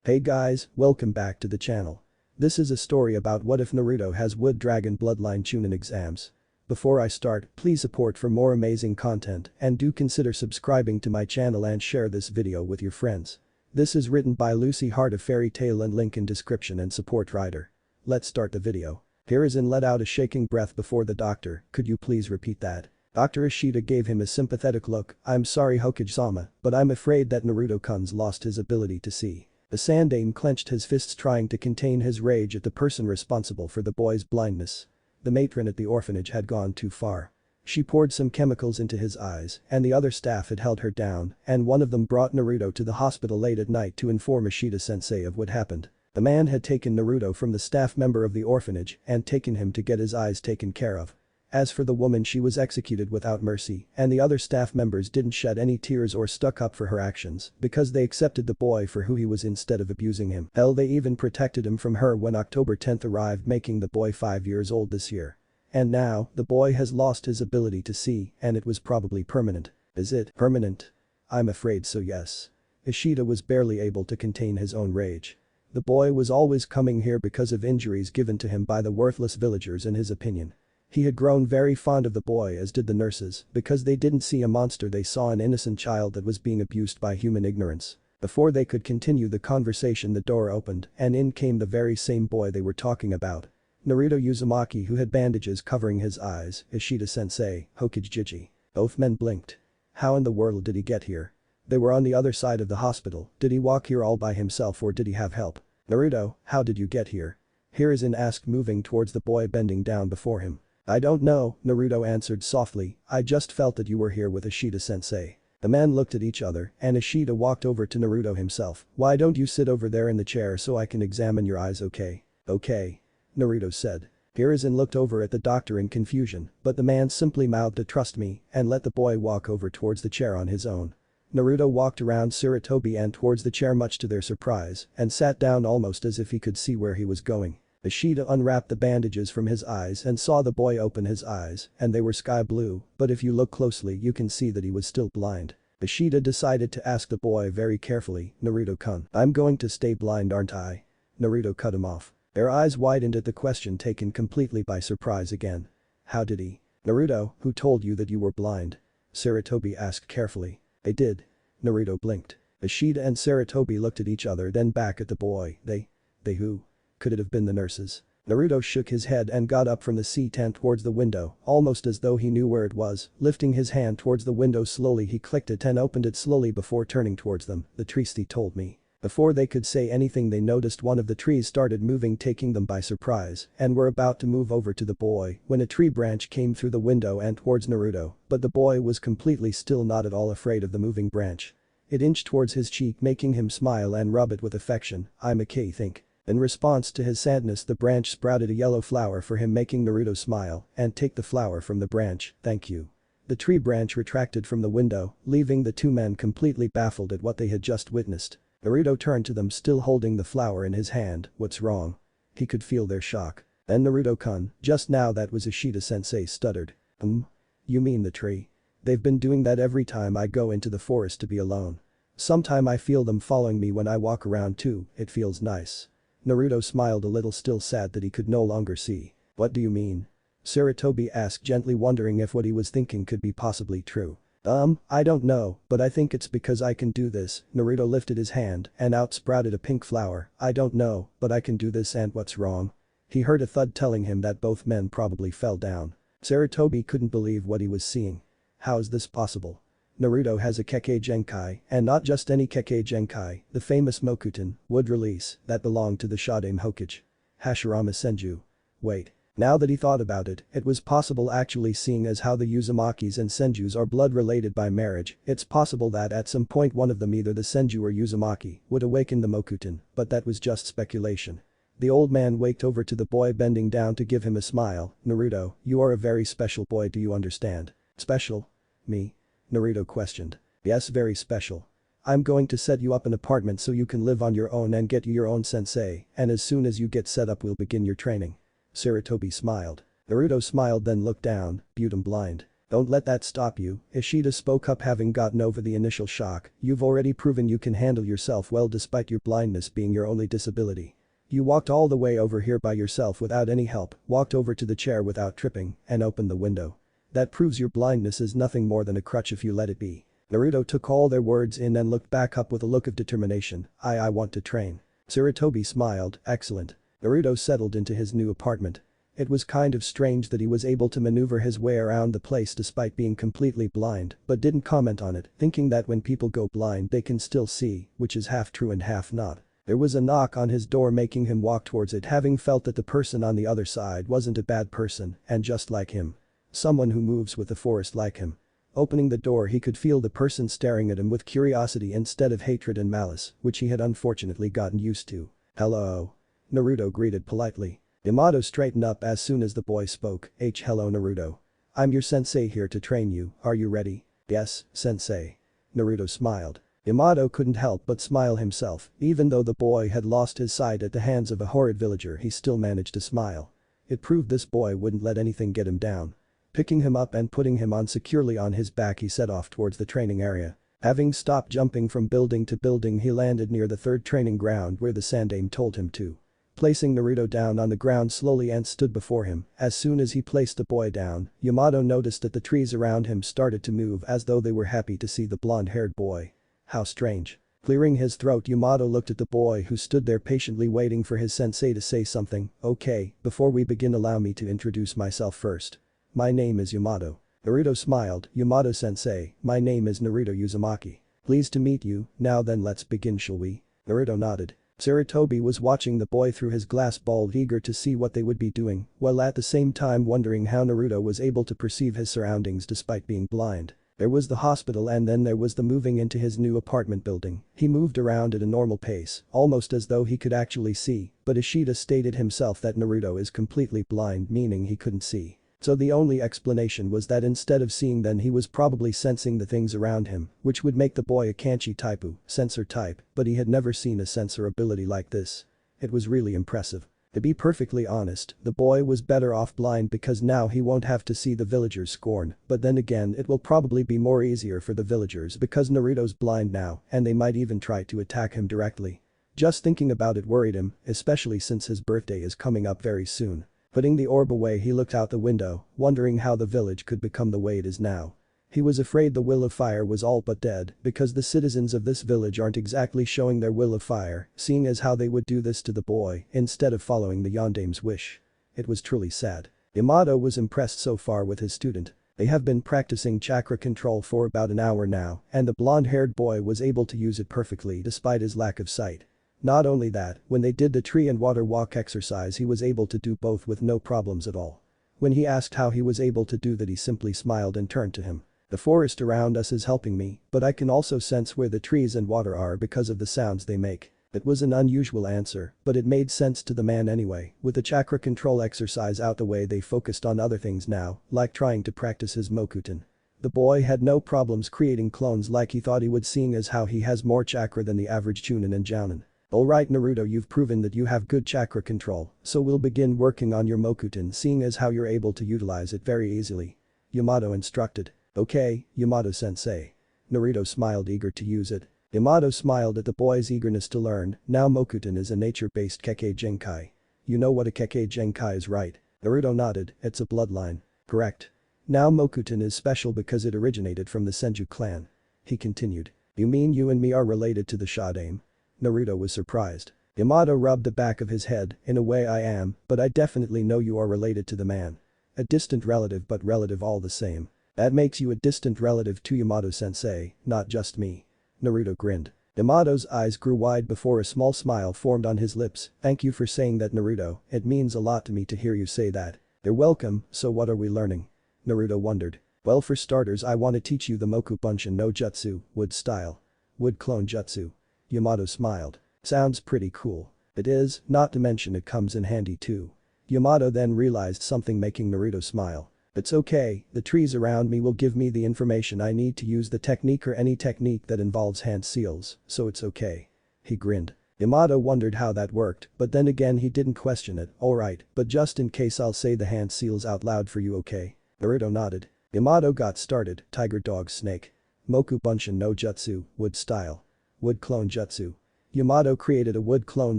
Hey guys, welcome back to the channel. This is a story about what if Naruto has Wood Dragon Bloodline chunin exams. Before I start, please support for more amazing content and do consider subscribing to my channel and share this video with your friends. This is written by Lucy Heart of Fairy Tale and link in description and support writer. Let's start the video. Hiruzen let out a shaking breath before the doctor, could you please repeat that? Dr. Ishida gave him a sympathetic look, I'm sorry Hokage-sama, but I'm afraid that Naruto-kun's lost his ability to see. The Sandaime clenched his fists trying to contain his rage at the person responsible for the boy's blindness. The matron at the orphanage had gone too far. She poured some chemicals into his eyes and the other staff had held her down and one of them brought Naruto to the hospital late at night to inform Ishida-sensei of what happened. The man had taken Naruto from the staff member of the orphanage and taken him to get his eyes taken care of. As for the woman, she was executed without mercy and the other staff members didn't shed any tears or stuck up for her actions because they accepted the boy for who he was instead of abusing him. Hell, they even protected him from her when October 10th arrived, making the boy 5 years old this year. And now, the boy has lost his ability to see and it was probably permanent. Is it permanent? I'm afraid so, yes. Ishida was barely able to contain his own rage. The boy was always coming here because of injuries given to him by the worthless villagers in his opinion. He had grown very fond of the boy, as did the nurses, because they didn't see a monster, they saw an innocent child that was being abused by human ignorance. Before they could continue the conversation, the door opened and in came the very same boy they were talking about. Naruto Uzumaki, who had bandages covering his eyes, Ishida-sensei, Hokage-jiji. Both men blinked. How in the world did he get here? They were on the other side of the hospital, did he walk here all by himself or did he have help? Naruto, how did you get here? Hiruzen asked, moving towards the boy bending down before him. I don't know, Naruto answered softly, I just felt that you were here with Ishida-sensei. The men looked at each other and Ishida walked over to Naruto himself. Why don't you sit over there in the chair so I can examine your eyes, okay? Okay. Naruto said. Hiruzen looked over at the doctor in confusion, but the man simply mouthed to trust me and let the boy walk over towards the chair on his own. Naruto walked around Sarutobi and towards the chair, much to their surprise, and sat down almost as if he could see where he was going. Ishida unwrapped the bandages from his eyes and saw the boy open his eyes and they were sky blue, but if you look closely you can see that he was still blind. Ishida decided to ask the boy very carefully, Naruto-kun, I'm going to stay blind, aren't I? Naruto cut him off. Their eyes widened at the question, taken completely by surprise again. How did he? Naruto, who told you that you were blind? Sarutobi asked carefully. They did. Naruto blinked. Ishida and Sarutobi looked at each other, then back at the boy. They who? Could it have been the nurses? Naruto shook his head and got up from the seat and towards the window, almost as though he knew where it was. Lifting his hand towards the window slowly, he clicked it and opened it slowly before turning towards them. The trees, he told me. Before they could say anything, they noticed one of the trees started moving, taking them by surprise, and were about to move over to the boy when a tree branch came through the window and towards Naruto, but the boy was completely still, not at all afraid of the moving branch. It inched towards his cheek, making him smile and rub it with affection. I'm okay, think. In response to his sadness, the branch sprouted a yellow flower for him, making Naruto smile and take the flower from the branch. Thank you. The tree branch retracted from the window, leaving the two men completely baffled at what they had just witnessed. Naruto turned to them, still holding the flower in his hand. What's wrong? He could feel their shock. Then Naruto-kun, just now that was Ishida-sensei, stuttered. You mean the tree? They've been doing that every time I go into the forest to be alone. Sometime I feel them following me when I walk around too, it feels nice. Naruto smiled a little, still sad that he could no longer see. What do you mean? Sarutobi asked gently, wondering if what he was thinking could be possibly true. I don't know, but I think it's because I can do this. Naruto lifted his hand and out sprouted a pink flower. I don't know, but I can do this, and what's wrong? He heard a thud telling him that both men probably fell down. Sarutobi couldn't believe what he was seeing. How is this possible? Naruto has a Kekkei Genkai, and not just any Kekkei Genkai, the famous Mokuton, wood release, that belonged to the Shodaime Hokage. Hashirama Senju. Wait. Now that he thought about it, it was possible actually, seeing as how the Uzumakis and Senjus are blood related by marriage. It's possible that at some point one of them, either the Senju or Uzumaki, would awaken the Mokuton, but that was just speculation. The old man walked over to the boy bending down to give him a smile. Naruto, you are a very special boy, do you understand? Special? Me? Naruto questioned. Yes, very special. I'm going to set you up an apartment so you can live on your own and get you your own sensei, and as soon as you get set up we'll begin your training. Sarutobi smiled. Naruto smiled, then looked down, beaut, I'm blind. Don't let that stop you, Ishida spoke up, having gotten over the initial shock. You've already proven you can handle yourself well despite your blindness being your only disability. You walked all the way over here by yourself without any help, walked over to the chair without tripping, and opened the window. That proves your blindness is nothing more than a crutch if you let it be. Naruto took all their words in and looked back up with a look of determination. I want to train. Sarutobi smiled, excellent. Naruto settled into his new apartment. It was kind of strange that he was able to maneuver his way around the place despite being completely blind, but didn't comment on it, thinking that when people go blind they can still see, which is half true and half not. There was a knock on his door, making him walk towards it, having felt that the person on the other side wasn't a bad person and just like him. Someone who moves with the forest like him. Opening the door, he could feel the person staring at him with curiosity instead of hatred and malice, which he had unfortunately gotten used to. Hello. Naruto greeted politely. Yamato straightened up as soon as the boy spoke. Hello Naruto. I'm your sensei here to train you, are you ready? Yes, sensei. Naruto smiled. Yamato couldn't help but smile himself, even though the boy had lost his sight at the hands of a horrid villager, he still managed to smile. It proved this boy wouldn't let anything get him down. Picking him up and putting him on securely on his back, he set off towards the training area. Having stopped jumping from building to building, he landed near the third training ground where the Sandaime told him to. Placing Naruto down on the ground slowly and stood before him. As soon as he placed the boy down, Yamato noticed that the trees around him started to move as though they were happy to see the blonde-haired boy. How strange. Clearing his throat, Yamato looked at the boy who stood there patiently waiting for his sensei to say something. Okay, before we begin allow me to introduce myself first. My name is Yamato. Naruto smiled. Yamato-sensei, my name is Naruto Uzumaki. Pleased to meet you, now then let's begin, shall we? Naruto nodded. Sarutobi was watching the boy through his glass bulb, eager to see what they would be doing, while at the same time wondering how Naruto was able to perceive his surroundings despite being blind. There was the hospital and then there was the moving into his new apartment building. He moved around at a normal pace, almost as though he could actually see, but Ishida stated himself that Naruto is completely blind, meaning he couldn't see. So the only explanation was that instead of seeing, then he was probably sensing the things around him, which would make the boy a kanchi typeu, sensor type, but he had never seen a sensor ability like this. It was really impressive. To be perfectly honest, the boy was better off blind because now he won't have to see the villagers scorn, but then again it will probably be more easier for the villagers because Naruto's blind now and they might even try to attack him directly. Just thinking about it worried him, especially since his birthday is coming up very soon. Putting the orb away, he looked out the window, wondering how the village could become the way it is now. He was afraid the will of fire was all but dead because the citizens of this village aren't exactly showing their will of fire, seeing as how they would do this to the boy instead of following the Yandaime's wish. It was truly sad. Yamato was impressed so far with his student. They have been practicing chakra control for about an hour now and the blonde-haired boy was able to use it perfectly despite his lack of sight. Not only that, when they did the tree and water walk exercise, he was able to do both with no problems at all. When he asked how he was able to do that, he simply smiled and turned to him. The forest around us is helping me, but I can also sense where the trees and water are because of the sounds they make. It was an unusual answer, but it made sense to the man anyway. With the chakra control exercise out the way, they focused on other things now, like trying to practice his Mokuton. The boy had no problems creating clones like he thought he would, seeing as how he has more chakra than the average chunin and jounin. Alright Naruto, you've proven that you have good chakra control, so we'll begin working on your Mokuton, seeing as how you're able to utilize it very easily. Yamato instructed. Okay, Yamato-sensei. Naruto smiled, eager to use it. Yamato smiled at the boy's eagerness to learn. Now Mokuton is a nature-based Kekkei Genkai. You know what a Kekkei Genkai is, right? Naruto nodded. It's a bloodline. Correct. Now Mokuton is special because it originated from the Senju clan. He continued. You mean you and me are related to the Sandaime? Naruto was surprised. Yamato rubbed the back of his head. In a way I am, but I definitely know you are related to the man. A distant relative, but relative all the same. That makes you a distant relative to Yamato-sensei, not just me. Naruto grinned. Yamato's eyes grew wide before a small smile formed on his lips. Thank you for saying that, Naruto, it means a lot to me to hear you say that. You're welcome, so what are we learning? Naruto wondered. Well, for starters I want to teach you the Moku Bunshin no Jutsu, wood style. Wood clone jutsu. Yamato smiled. Sounds pretty cool. It is, not to mention it comes in handy too. Yamato then realized something, making Naruto smile. It's okay, the trees around me will give me the information I need to use the technique or any technique that involves hand seals, so it's okay. He grinned. Yamato wondered how that worked, but then again he didn't question it. Alright, but just in case I'll say the hand seals out loud for you, okay? Naruto nodded. Yamato got started, tiger dog snake. Moku Bunshin no Jutsu, wood style. Wood clone jutsu. Yamato created a wood clone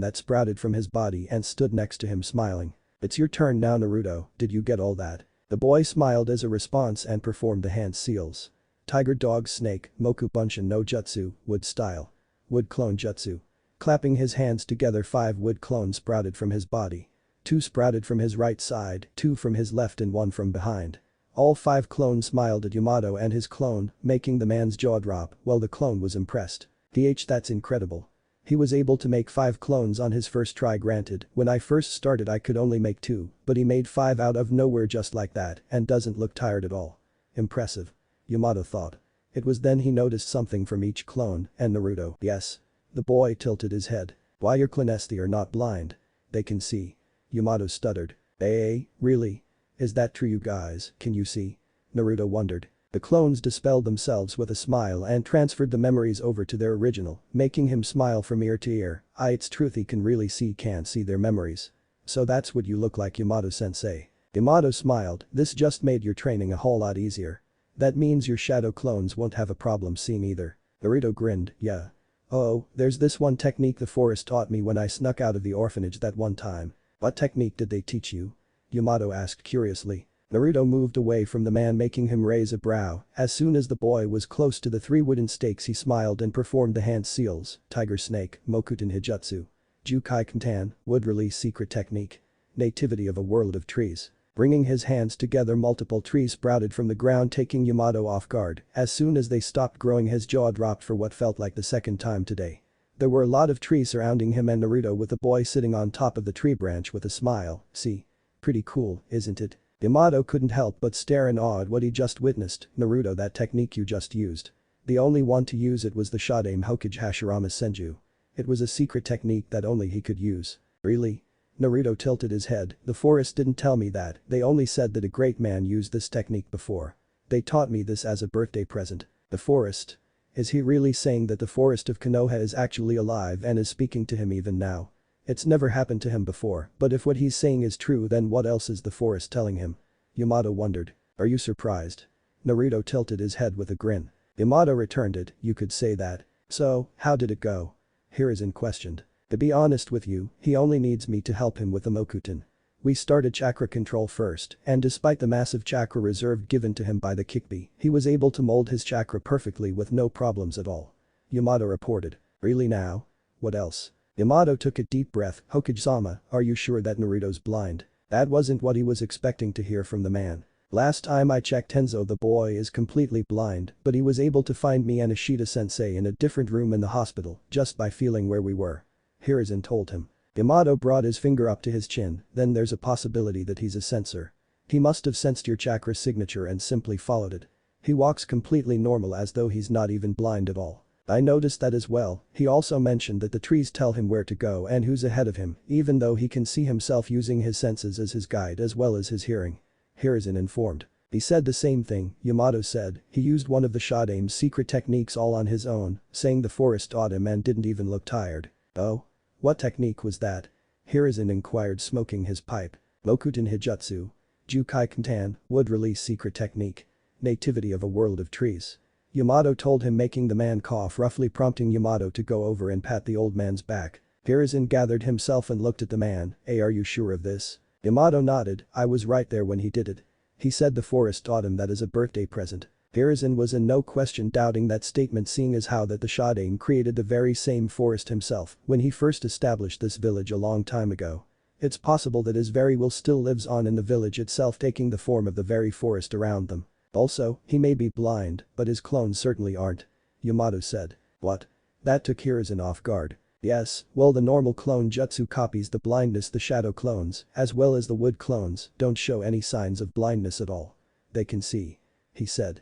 that sprouted from his body and stood next to him smiling. It's your turn now Naruto, did you get all that? The boy smiled as a response and performed the hand seals. Tiger dog snake, Moku Bunshin no Jutsu, wood style. Wood clone jutsu. Clapping his hands together 5 wood clones sprouted from his body. 2 sprouted from his right side, 2 from his left and 1 from behind. All 5 clones smiled at Yamato and his clone, making the man's jaw drop while the clone was impressed. That's incredible. He was able to make 5 clones on his first try granted, when I first started I could only make 2, but he made 5 out of nowhere just like that and doesn't look tired at all. Impressive. Yamato thought. It was then he noticed something from each clone, and Naruto, yes. The boy tilted his head. Why your clonesthi are not blind? They can see. Yamato stuttered. Really? Is that true you guys, can you see? Naruto wondered. The clones dispelled themselves with a smile and transferred the memories over to their original, making him smile from ear to ear. It's truth he can really can't see their memories. So that's what you look like Yamato-sensei. Yamato smiled, this just made your training a whole lot easier. That means your shadow clones won't have a problem seeing either. Naruto grinned, yeah. Oh, there's this one technique the forest taught me when I snuck out of the orphanage that one time. What technique did they teach you? Yamato asked curiously. Naruto moved away from the man making him raise a brow. As soon as the boy was close to the 3 wooden stakes he smiled and performed the hand seals, tiger snake, Mokuten Hijutsu. Jukai Kantan, wood release secret technique. Nativity of a world of trees. Bringing his hands together multiple trees sprouted from the ground taking Yamato off guard. As soon as they stopped growing his jaw dropped for what felt like the second time today. There were a lot of trees surrounding him and Naruto with the boy sitting on top of the tree branch with a smile. See? Pretty cool, isn't it? Yamato couldn't help but stare in awe at what he just witnessed. Naruto, that technique you just used. The only one to use it was the Shodaime Hokage Hashirama's Senju. It was a secret technique that only he could use. Really? Naruto tilted his head, the forest didn't tell me that, they only said that a great man used this technique before. They taught me this as a birthday present. The forest? Is he really saying that the forest of Konoha is actually alive and is speaking to him even now? It's never happened to him before, but if what he's saying is true then what else is the forest telling him? Yamato wondered. Are you surprised? Naruto tilted his head with a grin. Yamato returned it, you could say that. So, how did it go? Hiruzen questioned. To be honest with you, he only needs me to help him with the Mokuten. We started chakra control first, and despite the massive chakra reserve given to him by the Kikbi, he was able to mold his chakra perfectly with no problems at all. Yamato reported. Really now? What else? Yamato took a deep breath. Hokage-sama, are you sure that Naruto's blind? That wasn't what he was expecting to hear from the man. Last time I checked Tenzo the boy is completely blind, but he was able to find me and Ishida-sensei in a different room in the hospital just by feeling where we were. Hiruzen told him. Yamato brought his finger up to his chin, then there's a possibility that he's a sensor. He must have sensed your chakra signature and simply followed it. He walks completely normal as though he's not even blind at all. I noticed that as well. He also mentioned that the trees tell him where to go and who's ahead of him, even though he can see himself using his senses as his guide as well as his hearing. Hiruzen informed. He said the same thing, Yamato said, he used one of the Shodaime's secret techniques all on his own, saying the forest taught him and didn't even look tired. Oh? What technique was that? Hiruzen inquired smoking his pipe. Mokuten Hijutsu. Jukai Kantan, wood release secret technique. Nativity of a world of trees. Yamato told him making the man cough roughly prompting Yamato to go over and pat the old man's back. Hiruzen gathered himself and looked at the man, are you sure of this? Yamato nodded, I was right there when he did it. He said the forest taught him that as a birthday present. Hiruzen was in no question doubting that statement seeing as how that the Shodaime created the very same forest himself when he first established this village a long time ago. It's possible that his very will still lives on in the village itself taking the form of the very forest around them. Also, he may be blind, but his clones certainly aren't. Yamato said. What? That took Hiruzen off guard. Yes, well the normal clone jutsu copies the blindness the shadow clones, as well as the wood clones, don't show any signs of blindness at all. They can see. He said.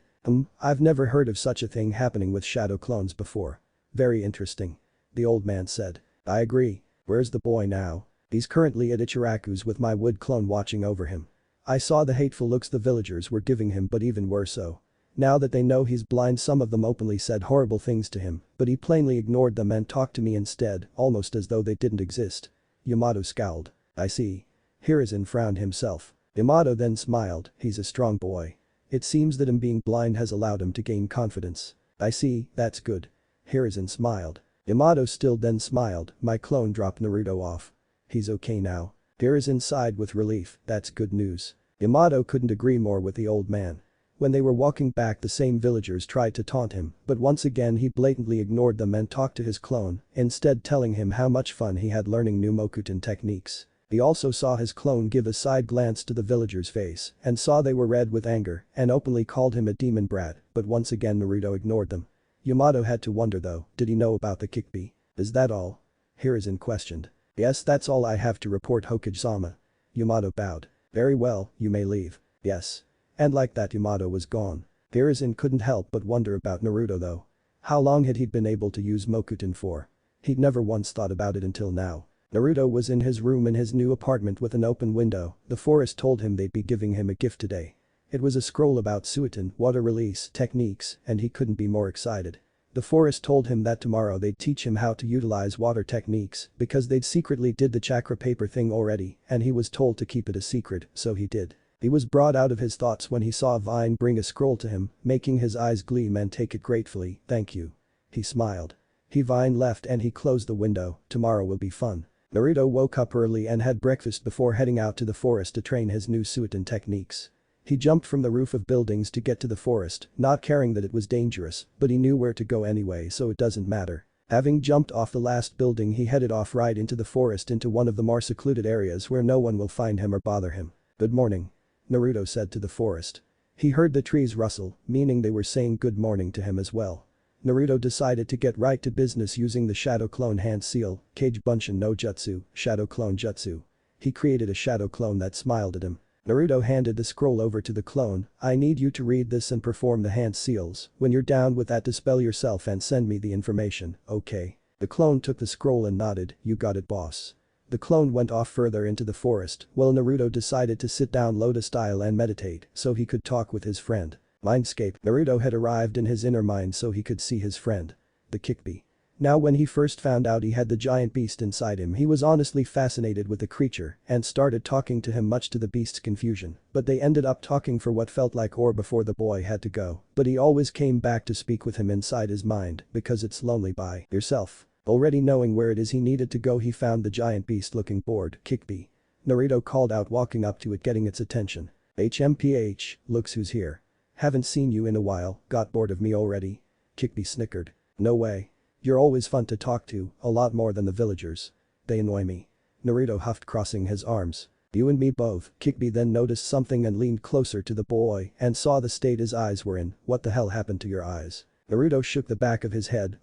I've never heard of such a thing happening with shadow clones before. Very interesting. The old man said. I agree. Where's the boy now? He's currently at Ichiraku's with my wood clone watching over him. I saw the hateful looks the villagers were giving him but even worse so. Now that they know he's blind some of them openly said horrible things to him, but he plainly ignored them and talked to me instead, almost as though they didn't exist. Yamato scowled. I see. Hiruzen frowned himself. Yamato then smiled, he's a strong boy. It seems that him being blind has allowed him to gain confidence. I see, that's good. Hiruzen smiled. Yamato still then smiled, my clone dropped Naruto off. He's okay now. Hiruzen sighed with relief, that's good news. Yamato couldn't agree more with the old man. When they were walking back, the same villagers tried to taunt him, but once again he blatantly ignored them and talked to his clone, instead telling him how much fun he had learning new Mokuton techniques. He also saw his clone give a side glance to the villager's face and saw they were red with anger and openly called him a demon brat, but once again Naruto ignored them. Yamato had to wonder though, did he know about the Kikbi? Is that all? Hiruzen questioned. Yes, that's all I have to report, Hokage-sama. Yamato bowed. Very well, you may leave. Yes. And like that Yamato was gone. Hiruzen couldn't help but wonder about Naruto though. How long had he been able to use Mokuton for? He'd never once thought about it until now. Naruto was in his room in his new apartment with an open window. The forest told him they'd be giving him a gift today. It was a scroll about Suiton, water release techniques, and he couldn't be more excited. The forest told him that tomorrow they'd teach him how to utilize water techniques because they'd secretly did the chakra paper thing already and he was told to keep it a secret, so he did. He was brought out of his thoughts when he saw Vine bring a scroll to him, making his eyes gleam and take it gratefully, thank you. He smiled. Vine left and he closed the window, tomorrow will be fun. Naruto woke up early and had breakfast before heading out to the forest to train his new Suiton techniques. He jumped from the roof of buildings to get to the forest, not caring that it was dangerous, but he knew where to go anyway so it doesn't matter. Having jumped off the last building he headed off right into the forest into one of the more secluded areas where no one will find him or bother him. Good morning. Naruto said to the forest. He heard the trees rustle, meaning they were saying good morning to him as well. Naruto decided to get right to business using the Shadow Clone Hand Seal, Kage Bunshin no Jutsu, Shadow Clone Jutsu. He created a shadow clone that smiled at him. Naruto handed the scroll over to the clone, I need you to read this and perform the hand seals. When you're down with that, dispel yourself and send me the information, okay? The clone took the scroll and nodded, you got it boss. The clone went off further into the forest while Naruto decided to sit down lotus style and meditate so he could talk with his friend. Mindscape. Naruto had arrived in his inner mind so he could see his friend. The Kikbi. Now when he first found out he had the giant beast inside him he was honestly fascinated with the creature and started talking to him much to the beast's confusion, but they ended up talking for what felt like hour before the boy had to go, but he always came back to speak with him inside his mind because it's lonely by yourself. Already knowing where it is he needed to go he found the giant beast looking bored, Kikbi. Naruto called out walking up to it getting its attention. HMPH, looks who's here. Haven't seen you in a while, got bored of me already? Kikbi snickered. No way. You're always fun to talk to, a lot more than the villagers. They annoy me. Naruto huffed crossing his arms. You and me both. Kikbi then noticed something and leaned closer to the boy and saw the state his eyes were in. What the hell happened to your eyes? Naruto shook the back of his head,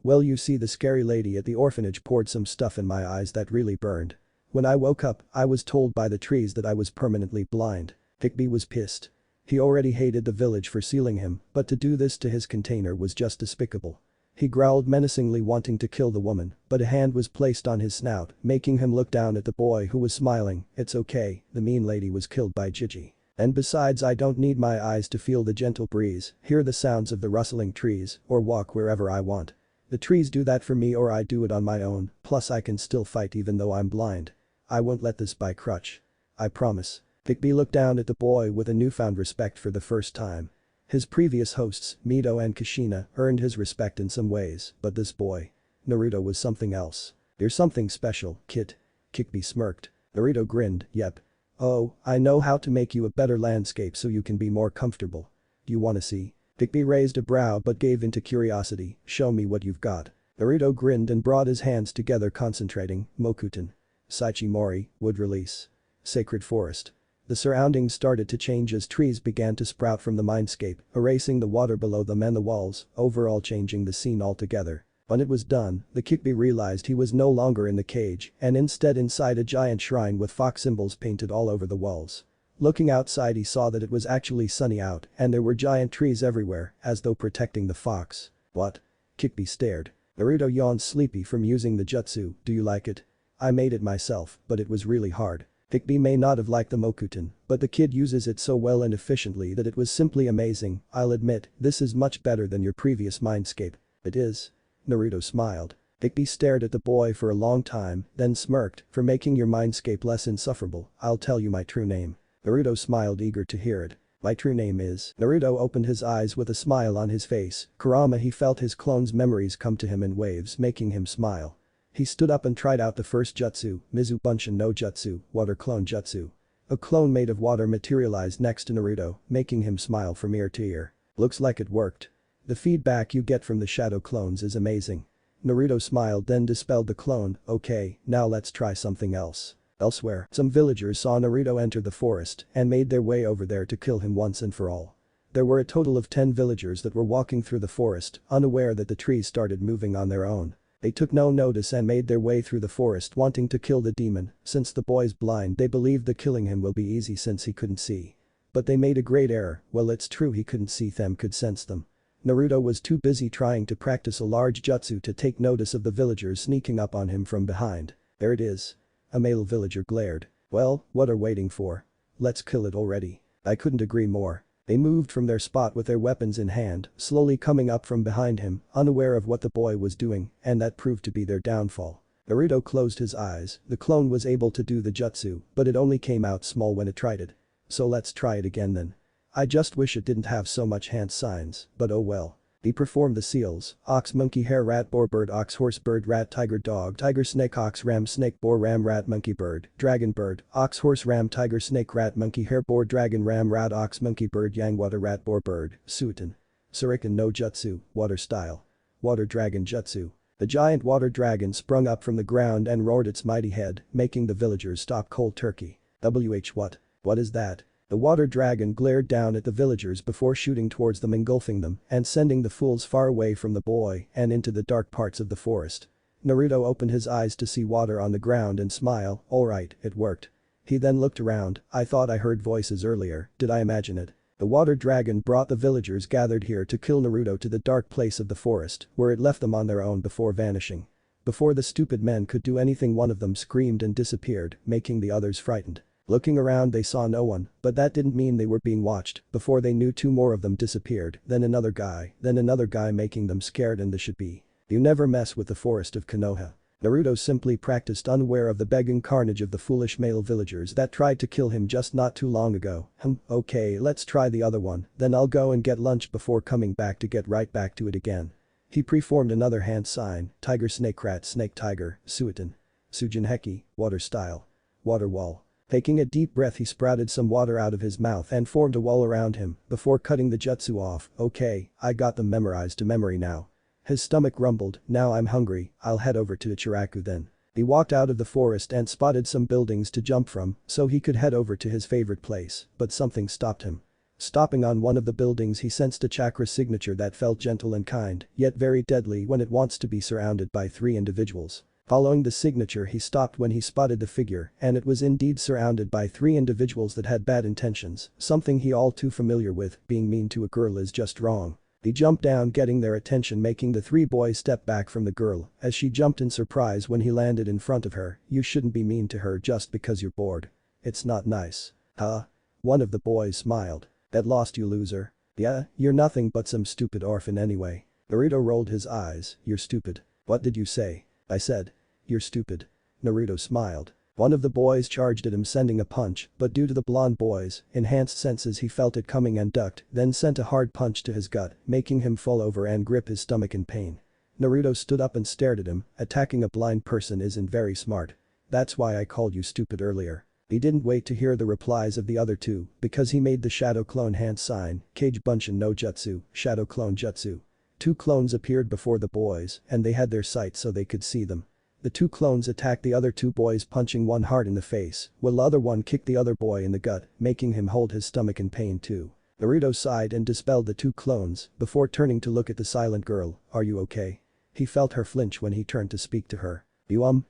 well you see the scary lady at the orphanage poured some stuff in my eyes that really burned. When I woke up, I was told by the trees that I was permanently blind. Kikbi was pissed. He already hated the village for sealing him, but to do this to his container was just despicable. He growled menacingly wanting to kill the woman, but a hand was placed on his snout, making him look down at the boy who was smiling. It's okay, the mean lady was killed by Gigi. And besides I don't need my eyes to feel the gentle breeze, hear the sounds of the rustling trees, or walk wherever I want. The trees do that for me or I do it on my own, plus I can still fight even though I'm blind. I won't let this by crutch. I promise. Kikbi looked down at the boy with a newfound respect for the first time. His previous hosts, Mito and Kushina, earned his respect in some ways, but this boy. Naruto was something else. You're something special, kid. Kikbi smirked. Naruto grinned, yep. Oh, I know how to make you a better landscape so you can be more comfortable. You wanna see? Kikbi raised a brow but gave into curiosity, show me what you've got. Naruto grinned and brought his hands together concentrating, Mokuton. Saichi Mori, wood release. Sacred forest. The surroundings started to change as trees began to sprout from the mindscape, erasing the water below them and the walls, overall changing the scene altogether. When it was done, the Kikbi realized he was no longer in the cage and instead inside a giant shrine with fox symbols painted all over the walls. Looking outside he saw that it was actually sunny out and there were giant trees everywhere, as though protecting the fox. What? Kikbi stared. Naruto yawned sleepy from using the jutsu, do you like it? I made it myself, but it was really hard. Kikbi may not have liked the Mokuton, but the kid uses it so well and efficiently that it was simply amazing. I'll admit, this is much better than your previous mindscape. It is. Naruto smiled. Kikbi stared at the boy for a long time, then smirked, for making your mindscape less insufferable, I'll tell you my true name. Naruto smiled eager to hear it. My true name is. Naruto opened his eyes with a smile on his face. Kurama, he felt his clone's memories come to him in waves, making him smile. He stood up and tried out the first jutsu, Mizu Bunshin no Jutsu, Water Clone Jutsu. A clone made of water materialized next to Naruto, making him smile from ear to ear. Looks like it worked. The feedback you get from the shadow clones is amazing. Naruto smiled, then dispelled the clone. Okay, now let's try something else. Elsewhere, some villagers saw Naruto enter the forest and made their way over there to kill him once and for all. There were a total of 10 villagers that were walking through the forest, unaware that the trees started moving on their own. They took no notice and made their way through the forest wanting to kill the demon. Since the boy's blind, they believed that killing him will be easy since he couldn't see. But they made a great error. Well, it's true he couldn't see them, could sense them. Naruto was too busy trying to practice a large jutsu to take notice of the villagers sneaking up on him from behind. There it is. A male villager glared. Well, what are waiting for? Let's kill it already. I couldn't agree more. They moved from their spot with their weapons in hand, slowly coming up from behind him, unaware of what the boy was doing, and that proved to be their downfall. Naruto closed his eyes. The clone was able to do the jutsu, but it only came out small when it tried it. So let's try it again then. I just wish it didn't have so much hand signs, but oh well. He performed the seals: ox, monkey, hare, rat, boar, bird, ox, horse, bird, rat, tiger, dog, tiger, snake, ox, ram, snake, boar, ram, rat, monkey, bird, dragon, bird, ox, horse, ram, tiger, snake, rat, monkey, hare, boar, dragon, ram, rat, ox, monkey, bird, yang, water, rat, boar, bird, suitin. Shuriken no jutsu, water style. Water dragon jutsu. The giant water dragon sprung up from the ground and roared its mighty head, making the villagers stop cold turkey. What? What is that? The water dragon glared down at the villagers before shooting towards them, engulfing them and sending the fools far away from the boy and into the dark parts of the forest. Naruto opened his eyes to see water on the ground and smile. Alright, it worked. He then looked around. I thought I heard voices earlier, did I imagine it? The water dragon brought the villagers gathered here to kill Naruto to the dark place of the forest, where it left them on their own before vanishing. Before the stupid men could do anything, one of them screamed and disappeared, making the others frightened. Looking around, they saw no one, but that didn't mean they were being watched. Before they knew, 2 more of them disappeared, then another guy, making them scared, and this should be. You never mess with the forest of Konoha. Naruto simply practiced, unaware of the begging carnage of the foolish male villagers that tried to kill him just not too long ago. Okay, let's try the other one, then I'll go and get lunch before coming back to get right back to it again. He preformed another hand sign: tiger, snake, rat, snake, tiger, suitin. Sujinheki, water style. Water wall. Taking a deep breath, he sprouted some water out of his mouth and formed a wall around him before cutting the jutsu off. Okay, I got them memorized to memory now. His stomach rumbled. Now I'm hungry, I'll head over to Ichiraku then. He walked out of the forest and spotted some buildings to jump from so he could head over to his favorite place, but something stopped him. Stopping on one of the buildings, he sensed a chakra signature that felt gentle and kind, yet very deadly when it wants to be surrounded by 3 individuals. Following the signature, he stopped when he spotted the figure, and it was indeed surrounded by 3 individuals that had bad intentions, something he all too familiar with. Being mean to a girl is just wrong. He jumped down, getting their attention, making the 3 boys step back from the girl as she jumped in surprise when he landed in front of her. You shouldn't be mean to her just because you're bored. It's not nice. Huh? One of the boys smiled. That lost, you loser. Yeah, you're nothing but some stupid orphan anyway. Naruto rolled his eyes. You're stupid. What did you say? I said. You're stupid. Naruto smiled. One of the boys charged at him, sending a punch, but due to the blonde boy's enhanced senses, he felt it coming and ducked, then sent a hard punch to his gut, making him fall over and grip his stomach in pain. Naruto stood up and stared at him. Attacking a blind person isn't very smart. That's why I called you stupid earlier. He didn't wait to hear the replies of the other 2, because he made the shadow clone hand sign: Kage Bunshin no Jutsu, shadow clone jutsu. 2 clones appeared before the boys, and they had their sight so they could see them. The 2 clones attacked the other 2 boys, punching one hard in the face, while the other one kicked the other boy in the gut, making him hold his stomach in pain too. Naruto sighed and dispelled the 2 clones before turning to look at the silent girl. Are you okay? He felt her flinch when he turned to speak to her.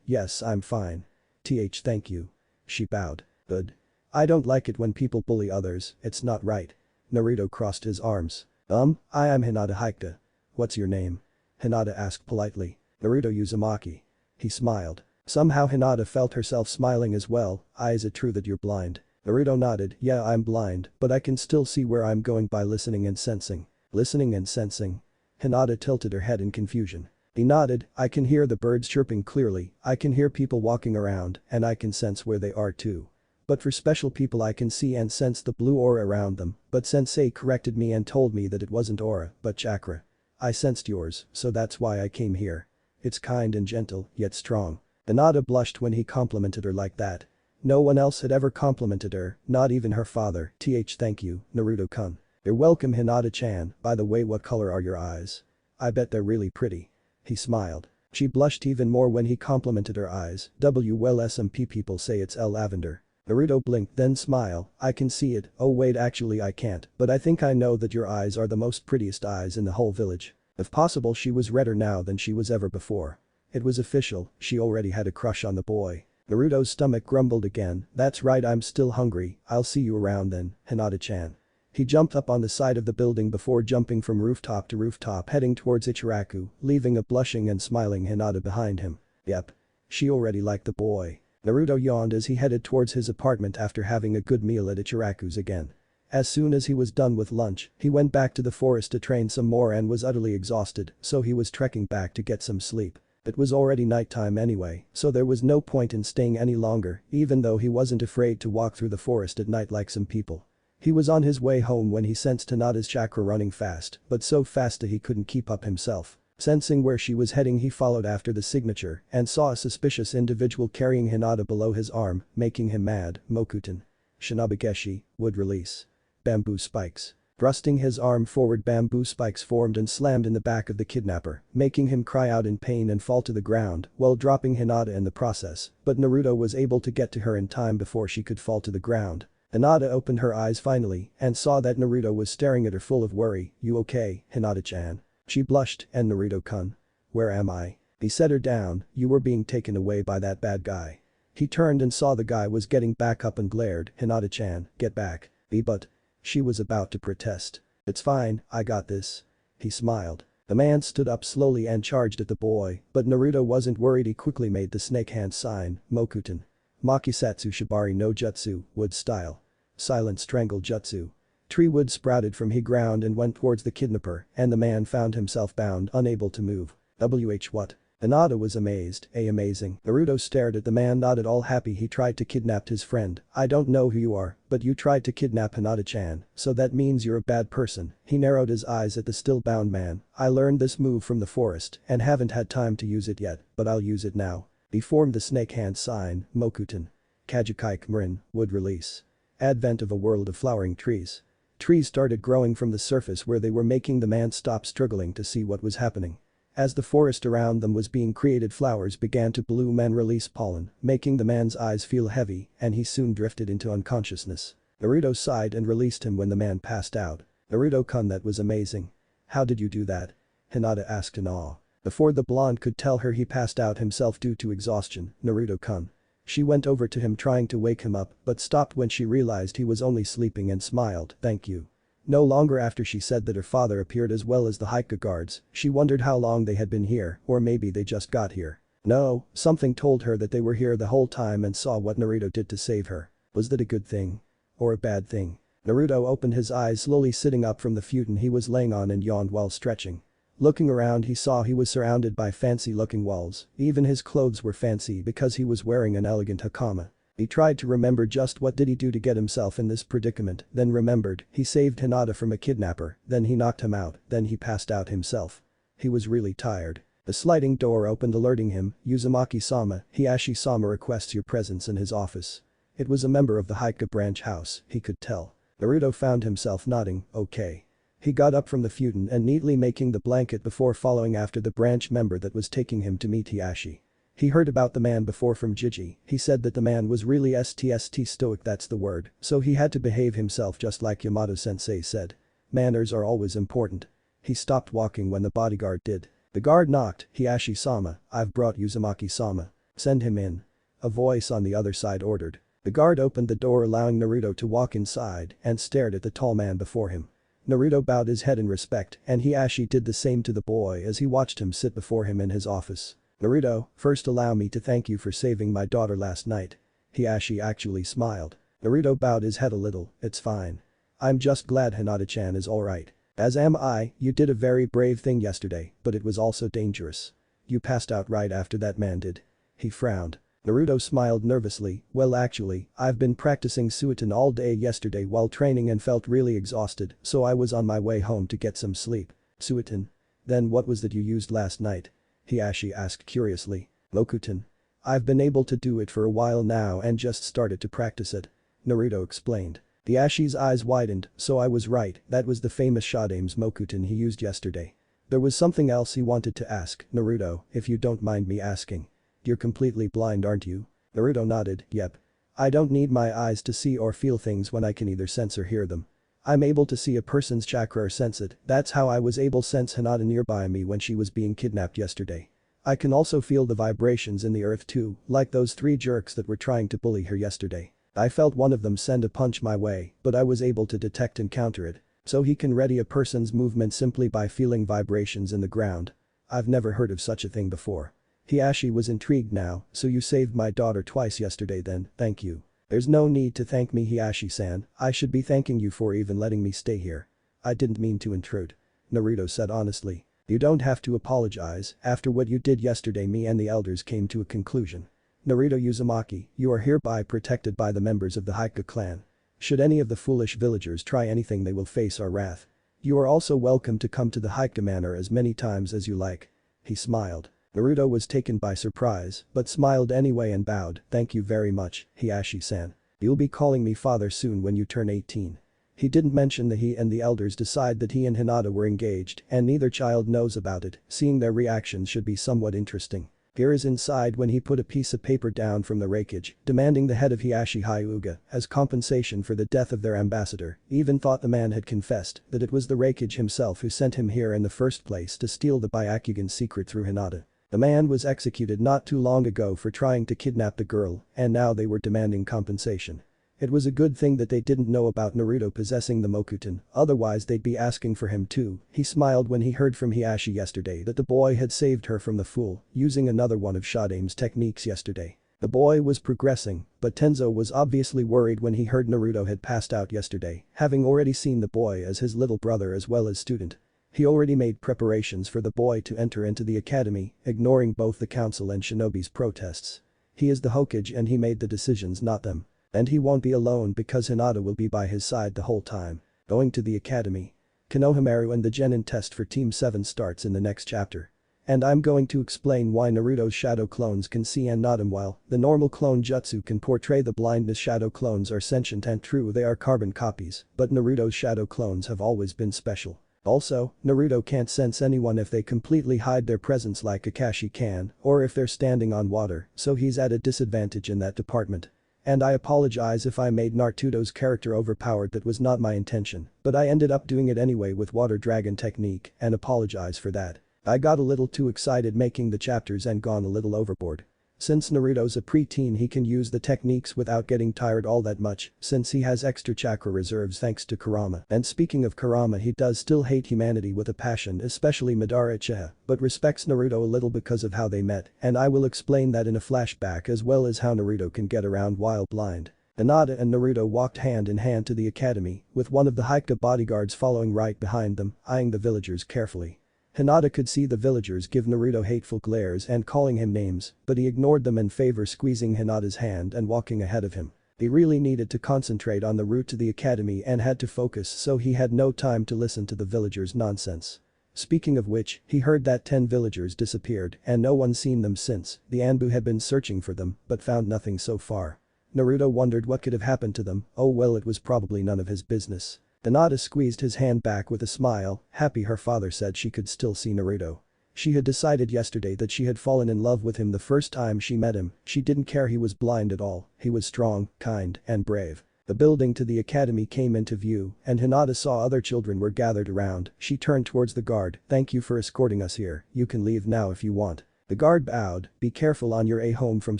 Yes, I'm fine. Thank you. She bowed. Good. I don't like it when people bully others, it's not right. Naruto crossed his arms. I am Hinata Hyuga. What's your name? Hinata asked politely. Naruto Uzumaki. He smiled. Somehow Hinata felt herself smiling as well. Is it true that you're blind? Naruto nodded. Yeah, I'm blind, but I can still see where I'm going by listening and sensing. Listening and sensing? Hinata tilted her head in confusion. He nodded. I can hear the birds chirping clearly, I can hear people walking around, and I can sense where they are too. But for special people I can see and sense the blue aura around them, but sensei corrected me and told me that it wasn't aura, but chakra. I sensed yours, so that's why I came here. It's kind and gentle, yet strong. Hinata blushed when he complimented her like that. No one else had ever complimented her, not even her father. Thank you, Naruto-kun. You're welcome, Hinata-chan. By the way, what color are your eyes? I bet they're really pretty. He smiled. She blushed even more when he complimented her eyes. Well, SMP people say it's lavender. Naruto blinked, then smiled. I can see it. Oh wait, actually I can't, but I think I know that your eyes are the most prettiest eyes in the whole village. If possible, she was redder now than she was ever before. It was official, she already had a crush on the boy. Naruto's stomach grumbled again. That's right, I'm still hungry. I'll see you around then, Hinata-chan. He jumped up on the side of the building before jumping from rooftop to rooftop, heading towards Ichiraku, leaving a blushing and smiling Hinata behind him. Yep. She already liked the boy. Naruto yawned as he headed towards his apartment after having a good meal at Ichiraku's again. As soon as he was done with lunch, he went back to the forest to train some more and was utterly exhausted, so he was trekking back to get some sleep. It was already nighttime anyway, so there was no point in staying any longer, even though he wasn't afraid to walk through the forest at night like some people. He was on his way home when he sensed Hinata's chakra running fast, but so fast that he couldn't keep up himself. Sensing where she was heading, he followed after the signature and saw a suspicious individual carrying Hinata below his arm, making him mad. Mokuton. Shinobigeshi, would release. Bamboo spikes. Thrusting his arm forward, bamboo spikes formed and slammed in the back of the kidnapper, making him cry out in pain and fall to the ground while dropping Hinata in the process, but Naruto was able to get to her in time before she could fall to the ground. Hinata opened her eyes finally and saw that Naruto was staring at her full of worry. You okay, Hinata-chan? She blushed, and Naruto-kun. Where am I? He set her down. You were being taken away by that bad guy. He turned and saw the guy was getting back up and glared. Hinata-chan, get back. But. She was about to protest. It's fine, I got this. He smiled. The man stood up slowly and charged at the boy, but Naruto wasn't worried. He quickly made the snake hand sign. Mokuton. Makisatsu Shibari no Jutsu, wood style. Silent strangle jutsu. Tree wood sprouted from the ground and went towards the kidnapper, and the man found himself bound, unable to move. What? Hinata was amazed. Amazing. Naruto stared at the man, not at all happy. He tried to kidnap his friend. I don't know who you are, but you tried to kidnap Hinata-chan, so that means you're a bad person. He narrowed his eyes at the still bound man. I learned this move from the forest and haven't had time to use it yet, but I'll use it now. He formed the snake hand sign. Mokuton. Kajukai Kamarin, would release. Advent of a world of flowering trees. Trees started growing from the surface where they were, making the man stop struggling to see what was happening. As the forest around them was being created, flowers began to bloom and release pollen, making the man's eyes feel heavy, and he soon drifted into unconsciousness. Naruto sighed and released him when the man passed out. Naruto-kun, that was amazing. How did you do that? Hinata asked in awe. Before the blonde could tell her, he passed out himself due to exhaustion. Naruto-kun. She went over to him trying to wake him up, but stopped when she realized he was only sleeping and smiled. Thank you. No longer after she said that her father appeared as well as the Hika guards, she wondered how long they had been here, or maybe they just got here. No, something told her that they were here the whole time and saw what Naruto did to save her. Was that a good thing? Or a bad thing? Naruto opened his eyes slowly, sitting up from the futon he was laying on, and yawned while stretching. Looking around, he saw he was surrounded by fancy-looking walls. Even his clothes were fancy because he was wearing an elegant hakama. He tried to remember just what did he do to get himself in this predicament, then remembered he saved Hinata from a kidnapper, then he knocked him out, then he passed out himself. He was really tired. The sliding door opened, alerting him. Uzumaki-sama, Hiashi-sama requests your presence in his office. It was a member of the Hika branch house, he could tell. Naruto found himself nodding. Okay. He got up from the futon and neatly making the blanket before following after the branch member that was taking him to meet Hiashi. He heard about the man before from Jiji. He said that the man was really STST stoic, that's the word, so he had to behave himself just like Yamato-sensei said. Manners are always important. He stopped walking when the bodyguard did. The guard knocked. Hiashi-sama, I've brought Uzumaki-sama. Send him in. A voice on the other side ordered. The guard opened the door, allowing Naruto to walk inside, and stared at the tall man before him. Naruto bowed his head in respect, and Hiashi did the same to the boy as he watched him sit before him in his office. Naruto, first allow me to thank you for saving my daughter last night. Hiashi actually smiled. Naruto bowed his head a little. It's fine. I'm just glad Hinata-chan is alright. As am I. You did a very brave thing yesterday, but it was also dangerous. You passed out right after that man did. He frowned. Naruto smiled nervously. Well actually, I've been practicing Suiton all day yesterday while training and felt really exhausted, so I was on my way home to get some sleep. Suiton? Then what was that you used last night? Hiashi asked curiously. Mokuton. I've been able to do it for a while now and just started to practice it. Naruto explained. Hiashi's eyes widened, so I was right, that was the famous Shadame's Mokuton he used yesterday. There was something else he wanted to ask, Naruto, if you don't mind me asking. You're completely blind, aren't you? Naruto nodded, yep. I don't need my eyes to see or feel things when I can either sense or hear them. I'm able to see a person's chakra or sense it, that's how I was able to sense Hinata nearby me when she was being kidnapped yesterday. I can also feel the vibrations in the earth too, like those 3 jerks that were trying to bully her yesterday. I felt one of them send a punch my way, but I was able to detect and counter it. So he can ready a person's movement simply by feeling vibrations in the ground. I've never heard of such a thing before. Hiashi was intrigued now, so you saved my daughter twice yesterday then, thank you. There's no need to thank me, Hiashi-san, I should be thanking you for even letting me stay here. I didn't mean to intrude. Naruto said honestly. You don't have to apologize, after what you did yesterday me and the elders came to a conclusion. Naruto Uzumaki, you are hereby protected by the members of the Hyuga clan. Should any of the foolish villagers try anything they will face our wrath. You are also welcome to come to the Hyuga manor as many times as you like. He smiled. Naruto was taken by surprise, but smiled anyway and bowed, thank you very much, Hiashi-san. You'll be calling me father soon when you turn 18. He didn't mention that he and the elders decide that he and Hinata were engaged and neither child knows about it, seeing their reactions should be somewhat interesting. Here is inside when he put a piece of paper down from the rakeage, demanding the head of Hiashi Hyuga as compensation for the death of their ambassador, even thought the man had confessed that it was the rakeage himself who sent him here in the first place to steal the Byakugan secret through Hinata. The man was executed not too long ago for trying to kidnap the girl, and now they were demanding compensation. It was a good thing that they didn't know about Naruto possessing the Mokuton, otherwise they'd be asking for him too. He smiled when he heard from Hiashi yesterday that the boy had saved her from the fool, using another one of Shadame's techniques yesterday. The boy was progressing, but Tenzo was obviously worried when he heard Naruto had passed out yesterday, having already seen the boy as his little brother as well as student. He already made preparations for the boy to enter into the academy, ignoring both the council and shinobi's protests. He is the Hokage and he made the decisions, not them. And he won't be alone because Hinata will be by his side the whole time. Going to the academy. Konohamaru and the Genin test for Team 7 starts in the next chapter. And I'm going to explain why Naruto's shadow clones can see and not him while the normal clone jutsu can portray the blindness. Shadow clones are sentient and true, they are carbon copies, but Naruto's shadow clones have always been special. Also, Naruto can't sense anyone if they completely hide their presence like Kakashi can, or if they're standing on water, so he's at a disadvantage in that department. And I apologize if I made Naruto's character overpowered, that was not my intention, but I ended up doing it anyway with water dragon technique and apologize for that. I got a little too excited making the chapters and gone a little overboard. Since Naruto's a preteen he can use the techniques without getting tired all that much since he has extra chakra reserves thanks to Kurama. And speaking of Kurama, he does still hate humanity with a passion, especially Madara Uchiha, but respects Naruto a little because of how they met, and I will explain that in a flashback as well as how Naruto can get around while blind. Hinata and Naruto walked hand in hand to the academy, with one of the Hyuga bodyguards following right behind them, eyeing the villagers carefully. Hinata could see the villagers give Naruto hateful glares and calling him names, but he ignored them in favor squeezing Hinata's hand and walking ahead of him. He really needed to concentrate on the route to the academy and had to focus, so he had no time to listen to the villagers' nonsense. Speaking of which, he heard that 10 villagers disappeared and no one seen them since. The Anbu had been searching for them but found nothing so far. Naruto wondered what could have happened to them. Oh well, it was probably none of his business. Hinata squeezed his hand back with a smile, happy her father said she could still see Naruto. She had decided yesterday that she had fallen in love with him the first time she met him. She didn't care he was blind at all, he was strong, kind, and brave. The building to the academy came into view and Hinata saw other children were gathered around. She turned towards the guard, thank you for escorting us here, you can leave now if you want. The guard bowed, be careful on your way home from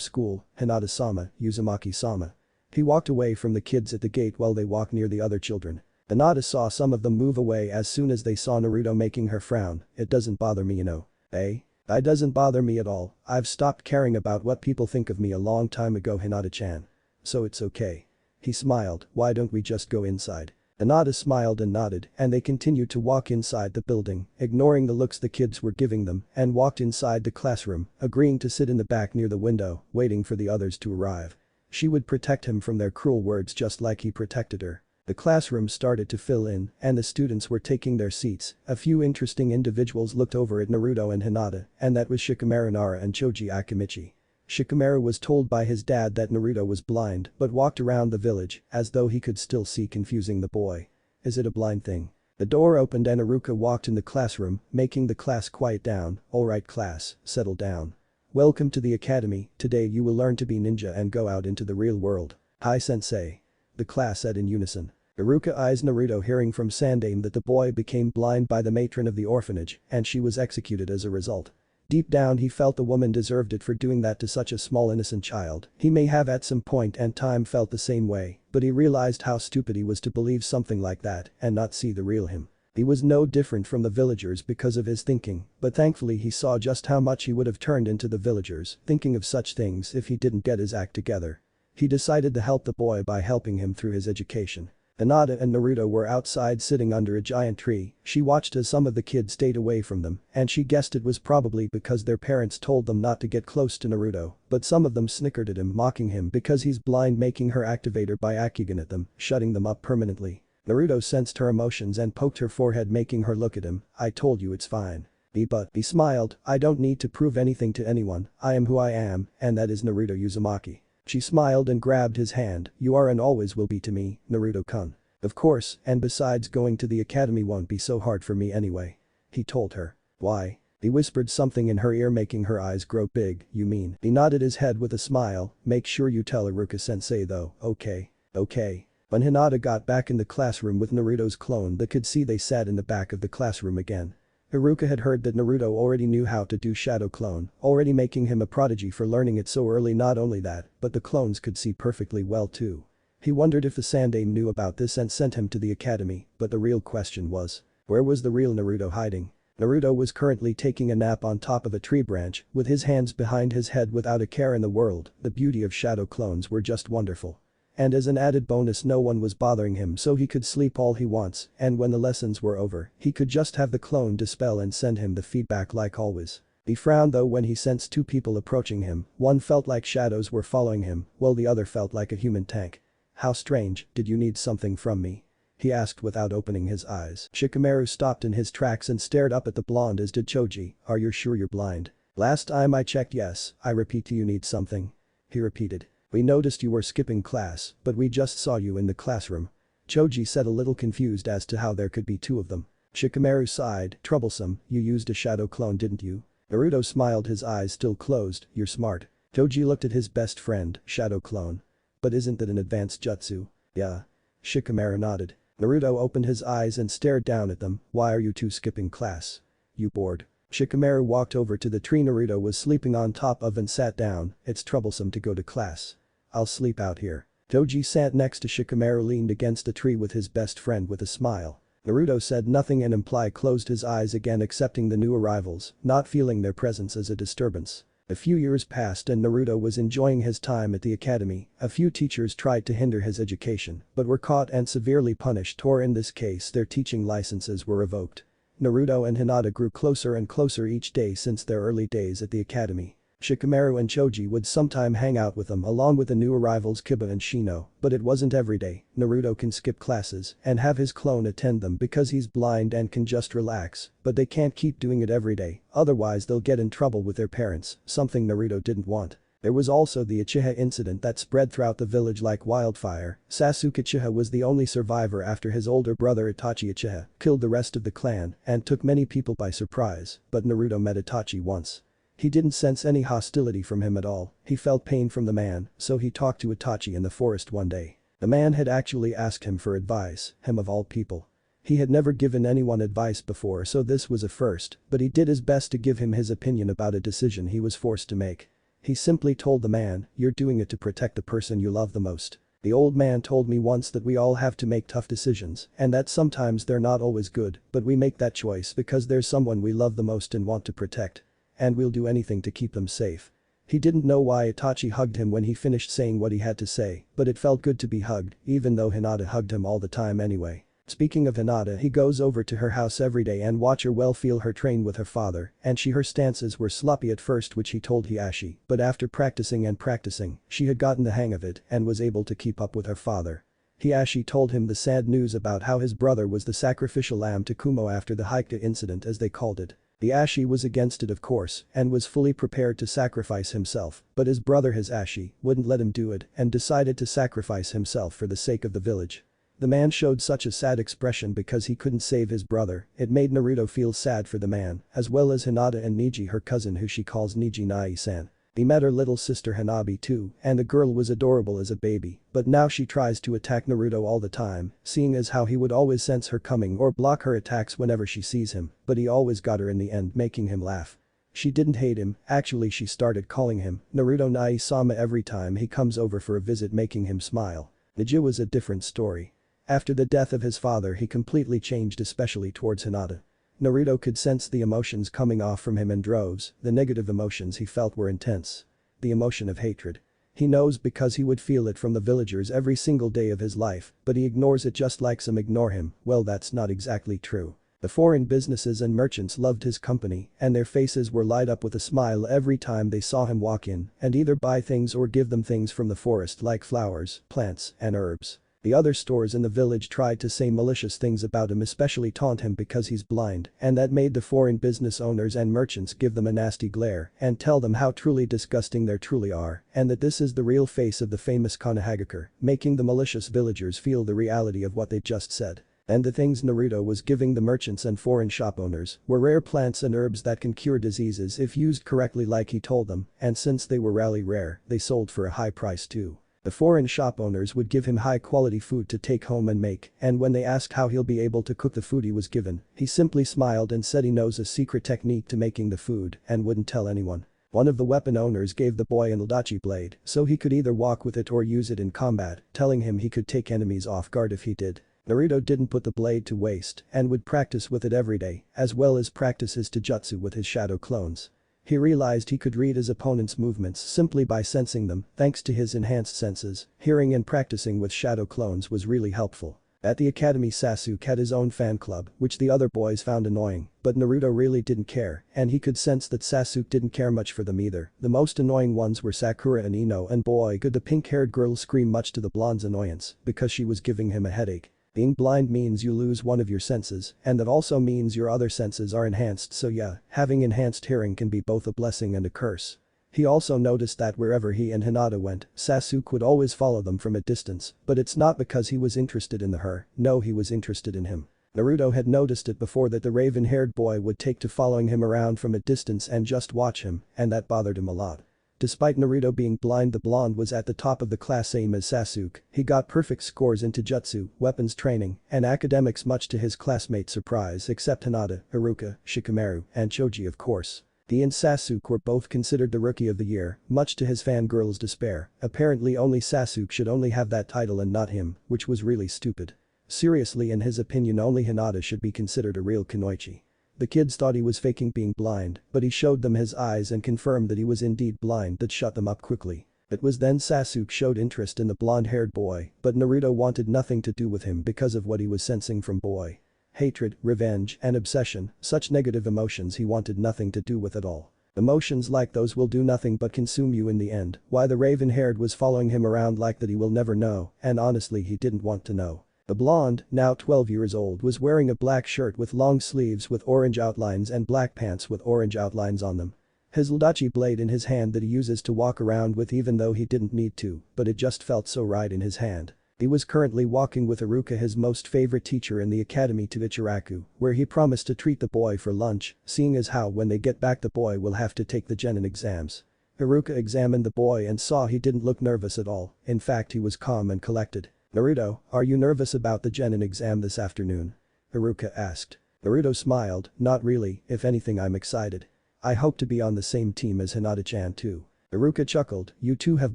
school, Hinata-sama, Uzumaki-sama. He walked away from the kids at the gate while they walked near the other children. Hinata saw some of them move away as soon as they saw Naruto, making her frown. It doesn't bother me, you know. Eh? That doesn't bother me at all, I've stopped caring about what people think of me a long time ago, Hinata-chan. So it's okay. He smiled, why don't we just go inside? Hinata smiled and nodded, and they continued to walk inside the building, ignoring the looks the kids were giving them, and walked inside the classroom, agreeing to sit in the back near the window, waiting for the others to arrive. She would protect him from their cruel words just like he protected her. The classroom started to fill in, and the students were taking their seats. A few interesting individuals looked over at Naruto and Hinata, and that was Shikamaru Nara and Choji Akimichi. Shikamaru was told by his dad that Naruto was blind but walked around the village as though he could still see, confusing the boy. Is it a blind thing? The door opened and Iruka walked in the classroom, making the class quiet down. Alright class, settle down. Welcome to the academy, today you will learn to be ninja and go out into the real world. Hi sensei. The class said in unison. Iruka eyes Naruto, hearing from Sandaime that the boy became blind by the matron of the orphanage and she was executed as a result. Deep down he felt the woman deserved it for doing that to such a small innocent child. He may have at some point and time felt the same way, but he realized how stupid he was to believe something like that and not see the real him. He was no different from the villagers because of his thinking, but thankfully he saw just how much he would have turned into the villagers, thinking of such things if he didn't get his act together. He decided to help the boy by helping him through his education. Hinata and Naruto were outside sitting under a giant tree. She watched as some of the kids stayed away from them, and she guessed it was probably because their parents told them not to get close to Naruto, but some of them snickered at him, mocking him because he's blind, making her activate her Byakugan at them, shutting them up permanently. Naruto sensed her emotions and poked her forehead, making her look at him. I told you it's fine. He smiled. I don't need to prove anything to anyone, I am who I am, and that is Naruto Uzumaki. She smiled and grabbed his hand. You are and always will be to me, Naruto-kun. Of course, and besides going to the academy won't be so hard for me anyway. He told her. Why? He whispered something in her ear, making her eyes grow big. You mean? He nodded his head with a smile. Make sure you tell Iruka-sensei though, okay? Okay. When Hinata got back in the classroom with Naruto's clone, they could see they sat in the back of the classroom again. Iruka had heard that Naruto already knew how to do shadow clone, already making him a prodigy for learning it so early. Not only that, but the clones could see perfectly well too. He wondered if the Sandaime knew about this and sent him to the academy, but the real question was, where was the real Naruto hiding? Naruto was currently taking a nap on top of a tree branch, with his hands behind his head without a care in the world. The beauty of shadow clones were just wonderful. And as an added bonus, no one was bothering him, so he could sleep all he wants, and when the lessons were over, he could just have the clone dispel and send him the feedback like always. He frowned though when he sensed two people approaching him. One felt like shadows were following him, while the other felt like a human tank. How strange, did you need something from me? He asked without opening his eyes. Shikamaru stopped in his tracks and stared up at the blonde, as did Choji. Are you sure you're blind? Last time I checked, yes. I repeat, do you need something? He repeated. We noticed you were skipping class, but we just saw you in the classroom. Choji said, a little confused as to how there could be two of them. Shikamaru sighed. Troublesome, you used a shadow clone, didn't you? Naruto smiled, his eyes still closed. You're smart. Choji looked at his best friend. Shadow clone. But isn't that an advanced jutsu? Yeah. Shikamaru nodded. Naruto opened his eyes and stared down at them. Why are you two skipping class? You bored? Shikamaru walked over to the tree Naruto was sleeping on top of and sat down. It's troublesome to go to class. I'll sleep out here. Choji sat next to Shikamaru, leaned against a tree with his best friend with a smile. Naruto said nothing and closed his eyes again, accepting the new arrivals, not feeling their presence as a disturbance. A few years passed and Naruto was enjoying his time at the academy. A few teachers tried to hinder his education, but were caught and severely punished, or in this case their teaching licenses were revoked. Naruto and Hinata grew closer and closer each day since their early days at the academy. Shikamaru and Choji would sometime hang out with them along with the new arrivals Kiba and Shino, but it wasn't every day. Naruto can skip classes and have his clone attend them because he's blind and can just relax, but they can't keep doing it every day, otherwise they'll get in trouble with their parents, something Naruto didn't want. There was also the Uchiha incident that spread throughout the village like wildfire. Sasuke Uchiha was the only survivor after his older brother Itachi Uchiha killed the rest of the clan and took many people by surprise, but Naruto met Itachi once. He didn't sense any hostility from him at all, he felt pain from the man, so he talked to Itachi in the forest one day. The man had actually asked him for advice, him of all people. He had never given anyone advice before, so this was a first, but he did his best to give him his opinion about a decision he was forced to make. He simply told the man, you're doing it to protect the person you love the most. The old man told me once that we all have to make tough decisions and that sometimes they're not always good, but we make that choice because there's someone we love the most and want to protect. And we'll do anything to keep them safe. He didn't know why Itachi hugged him when he finished saying what he had to say, but it felt good to be hugged, even though Hinata hugged him all the time anyway. Speaking of Hinata, he goes over to her house every day and watch her feel her train with her father, and her stances were sloppy at first, which he told Hiashi, but after practicing and practicing, she had gotten the hang of it and was able to keep up with her father. Hiashi told him the sad news about how his brother was the sacrificial lamb to Kumo after the Haikta incident, as they called it. Hiashi was against it, of course, and was fully prepared to sacrifice himself, but his brother Hisashi wouldn't let him do it and decided to sacrifice himself for the sake of the village. The man showed such a sad expression because he couldn't save his brother. It made Naruto feel sad for the man, as well as Hinata and Niji, her cousin, who she calls Niji Nai-san. He met her little sister Hanabi too, and the girl was adorable as a baby, but now she tries to attack Naruto all the time, seeing as how he would always sense her coming or block her attacks whenever she sees him, but he always got her in the end, making him laugh. She didn't hate him, actually she started calling him Naruto Nai-sama every time he comes over for a visit, making him smile. Niji was a different story. After the death of his father, he completely changed, especially towards Hinata. Naruto could sense the emotions coming off from him in droves. The negative emotions he felt were intense. The emotion of hatred. He knows because he would feel it from the villagers every single day of his life, but he ignores it just like some ignore him. Well, that's not exactly true. The foreign businesses and merchants loved his company, and their faces were light up with a smile every time they saw him walk in and either buy things or give them things from the forest like flowers, plants, and herbs. The other stores in the village tried to say malicious things about him, especially taunt him because he's blind, and that made the foreign business owners and merchants give them a nasty glare and tell them how truly disgusting they truly are, and that this is the real face of the famous Konohagakure, making the malicious villagers feel the reality of what they just said. And the things Naruto was giving the merchants and foreign shop owners were rare plants and herbs that can cure diseases if used correctly like he told them, and since they were really rare, they sold for a high price too. The foreign shop owners would give him high-quality food to take home and make, and when they asked how he'll be able to cook the food he was given, he simply smiled and said he knows a secret technique to making the food and wouldn't tell anyone. One of the weapon owners gave the boy an Adachi blade so he could either walk with it or use it in combat, telling him he could take enemies off guard if he did. Naruto didn't put the blade to waste and would practice with it every day, as well as practice his taijutsu with his shadow clones. He realized he could read his opponent's movements simply by sensing them, thanks to his enhanced senses. Hearing and practicing with shadow clones was really helpful. At the academy, Sasuke had his own fan club, which the other boys found annoying, but Naruto really didn't care, and he could sense that Sasuke didn't care much for them either. The most annoying ones were Sakura and Ino, and boy could the pink-haired girl scream, much to the blonde's annoyance, because she was giving him a headache. Being blind means you lose one of your senses, and that also means your other senses are enhanced, so yeah, having enhanced hearing can be both a blessing and a curse. He also noticed that wherever he and Hinata went, Sasuke would always follow them from a distance, but it's not because he was interested in her, no, he was interested in him. Naruto had noticed it before, that the raven-haired boy would take to following him around from a distance and just watch him, and that bothered him a lot. Despite Naruto being blind, the blonde was at the top of the class, same as Sasuke. He got perfect scores in taijutsu, weapons training, and academics, much to his classmates' surprise, except Hinata, Haruka, Shikamaru, and Choji, of course. He and Sasuke were both considered the Rookie of the Year, much to his fangirls' despair. Apparently only Sasuke should only have that title and not him, which was really stupid. Seriously, in his opinion, only Hinata should be considered a real kunoichi. The kids thought he was faking being blind, but he showed them his eyes and confirmed that he was indeed blind. That shut them up quickly. It was then Sasuke showed interest in the blonde-haired boy, but Naruto wanted nothing to do with him because of what he was sensing from boy. Hatred, revenge, and obsession, such negative emotions he wanted nothing to do with at all. Emotions like those will do nothing but consume you in the end. Why the raven-haired was following him around like that, he will never know, and honestly he didn't want to know. The blonde, now 12 years old, was wearing a black shirt with long sleeves with orange outlines and black pants with orange outlines on them. His Adachi blade in his hand that he uses to walk around with, even though he didn't need to, but it just felt so right in his hand. He was currently walking with Haruka, his most favorite teacher in the academy, to Ichiraku, where he promised to treat the boy for lunch, seeing as how when they get back the boy will have to take the genin exams. Haruka examined the boy and saw he didn't look nervous at all. In fact, he was calm and collected. "Naruto, are you nervous about the genin exam this afternoon?" Haruka asked. Naruto smiled, "Not really, if anything I'm excited. I hope to be on the same team as Hinata-chan too." Haruka chuckled, "You two have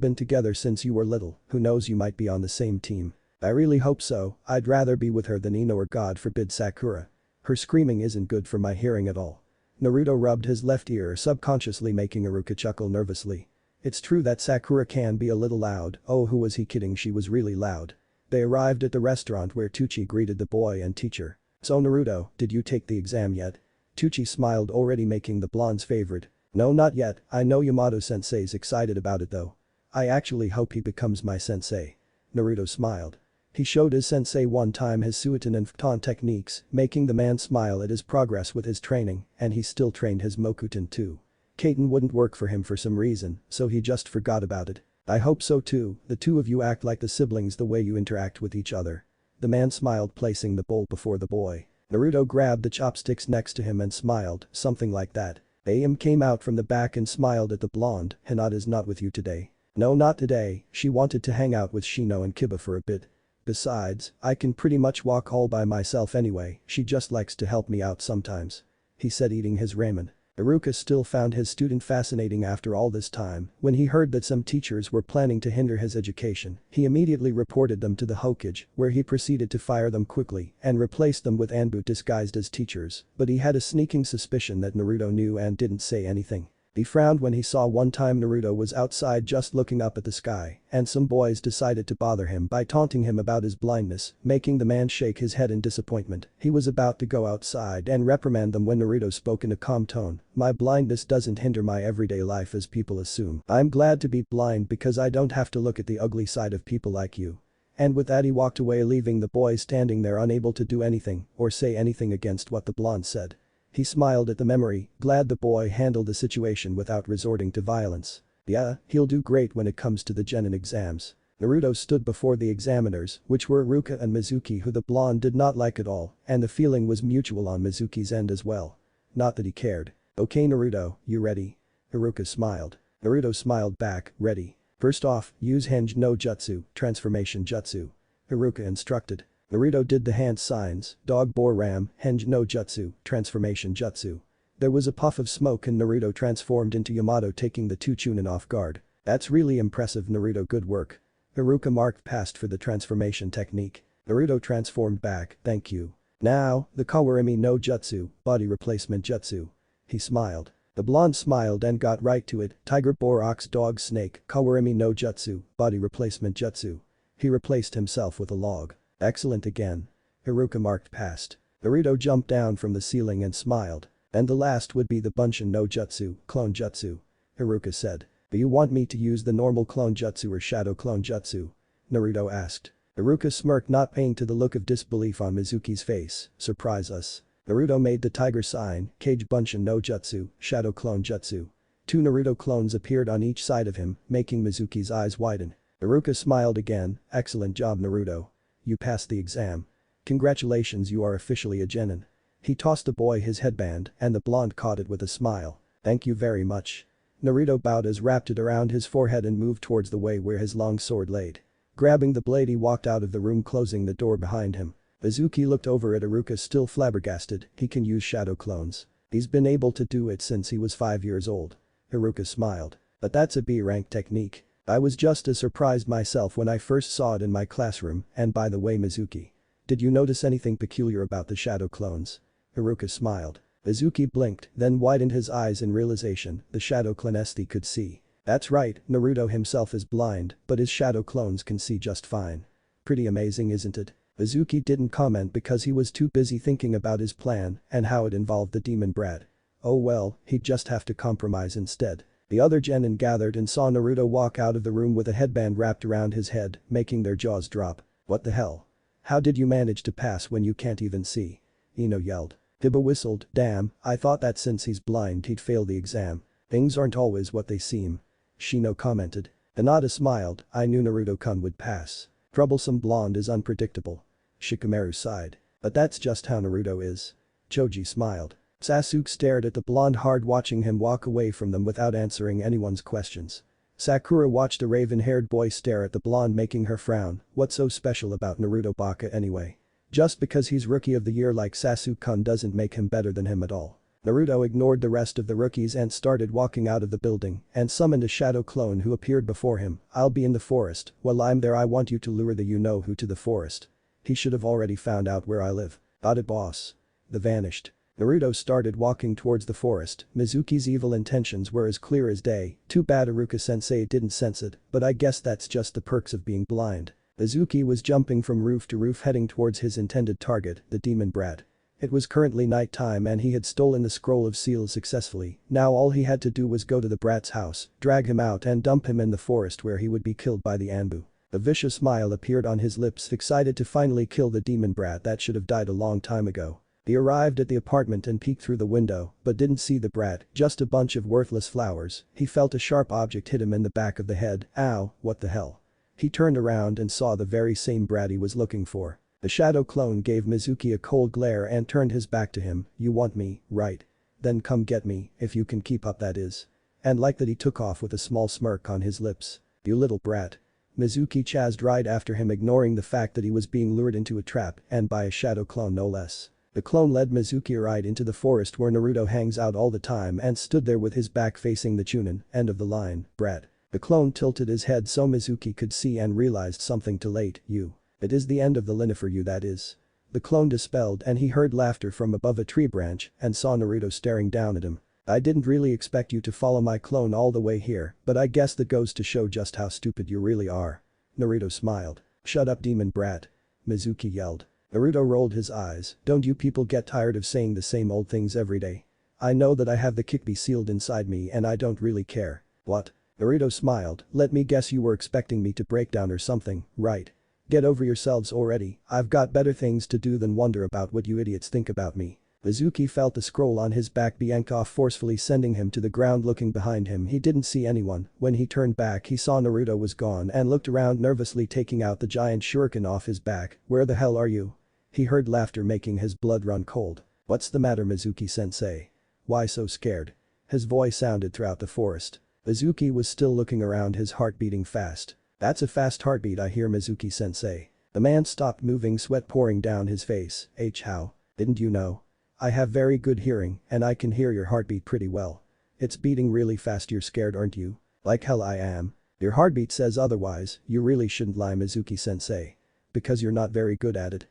been together since you were little, who knows, you might be on the same team." "I really hope so, I'd rather be with her than Ino or, God forbid, Sakura. Her screaming isn't good for my hearing at all." Naruto rubbed his left ear, subconsciously making Haruka chuckle nervously. It's true that Sakura can be a little loud. Oh, who was he kidding, she was really loud. They arrived at the restaurant where Tucci greeted the boy and teacher. "So Naruto, did you take the exam yet?" Tucci smiled, already making the blonde's favorite. "No, not yet, I know Yamato-sensei's excited about it though. I actually hope he becomes my sensei." Naruto smiled. He showed his sensei one time his Suiton and Futon techniques, making the man smile at his progress with his training, and he still trained his Mokuton too. Kaiten wouldn't work for him for some reason, so he just forgot about it. "I hope so too, the two of you act like the siblings the way you interact with each other." The man smiled, placing the bowl before the boy. Naruto grabbed the chopsticks next to him and smiled, something like that. AM came out from the back and smiled at the blonde. "Hinata's not with you today." "No, not today, she wanted to hang out with Shino and Kiba for a bit. Besides, I can pretty much walk all by myself anyway, she just likes to help me out sometimes," he said, eating his ramen. Iruka still found his student fascinating after all this time. When he heard that some teachers were planning to hinder his education, he immediately reported them to the Hokage, where he proceeded to fire them quickly and replace them with Anbu disguised as teachers, but he had a sneaking suspicion that Naruto knew and didn't say anything. He frowned when he saw one time Naruto was outside just looking up at the sky, and some boys decided to bother him by taunting him about his blindness, making the man shake his head in disappointment. He was about to go outside and reprimand them when Naruto spoke in a calm tone. "My blindness doesn't hinder my everyday life as people assume. I'm glad to be blind because I don't have to look at the ugly side of people like you." And with that he walked away, leaving the boy standing there unable to do anything or say anything against what the blonde said. He smiled at the memory, glad the boy handled the situation without resorting to violence. "Yeah, he'll do great when it comes to the Genin exams." Naruto stood before the examiners, which were Iruka and Mizuki, who the blonde did not like at all, and the feeling was mutual on Mizuki's end as well. Not that he cared. "Okay Naruto, you ready?" Iruka smiled. Naruto smiled back, "Ready. First off, use Henge no Jutsu, transformation jutsu." Iruka instructed. Naruto did the hand signs, dog boar ram, Henge no Jutsu, transformation jutsu. There was a puff of smoke and Naruto transformed into Yamato, taking the two chunin off guard. "That's really impressive Naruto, good work." Iruka marked passed for the transformation technique. Naruto transformed back, "Thank you. Now, the Kawarimi no Jutsu, body replacement jutsu." He smiled. The blonde smiled and got right to it, tiger boar ox dog snake, Kawarimi no Jutsu, body replacement jutsu. He replaced himself with a log. "Excellent again." Iruka marked passed. Naruto jumped down from the ceiling and smiled. "And the last would be the Bunshin no Jutsu, clone jutsu." Iruka said. "Do you want me to use the normal clone jutsu or shadow clone jutsu?" Naruto asked. Iruka smirked, not paying to the look of disbelief on Mizuki's face. "Surprise us." Naruto made the tiger sign, Kage Bunshin no Jutsu, shadow clone jutsu. Two Naruto clones appeared on each side of him, making Mizuki's eyes widen. Iruka smiled again. "Excellent job Naruto. You passed the exam. Congratulations, you are officially a genin." He tossed the boy his headband and the blonde caught it with a smile. "Thank you very much." Naruto bowed as wrapped it around his forehead and moved towards the way where his long sword laid. Grabbing the blade he walked out of the room, closing the door behind him. Mizuki looked over at Iruka, still flabbergasted. He can use shadow clones. He's been able to do it since he was 5 years old. Iruka smiled. "But that's a B-rank technique. I was just as surprised myself when I first saw it in my classroom, and by the way Mizuki. Did you notice anything peculiar about the shadow clones?" Iruka smiled. Mizuki blinked, then widened his eyes in realization the shadow clonesti could see. "That's right, Naruto himself is blind, but his shadow clones can see just fine. Pretty amazing, isn't it?" Mizuki didn't comment because he was too busy thinking about his plan and how it involved the demon brat. Oh well, he'd just have to compromise instead. The other genin gathered and saw Naruto walk out of the room with a headband wrapped around his head, making their jaws drop. "What the hell? How did you manage to pass when you can't even see?" Ino yelled. Hiba whistled. "Damn, I thought that since he's blind he'd fail the exam. Things aren't always what they seem." Shino commented. Hinata smiled. "I knew Naruto-kun would pass. Troublesome blonde is unpredictable." Shikamaru sighed. "But that's just how Naruto is." Choji smiled. Sasuke stared at the blonde hard, watching him walk away from them without answering anyone's questions. Sakura watched a raven-haired boy stare at the blonde, making her frown. What's so special about Naruto Baka anyway? Just because he's rookie of the year like Sasuke-kun doesn't make him better than him at all. Naruto ignored the rest of the rookies and started walking out of the building and summoned a shadow clone who appeared before him. "I'll be in the forest. While I'm there I want you to lure the you-know-who to the forest." He should have already found out where I live. "Got it boss." They vanished. Naruto started walking towards the forest. Mizuki's evil intentions were as clear as day. Too bad Iruka-sensei didn't sense it, but I guess that's just the perks of being blind. Mizuki was jumping from roof to roof heading towards his intended target, the demon brat. It was currently night time and he had stolen the scroll of seals successfully, now all he had to do was go to the brat's house, drag him out and dump him in the forest where he would be killed by the Anbu. A vicious smile appeared on his lips, excited to finally kill the demon brat that should have died a long time ago. He arrived at the apartment and peeked through the window, but didn't see the brat, just a bunch of worthless flowers. He felt a sharp object hit him in the back of the head. Ow, what the hell? He turned around and saw the very same brat he was looking for. The shadow clone gave Mizuki a cold glare and turned his back to him. You want me, right? Then come get me, if you can keep up, that is. And like that he took off with a small smirk on his lips. You little brat. Mizuki chased right after him, ignoring the fact that he was being lured into a trap and by a shadow clone no less. The clone led Mizuki right into the forest where Naruto hangs out all the time and stood there with his back facing the chunin. End of the line, brat. The clone tilted his head so Mizuki could see and realized something too late. You. It is the end of the line for you, that is. The clone dispelled and he heard laughter from above a tree branch and saw Naruto staring down at him. I didn't really expect you to follow my clone all the way here, but I guess that goes to show just how stupid you really are. Naruto smiled. Shut up, demon brat. Mizuki yelled. Naruto rolled his eyes. Don't you people get tired of saying the same old things every day? I know that I have the Kikbi sealed inside me and I don't really care. What? Naruto smiled. Let me guess, you were expecting me to break down or something, right? Get over yourselves already, I've got better things to do than wonder about what you idiots think about me. Mizuki felt the scroll on his back yank off forcefully, sending him to the ground. Looking behind him, he didn't see anyone. When he turned back, he saw Naruto was gone and looked around nervously, taking out the giant shuriken off his back. Where the hell are you? He heard laughter making his blood run cold. What's the matter, Mizuki-sensei? Why so scared? His voice sounded throughout the forest. Mizuki was still looking around, his heart beating fast. That's a fast heartbeat I hear, Mizuki-sensei. The man stopped moving, sweat pouring down his face. How? Didn't you know? I have very good hearing and I can hear your heartbeat pretty well. It's beating really fast. You're scared, aren't you? Like hell I am. Your heartbeat says otherwise. You really shouldn't lie, Mizuki-sensei. Because you're not very good at it.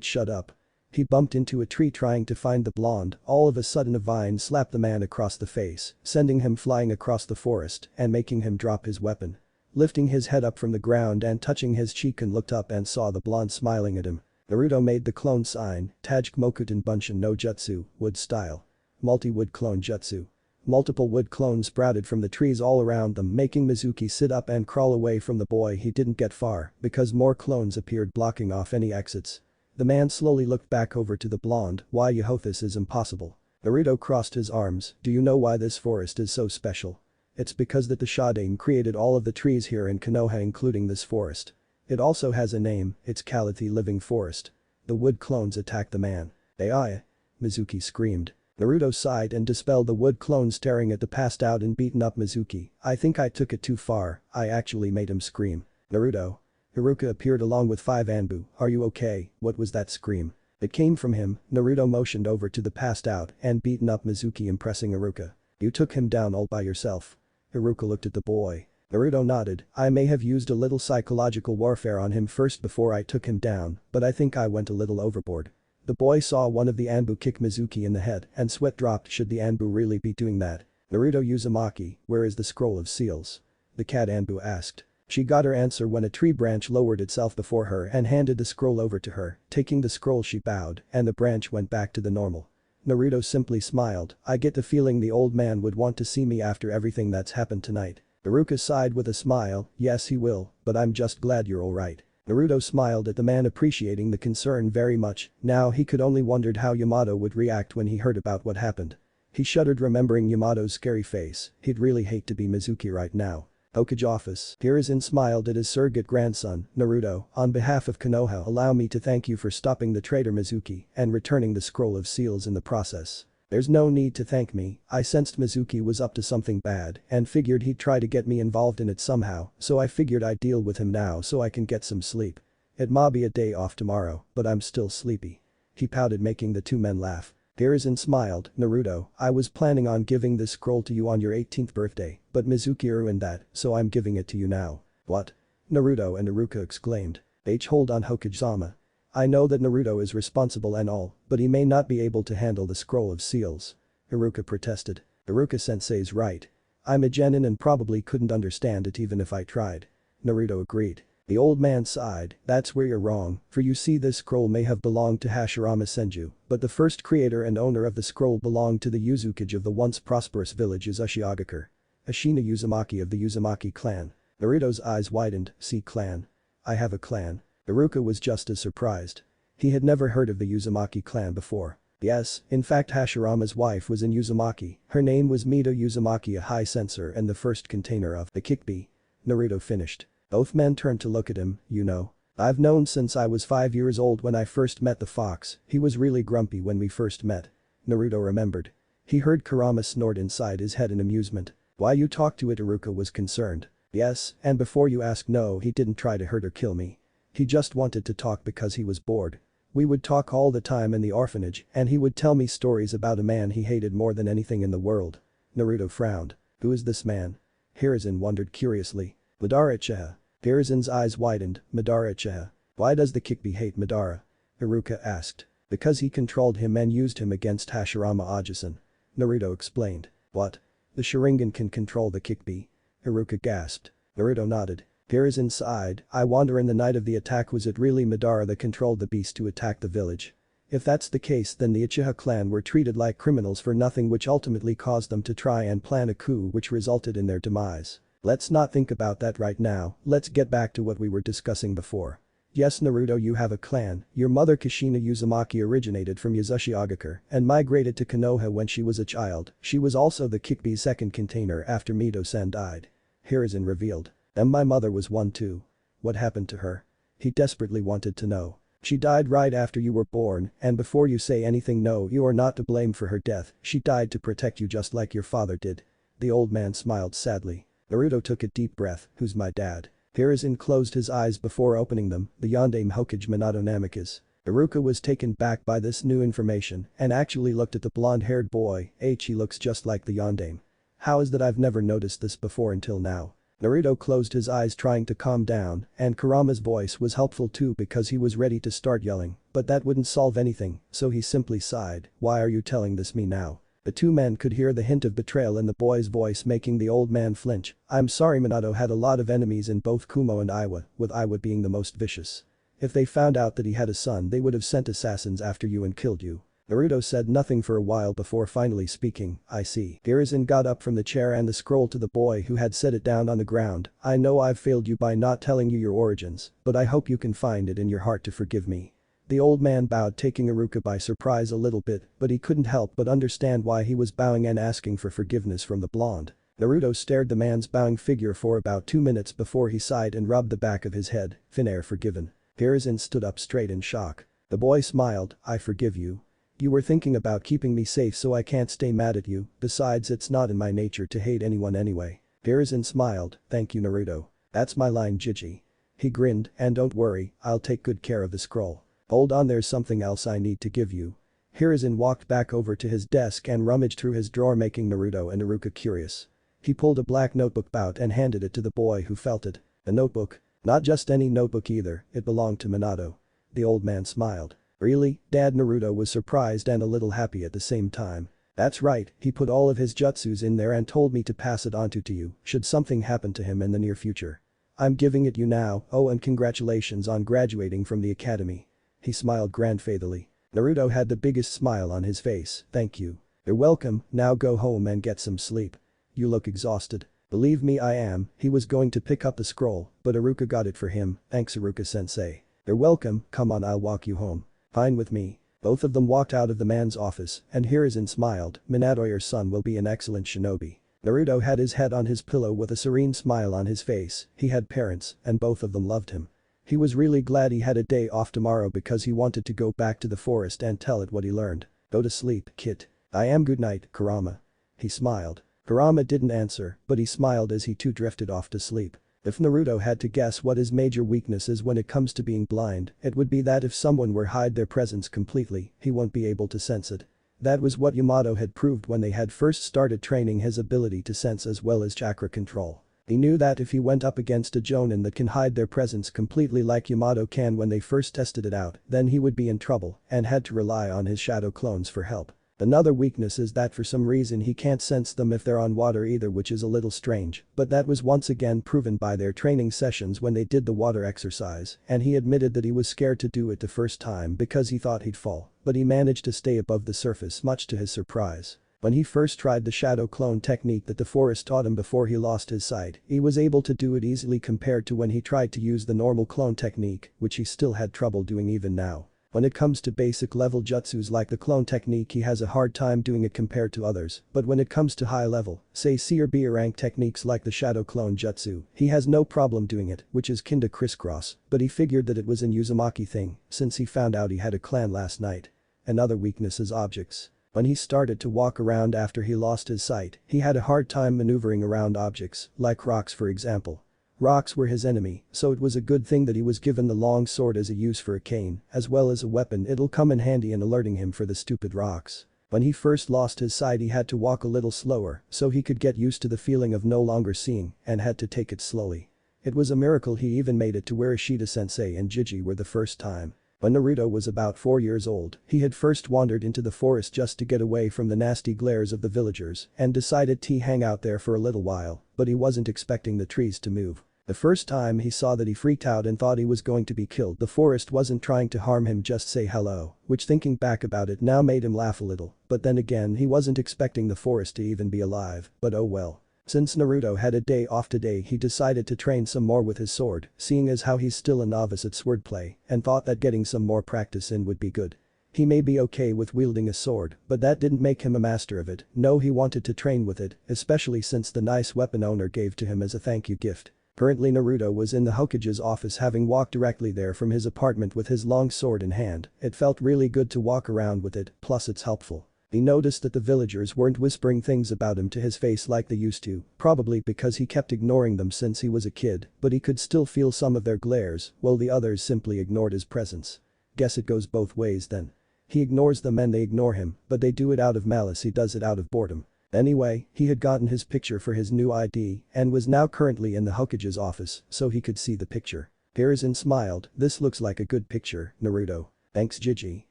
Shut up. He bumped into a tree trying to find the blonde. All of a sudden a vine slapped the man across the face, sending him flying across the forest and making him drop his weapon. Lifting his head up from the ground and touching his cheek, and looked up and saw the blonde smiling at him. Naruto made the clone sign, Tajkmokuten Bunshin no Jutsu, wood style. Multi-wood clone jutsu. Multiple wood clones sprouted from the trees all around them, making Mizuki sit up and crawl away from the boy. He didn't get far because more clones appeared, blocking off any exits. The man slowly looked back over to the blonde. Why, you hope this is impossible. Naruto crossed his arms. Do you know why this forest is so special? It's because that the Shodaime created all of the trees here in Konoha, including this forest. It also has a name, it's Calathi Living Forest. The wood clones attacked the man. Ai! Mizuki screamed. Naruto sighed and dispelled the wood clone, staring at the passed out and beaten up Mizuki. I think I took it too far, I actually made him scream. Naruto. Haruka appeared along with 5 Anbu. Are you okay? What was that scream? It came from him. Naruto motioned over to the passed out and beaten up Mizuki, impressing Haruka. You took him down all by yourself. Haruka looked at the boy. Naruto nodded. I may have used a little psychological warfare on him first before I took him down, but I think I went a little overboard. The boy saw one of the Anbu kick Mizuki in the head and sweat dropped. Should the Anbu really be doing that? Naruto Uzumaki, where is the scroll of seals? The cat Anbu asked. She got her answer when a tree branch lowered itself before her and handed the scroll over to her. Taking the scroll, she bowed and the branch went back to the normal. Naruto simply smiled. I get the feeling the old man would want to see me after everything that's happened tonight. Haruka sighed with a smile. Yes, he will, but I'm just glad you're alright. Naruto smiled at the man, appreciating the concern very much. Now he could only wondered how Yamato would react when he heard about what happened. He shuddered, remembering Yamato's scary face. He'd really hate to be Mizuki right now. Hokage office. Hiruzen smiled at his surrogate grandson. Naruto, on behalf of Konoha, allow me to thank you for stopping the traitor Mizuki and returning the scroll of seals in the process. There's no need to thank me. I sensed Mizuki was up to something bad and figured he'd try to get me involved in it somehow, so I figured I'd deal with him now so I can get some sleep. It might be a day off tomorrow, but I'm still sleepy. He pouted, making the two men laugh. Hiruzen smiled. Naruto, I was planning on giving this scroll to you on your 18th birthday, but Mizuki ruined that, so I'm giving it to you now. What? Naruto and Haruka exclaimed. Hold on, Hokage-sama. I know that Naruto is responsible and all, but he may not be able to handle the scroll of seals. Haruka protested. Haruka-sensei's right. I'm a genin and probably couldn't understand it even if I tried. Naruto agreed. The old man sighed, that's where you're wrong, for you see this scroll may have belonged to Hashirama Senju, but the first creator and owner of the scroll belonged to the Yuzukage of the once prosperous village Uzushiogakure. Ashina Uzumaki of the Uzumaki clan. Naruto's eyes widened, see clan. I have a clan. Iruka was just as surprised. He had never heard of the Uzumaki clan before. Yes, in fact Hashirama's wife was in Uzumaki, her name was Mito Uzumaki, a high censor and the first container of the Kikbi. Naruto finished. Both men turned to look at him, you know. I've known since I was 5 years old when I first met the fox, he was really grumpy when we first met. Naruto remembered. He heard Kurama snort inside his head in amusement. Why you talk to it? Iruka was concerned. Yes, and before you ask, no, he didn't try to hurt or kill me. He just wanted to talk because he was bored. We would talk all the time in the orphanage and he would tell me stories about a man he hated more than anything in the world. Naruto frowned. Who is this man? Hiruzen wondered curiously. Madara Uchiha. Hiruzen's eyes widened, Madara Uchiha. Why does the Kikbi hate Madara? Iruka asked. Because he controlled him and used him against Hashirama Ajusen. Naruto explained. What? The Sharingan can control the Kikbi? Iruka gasped. Naruto nodded. Hiruzen sighed, I wonder in the night of the attack was it really Madara that controlled the beast to attack the village? If that's the case then the Uchiha clan were treated like criminals for nothing, which ultimately caused them to try and plan a coup which resulted in their demise. Let's not think about that right now, let's get back to what we were discussing before. Yes Naruto, you have a clan, your mother Kushina Uzumaki originated from Uzushiogakure and migrated to Konoha when she was a child, she was also the Kikbi's second container after Mito-san died. Hiruzen revealed. And my mother was one too. What happened to her? He desperately wanted to know. She died right after you were born, and before you say anything, no, you are not to blame for her death, she died to protect you just like your father did. The old man smiled sadly. Naruto took a deep breath, who's my dad? Hiruzen closed his eyes before opening them, the Yondaime Hokage Minato Namikaze. Iruka was taken back by this new information and actually looked at the blonde-haired boy, he looks just like the Yondaime. How is that I've never noticed this before until now? Naruto closed his eyes trying to calm down, and Kurama's voice was helpful too because he was ready to start yelling, but that wouldn't solve anything, so he simply sighed, why are you telling this me now? The two men could hear the hint of betrayal in the boy's voice, making the old man flinch. I'm sorry, Minato had a lot of enemies in both Kumo and Iwa, with Iwa being the most vicious. If they found out that he had a son they would have sent assassins after you and killed you. Naruto said nothing for a while before finally speaking, I see. Hiruzen got up from the chair and the scroll to the boy who had set it down on the ground, I know I've failed you by not telling you your origins, but I hope you can find it in your heart to forgive me. The old man bowed, taking Iruka by surprise a little bit, but he couldn't help but understand why he was bowing and asking for forgiveness from the blonde. Naruto stared the man's bowing figure for about 2 minutes before he sighed and rubbed the back of his head, Finnair forgiven. Hiruzen stood up straight in shock. The boy smiled, I forgive you. You were thinking about keeping me safe so I can't stay mad at you, besides it's not in my nature to hate anyone anyway. Hiruzen smiled, thank you Naruto. That's my line Jiji. He grinned, and don't worry, I'll take good care of the scroll. Hold on, there's something else I need to give you. Hiruzen walked back over to his desk and rummaged through his drawer, making Naruto and Iruka curious. He pulled a black notebook out and handed it to the boy, who felt it. A notebook? Not just any notebook either, it belonged to Minato. The old man smiled. Really, Dad? Naruto was surprised and a little happy at the same time. That's right, he put all of his jutsus in there and told me to pass it on to you, should something happen to him in the near future. I'm giving it you now, oh, and congratulations on graduating from the academy. He smiled grandfathily. Naruto had the biggest smile on his face, thank you. You're welcome, now go home and get some sleep. You look exhausted. Believe me I am. He was going to pick up the scroll, but Iruka got it for him, thanks Iruka-sensei. You're welcome, come on, I'll walk you home. Fine with me. Both of them walked out of the man's office, and Hiruzen smiled, Minato, your son will be an excellent shinobi. Naruto had his head on his pillow with a serene smile on his face, he had parents, and both of them loved him. He was really glad he had a day off tomorrow because he wanted to go back to the forest and tell it what he learned. Go to sleep, kid. I am, good night, Kurama. He smiled. Kurama didn't answer, but he smiled as he too drifted off to sleep. If Naruto had to guess what his major weakness is when it comes to being blind, it would be that if someone were to hide their presence completely, he won't be able to sense it. That was what Yamato had proved when they had first started training his ability to sense as well as chakra control. He knew that if he went up against a Jonin that can hide their presence completely like Yamato can when they first tested it out, then he would be in trouble and had to rely on his shadow clones for help. Another weakness is that for some reason he can't sense them if they're on water either, which is a little strange, but that was once again proven by their training sessions when they did the water exercise, and he admitted that he was scared to do it the first time because he thought he'd fall, but he managed to stay above the surface much to his surprise. When he first tried the shadow clone technique that the forest taught him before he lost his sight, he was able to do it easily compared to when he tried to use the normal clone technique, which he still had trouble doing even now. When it comes to basic level jutsus like the clone technique, he has a hard time doing it compared to others, but when it comes to high level, say C or B rank techniques like the shadow clone jutsu, he has no problem doing it, which is kinda crisscross, but he figured that it was an Uzumaki thing since he found out he had a clan last night. Another weakness is objects. When he started to walk around after he lost his sight, he had a hard time maneuvering around objects, like rocks for example. Rocks were his enemy, so it was a good thing that he was given the long sword as a use for a cane, as well as a weapon. It'll come in handy in alerting him for the stupid rocks. When he first lost his sight, he had to walk a little slower so he could get used to the feeling of no longer seeing and had to take it slowly. It was a miracle he even made it to where Ishida-sensei and Jiji were the first time. When Naruto was about 4 years old, he had first wandered into the forest just to get away from the nasty glares of the villagers and decided to hang out there for a little while, but he wasn't expecting the trees to move. The first time he saw that, he freaked out and thought he was going to be killed. The forest wasn't trying to harm him, just say hello, which thinking back about it now made him laugh a little, but then again he wasn't expecting the forest to even be alive, but oh well. Since Naruto had a day off today, he decided to train some more with his sword, seeing as how he's still a novice at swordplay, and thought that getting some more practice in would be good. He may be okay with wielding a sword, but that didn't make him a master of it. No, he wanted to train with it, especially since the nice weapon owner gave to him as a thank you gift. Currently Naruto was in the Hokage's office, having walked directly there from his apartment with his long sword in hand. It felt really good to walk around with it, plus it's helpful. He noticed that the villagers weren't whispering things about him to his face like they used to, probably because he kept ignoring them since he was a kid, but he could still feel some of their glares, while the others simply ignored his presence. Guess it goes both ways then. He ignores them and they ignore him, but they do it out of malice, he does it out of boredom. Anyway, he had gotten his picture for his new ID and was now currently in the Hokage's office so he could see the picture. Hiruzen smiled. "This looks like a good picture, Naruto." "Thanks, Jiji."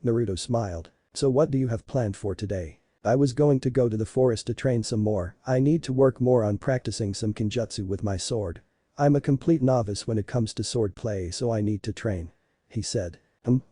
Naruto smiled. "So what do you have planned for today?" "I was going to go to the forest to train some more. I need to work more on practicing some kinjutsu with my sword. I'm a complete novice when it comes to sword play, so I need to train," he said.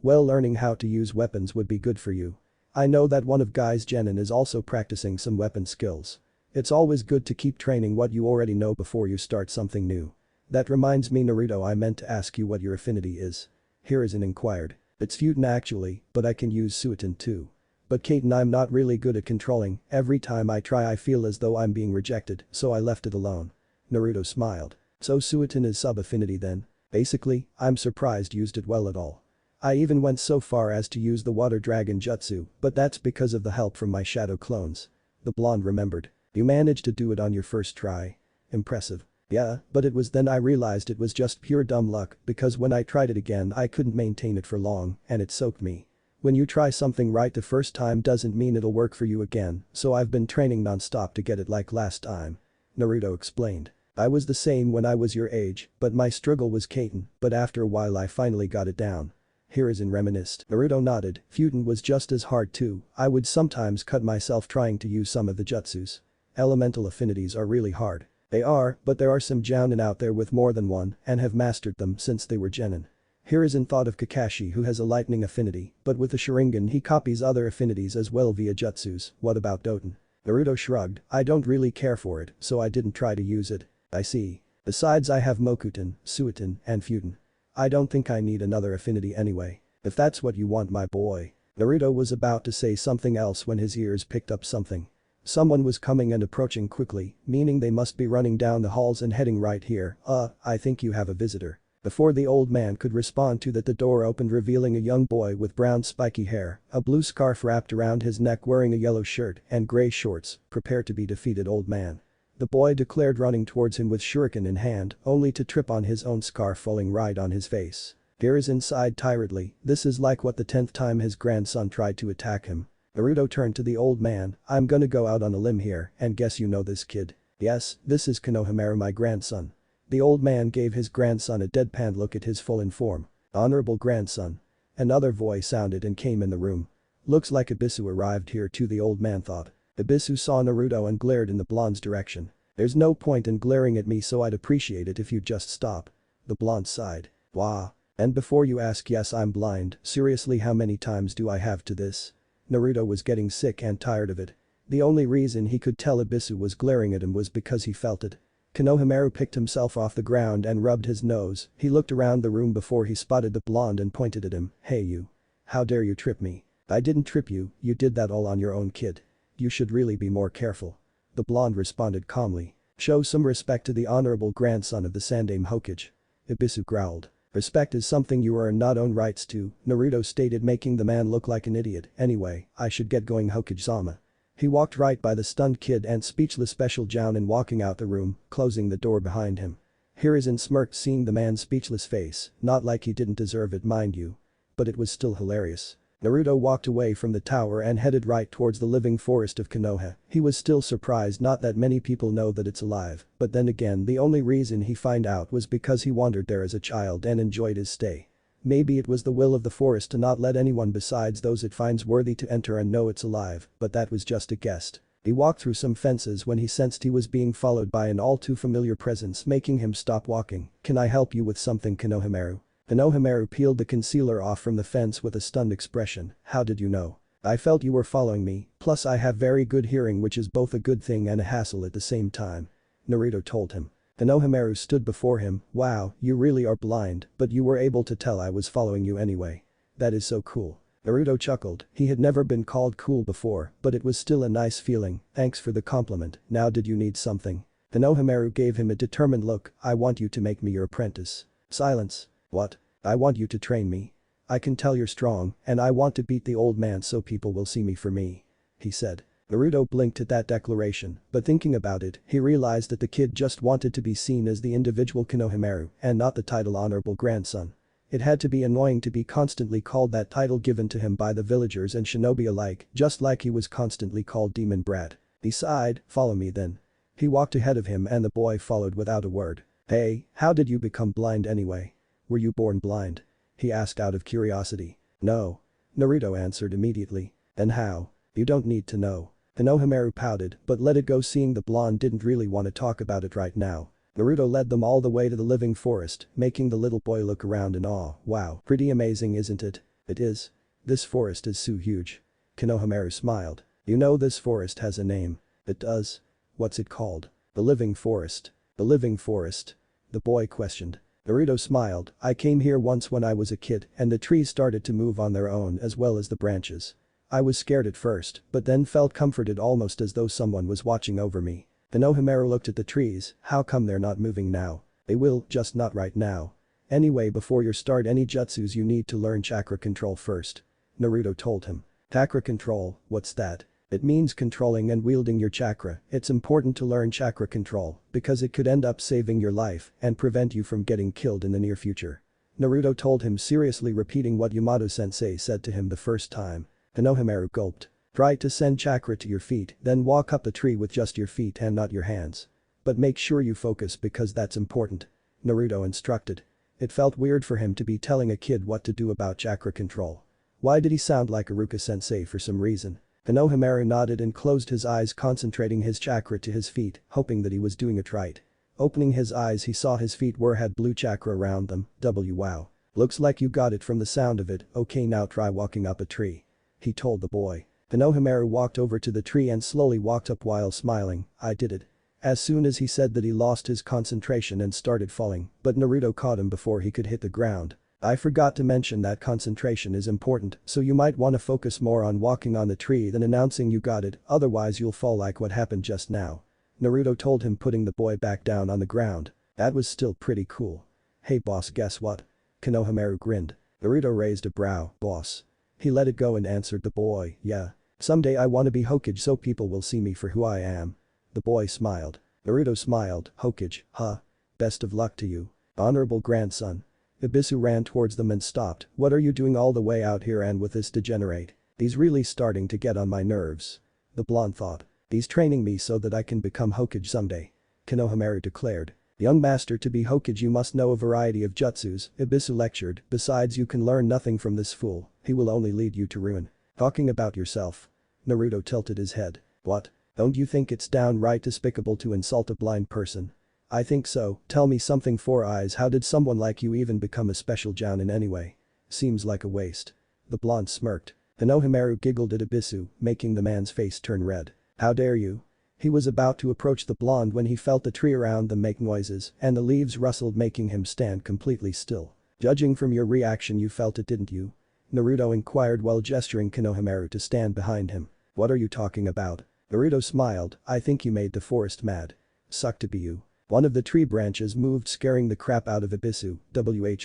Well, learning how to use weapons would be good for you. I know that one of Guy's genin is also practicing some weapon skills. It's always good to keep training what you already know before you start something new. That reminds me, Naruto, I meant to ask you what your affinity is." Hiruzen inquired. "It's Futen actually, but I can use Suiton too. But Kaiten I'm not really good at controlling, every time I try I feel as though I'm being rejected, so I left it alone." Naruto smiled. "So Suiton is sub-affinity then?" "Basically, I'm surprised you used it well at all. I even went so far as to use the water dragon jutsu, but that's because of the help from my shadow clones." The blonde remembered. "You managed to do it on your first try. Impressive." "Yeah, but it was then I realized it was just pure dumb luck because when I tried it again I couldn't maintain it for long and it soaked me. When you try something right the first time doesn't mean it'll work for you again, so I've been training non-stop to get it like last time." Naruto explained. "I was the same when I was your age, but my struggle was Kaiten, but after a while I finally got it down." Hiruzen reminisced. Naruto nodded. "Futen was just as hard too. I would sometimes cut myself trying to use some of the jutsus. Elemental affinities are really hard." "They are, but there are some jounin out there with more than one and have mastered them since they were genin." Hiruzen thought of Kakashi, who has a lightning affinity, but with the Sharingan he copies other affinities as well via jutsus. "What about Doten?" Naruto shrugged. "I don't really care for it, so I didn't try to use it." "I see. Besides I have Mokuton, Suiton, and Futen. I don't think I need another affinity anyway. If that's what you want, my boy." Naruto was about to say something else when his ears picked up something. Someone was coming and approaching quickly, meaning they must be running down the halls and heading right here. I think you have a visitor." Before the old man could respond to that, the door opened, revealing a young boy with brown spiky hair, a blue scarf wrapped around his neck, wearing a yellow shirt and gray shorts. "Prepare to be defeated, old man," the boy declared, running towards him with shuriken in hand, only to trip on his own scarf falling right on his face. Hiruzen sighed tiredly. This is like what the 10th time his grandson tried to attack him. Naruto turned to the old man. "I'm gonna go out on a limb here and guess you know this kid." "Yes, this is Konohamaru, my grandson." The old man gave his grandson a deadpan look at his full-in form. "Honorable grandson." Another voice sounded and came in the room. Looks like Ibisu arrived here too, the old man thought. Ibisu saw Naruto and glared in the blonde's direction. There's no point in glaring at me, so I'd appreciate it if you'd just stop. The blonde sighed. Wah. And before you ask, yes, I'm blind, seriously, how many times do I have to this? Naruto was getting sick and tired of it. The only reason he could tell Ibisu was glaring at him was because he felt it. Konohamaru picked himself off the ground and rubbed his nose. He looked around the room before he spotted the blonde and pointed at him. Hey you. How dare you trip me? I didn't trip you, you did that all on your own, kid. You should really be more careful. The blonde responded calmly. Show some respect to the honorable grandson of the Sandaime Hokage. Ibisu growled. Respect is something you earn, not own rights to, Naruto stated, making the man look like an idiot. Anyway, I should get going, Hokage-sama. He walked right by the stunned kid and speechless special Jounin walking out the room, closing the door behind him. Hiruzen smirked seeing the man's speechless face, not like he didn't deserve it, mind you. But it was still hilarious. Naruto walked away from the tower and headed right towards the living forest of Konoha. He was still surprised not that many people know that it's alive, but then again the only reason he found out was because he wandered there as a child and enjoyed his stay. Maybe it was the will of the forest to not let anyone besides those it finds worthy to enter and know it's alive, but that was just a guess. He walked through some fences when he sensed he was being followed by an all too familiar presence, making him stop walking. Can I help you with something, Konohamaru? Konohamaru peeled the concealer off from the fence with a stunned expression. How did you know? I felt you were following me, plus I have very good hearing, which is both a good thing and a hassle at the same time. Naruto told him. Konohamaru stood before him. Wow, you really are blind, but you were able to tell I was following you anyway. That is so cool. Naruto chuckled. He had never been called cool before, but it was still a nice feeling. Thanks for the compliment. Now did you need something? Konohamaru gave him a determined look. I want you to make me your apprentice. Silence. What? I want you to train me. I can tell you're strong, and I want to beat the old man so people will see me for me. He said. Naruto blinked at that declaration, but thinking about it, he realized that the kid just wanted to be seen as the individual Konohamaru and not the title honorable grandson. It had to be annoying to be constantly called that title given to him by the villagers and shinobi alike, just like he was constantly called demon brat. He sighed. Follow me then. He walked ahead of him and the boy followed without a word. Hey, how did you become blind anyway? Were you born blind? He asked out of curiosity. No. Naruto answered immediately. Then how? You don't need to know. Konohamaru pouted but let it go, seeing the blonde didn't really want to talk about it right now. Naruto led them all the way to the living forest, making the little boy look around in awe. Wow, pretty amazing, isn't it? It is. This forest is so huge. Konohamaru smiled. You know this forest has a name. It does? What's it called? The living forest. The living forest? The boy questioned. Naruto smiled. I came here once when I was a kid and the trees started to move on their own as well as the branches. I was scared at first, but then felt comforted, almost as though someone was watching over me. Konohamaru looked at the trees. How come they're not moving now? They will, just not right now. Anyway, before you start any jutsus you need to learn chakra control first. Naruto told him. Chakra control, what's that? It means controlling and wielding your chakra. It's important to learn chakra control because it could end up saving your life and prevent you from getting killed in the near future. Naruto told him, seriously repeating what Yamato-sensei said to him the first time. Konohamaru gulped. Try to send chakra to your feet, then walk up a tree with just your feet and not your hands. But make sure you focus because that's important. Naruto instructed. It felt weird for him to be telling a kid what to do about chakra control. Why did he sound like Iruka-sensei for some reason? Konohamaru nodded and closed his eyes, concentrating his chakra to his feet, hoping that he was doing it right. Opening his eyes, he saw his feet had blue chakra around them. Wow. Looks like you got it from the sound of it. Okay, now try walking up a tree. He told the boy. Konohamaru walked over to the tree and slowly walked up while smiling. I did it. As soon as he said that, he lost his concentration and started falling, but Naruto caught him before he could hit the ground. I forgot to mention that concentration is important, so you might want to focus more on walking on the tree than announcing you got it, otherwise you'll fall like what happened just now. Naruto told him, putting the boy back down on the ground. That was still pretty cool. Hey boss, guess what? Konohamaru grinned. Naruto raised a brow. Boss. He let it go and answered the boy. Yeah. Someday I want to be Hokage so people will see me for who I am. The boy smiled. Naruto smiled. Hokage, huh? Best of luck to you. Honorable grandson. Ibisu ran towards them and stopped. What are you doing all the way out here and with this degenerate? He's really starting to get on my nerves. The blonde thought. He's training me so that I can become Hokage someday. Konohamaru declared. Young master, to be Hokage you must know a variety of jutsus, Ibisu lectured, besides you can learn nothing from this fool, he will only lead you to ruin. Talking about yourself. Naruto tilted his head. What? Don't you think it's downright despicable to insult a blind person? I think so, tell me something Four Eyes, how did someone like you even become a special jounin anyway? Seems like a waste. The blonde smirked. Konohamaru giggled at Abisu, making the man's face turn red. How dare you? He was about to approach the blonde when he felt the tree around them make noises and the leaves rustled, making him stand completely still. Judging from your reaction you felt it, didn't you? Naruto inquired while gesturing Konohamaru to stand behind him. What are you talking about? Naruto smiled, I think you made the forest mad. Suck to be you. One of the tree branches moved, scaring the crap out of Abisu.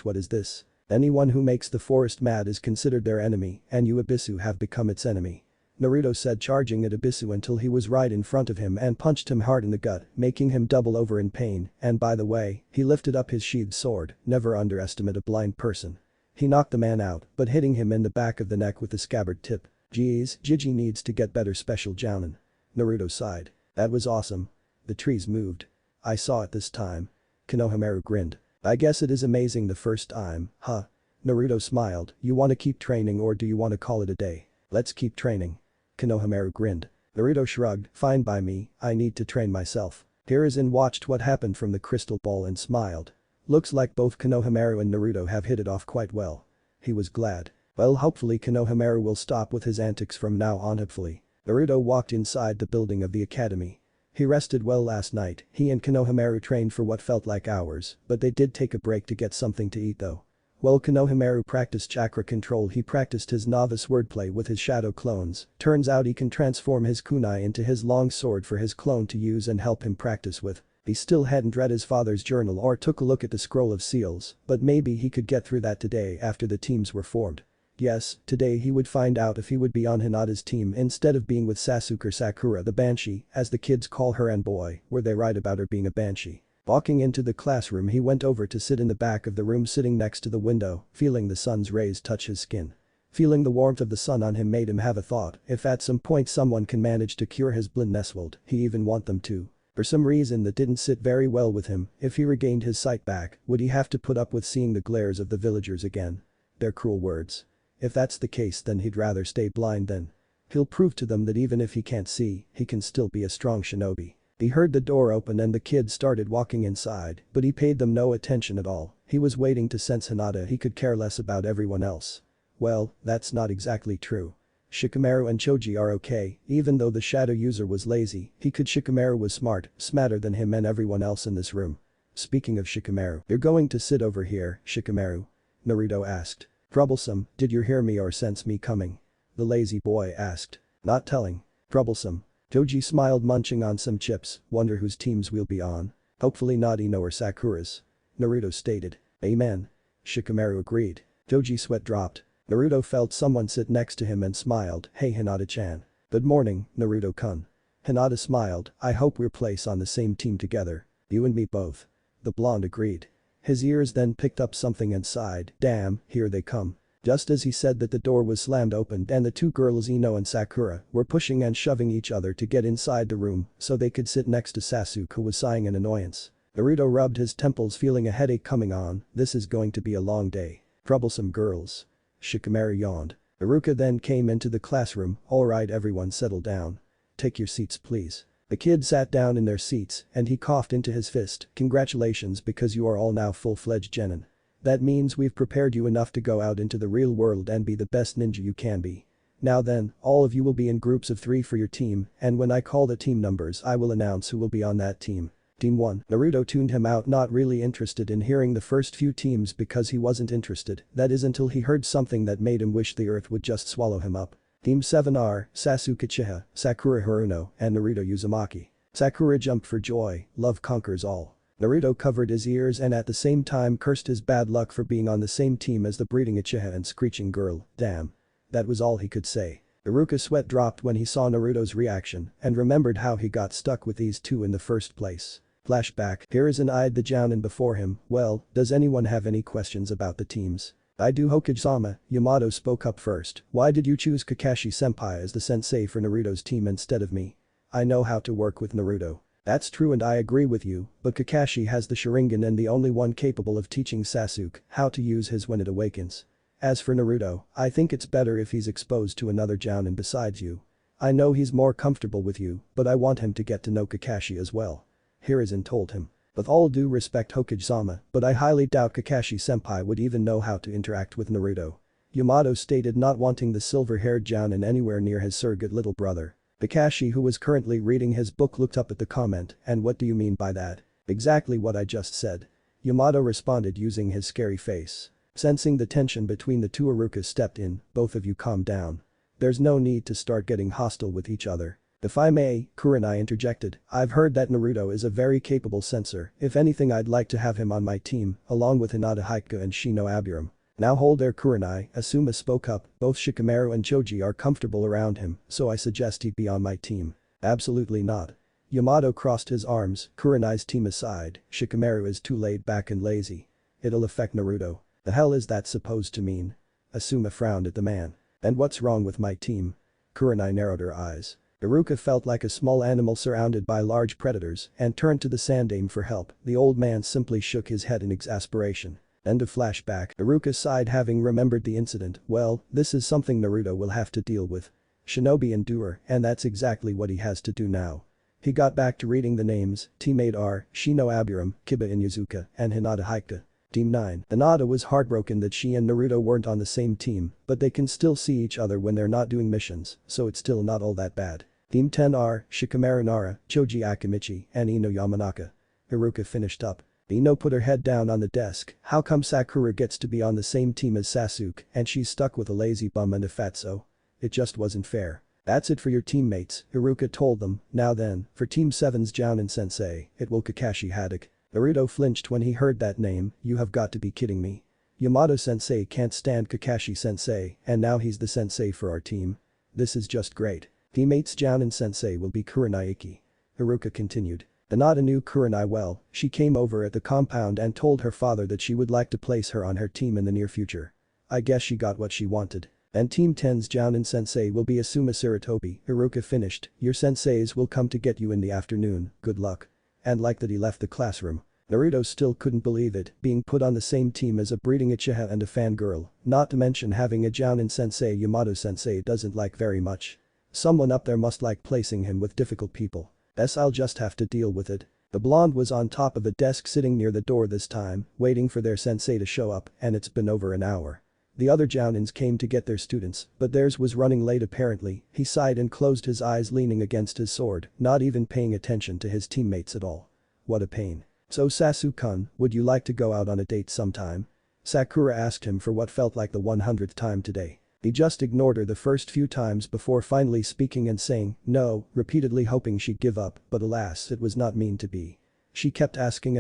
What is this? Anyone who makes the forest mad is considered their enemy, and you Abisu have become its enemy. Naruto said, charging at Abisu until he was right in front of him and punched him hard in the gut, making him double over in pain, and by the way, he lifted up his sheathed sword, never underestimate a blind person. He knocked the man out, but hitting him in the back of the neck with the scabbard tip. Geez, Gigi needs to get better special jounin. Naruto sighed. That was awesome. The trees moved. I saw it this time. Konohamaru grinned. I guess it is amazing the first time, huh? Naruto smiled, you wanna keep training or do you wanna call it a day? Let's keep training. Konohamaru grinned. Naruto shrugged, fine by me, I need to train myself. Hiruzen watched what happened from the crystal ball and smiled. Looks like both Konohamaru and Naruto have hit it off quite well. He was glad. Well, hopefully Konohamaru will stop with his antics from now on. Hopefully. Naruto walked inside the building of the academy. He rested well last night, he and Konohamaru trained for what felt like hours, but they did take a break to get something to eat though. While Konohamaru practiced chakra control, he practiced his novice wordplay with his shadow clones. Turns out he can transform his kunai into his long sword for his clone to use and help him practice with. He still hadn't read his father's journal or took a look at the scroll of seals, but maybe he could get through that today after the teams were formed. Yes, today he would find out if he would be on Hinata's team instead of being with Sasuke or Sakura the Banshee, as the kids call her, and boy, were they right about her being a banshee. Walking into the classroom, he went over to sit in the back of the room, sitting next to the window, feeling the sun's rays touch his skin. Feeling the warmth of the sun on him made him have a thought, if at some point someone can manage to cure his blindness, he even want them to. For some reason that didn't sit very well with him, if he regained his sight back, would he have to put up with seeing the glares of the villagers again? Their cruel words. If that's the case, then he'd rather stay blind then. He'll prove to them that even if he can't see, he can still be a strong shinobi. He heard the door open and the kids started walking inside, but he paid them no attention at all. He was waiting to sense Hinata, he could care less about everyone else. Well, that's not exactly true. Shikamaru and Choji are okay, even though the shadow user was lazy, Shikamaru was smart, smarter than him and everyone else in this room. Speaking of Shikamaru, you're going to sit over here, Shikamaru? Naruto asked. Troublesome, did you hear me or sense me coming? The lazy boy asked. Not telling. Troublesome. Choji smiled, munching on some chips, wonder whose teams we'll be on. Hopefully not Ino or Sakura's. Naruto stated. Amen. Shikamaru agreed. Choji sweat dropped. Naruto felt someone sit next to him and smiled, hey Hinata-chan. Good morning, Naruto-kun. Hinata smiled, I hope we'll place on the same team together. You and me both. The blonde agreed. His ears then picked up something and sighed, damn, here they come. Just as he said that, the door was slammed open and the two girls Ino and Sakura were pushing and shoving each other to get inside the room so they could sit next to Sasuke, who was sighing in annoyance. Naruto rubbed his temples, feeling a headache coming on, this is going to be a long day. Troublesome girls. Shikamaru yawned. Iruka then came into the classroom, alright everyone settle down. Take your seats please. The kids sat down in their seats and he coughed into his fist, congratulations because you are all now full-fledged genin. That means we've prepared you enough to go out into the real world and be the best ninja you can be. Now then, all of you will be in groups of 3 for your team, and when I call the team numbers I will announce who will be on that team. Team 1. Naruto tuned him out, not really interested in hearing the first few teams because he wasn't interested, that is until he heard something that made him wish the earth would just swallow him up. Team 7 are Sasuke Uchiha, Sakura Haruno, and Naruto Uzumaki. Sakura jumped for joy, love conquers all. Naruto covered his ears and at the same time cursed his bad luck for being on the same team as the breeding Uchiha and screeching girl, damn. That was all he could say. Iruka's sweat dropped when he saw Naruto's reaction and remembered how he got stuck with these two in the first place. Flashback, Hiruzen eyed the jounin before him, well, does anyone have any questions about the teams? I do, Hokage-sama, Yamato spoke up first, why did you choose Kakashi-senpai as the sensei for Naruto's team instead of me? I know how to work with Naruto. That's true and I agree with you, but Kakashi has the Sharingan and the only one capable of teaching Sasuke how to use his when it awakens. As for Naruto, I think it's better if he's exposed to another jounin besides you. I know he's more comfortable with you, but I want him to get to know Kakashi as well. Hiruzen told him. With all due respect Hokage-sama, but I highly doubt Kakashi-senpai would even know how to interact with Naruto. Yamato stated not wanting the silver-haired jounin anywhere near his surrogate little brother. Kakashi, who was currently reading his book, looked up at the comment, and what do you mean by that? Exactly what I just said. Yamato responded using his scary face. Sensing the tension between the two, Iruka stepped in, both of you calm down. There's no need to start getting hostile with each other. If I may, Kurenai interjected, I've heard that Naruto is a very capable censor, if anything I'd like to have him on my team, along with Hinata Hyuga and Shino Aburam. Now hold there Kurenai, Asuma spoke up, both Shikamaru and Choji are comfortable around him, so I suggest he be on my team. Absolutely not. Yamato crossed his arms, Kurenai's team aside, Shikamaru is too laid back and lazy. It'll affect Naruto. The hell is that supposed to mean? Asuma frowned at the man. And what's wrong with my team? Kurenai narrowed her eyes. Iruka felt like a small animal surrounded by large predators and turned to the Sandaime for help. The old man simply shook his head in exasperation. End of flashback. Iruka sighed having remembered the incident. Well, this is something Naruto will have to deal with. Shinobi endure, and that's exactly what he has to do now. He got back to reading the names. Teammate are Shino Aburam, Kiba Inuzuka, and Hinata Hyuga. Team 9. Hinata was heartbroken that she and Naruto weren't on the same team, but they can still see each other when they're not doing missions, so it's still not all that bad. Team 10 are Shikamaru Nara, Choji Akimichi, and Ino Yamanaka. Iruka finished up. Ino put her head down on the desk. How come Sakura gets to be on the same team as Sasuke and she's stuck with a lazy bum and a fatso? It just wasn't fair. That's it for your teammates, Iruka told them. Now then, for Team 7's Jounin Sensei, it will Kakashi Haddock. Naruto flinched when he heard that name. You have got to be kidding me. Yamato Sensei can't stand Kakashi Sensei and now he's the sensei for our team. This is just great. Teammates Jounin Sensei will be Kurenai Iki. Iruka continued. Hinata knew Kurenai well, she came over at the compound and told her father that she would like to place her on her team in the near future. I guess she got what she wanted. And Team 10's Jounin Sensei will be Asuma Sarutobi. Iruka finished. Your senseis will come to get you in the afternoon, good luck. And like that he left the classroom. Naruto still couldn't believe it, being put on the same team as a breeding Uchiha and a fangirl, not to mention having a Jounin Sensei Yamato Sensei doesn't like very much. Someone up there must like placing him with difficult people. I'll just have to deal with it. The blonde was on top of a desk sitting near the door this time, waiting for their sensei to show up, and it's been over an hour. The other Jounins came to get their students, but theirs was running late apparently. He sighed and closed his eyes leaning against his sword, not even paying attention to his teammates at all. What a pain. So Sasuke-kun, would you like to go out on a date sometime? Sakura asked him for what felt like the 100th time today. He just ignored her the first few times before finally speaking and saying no, repeatedly hoping she'd give up, but alas, it was not mean to be. She kept asking,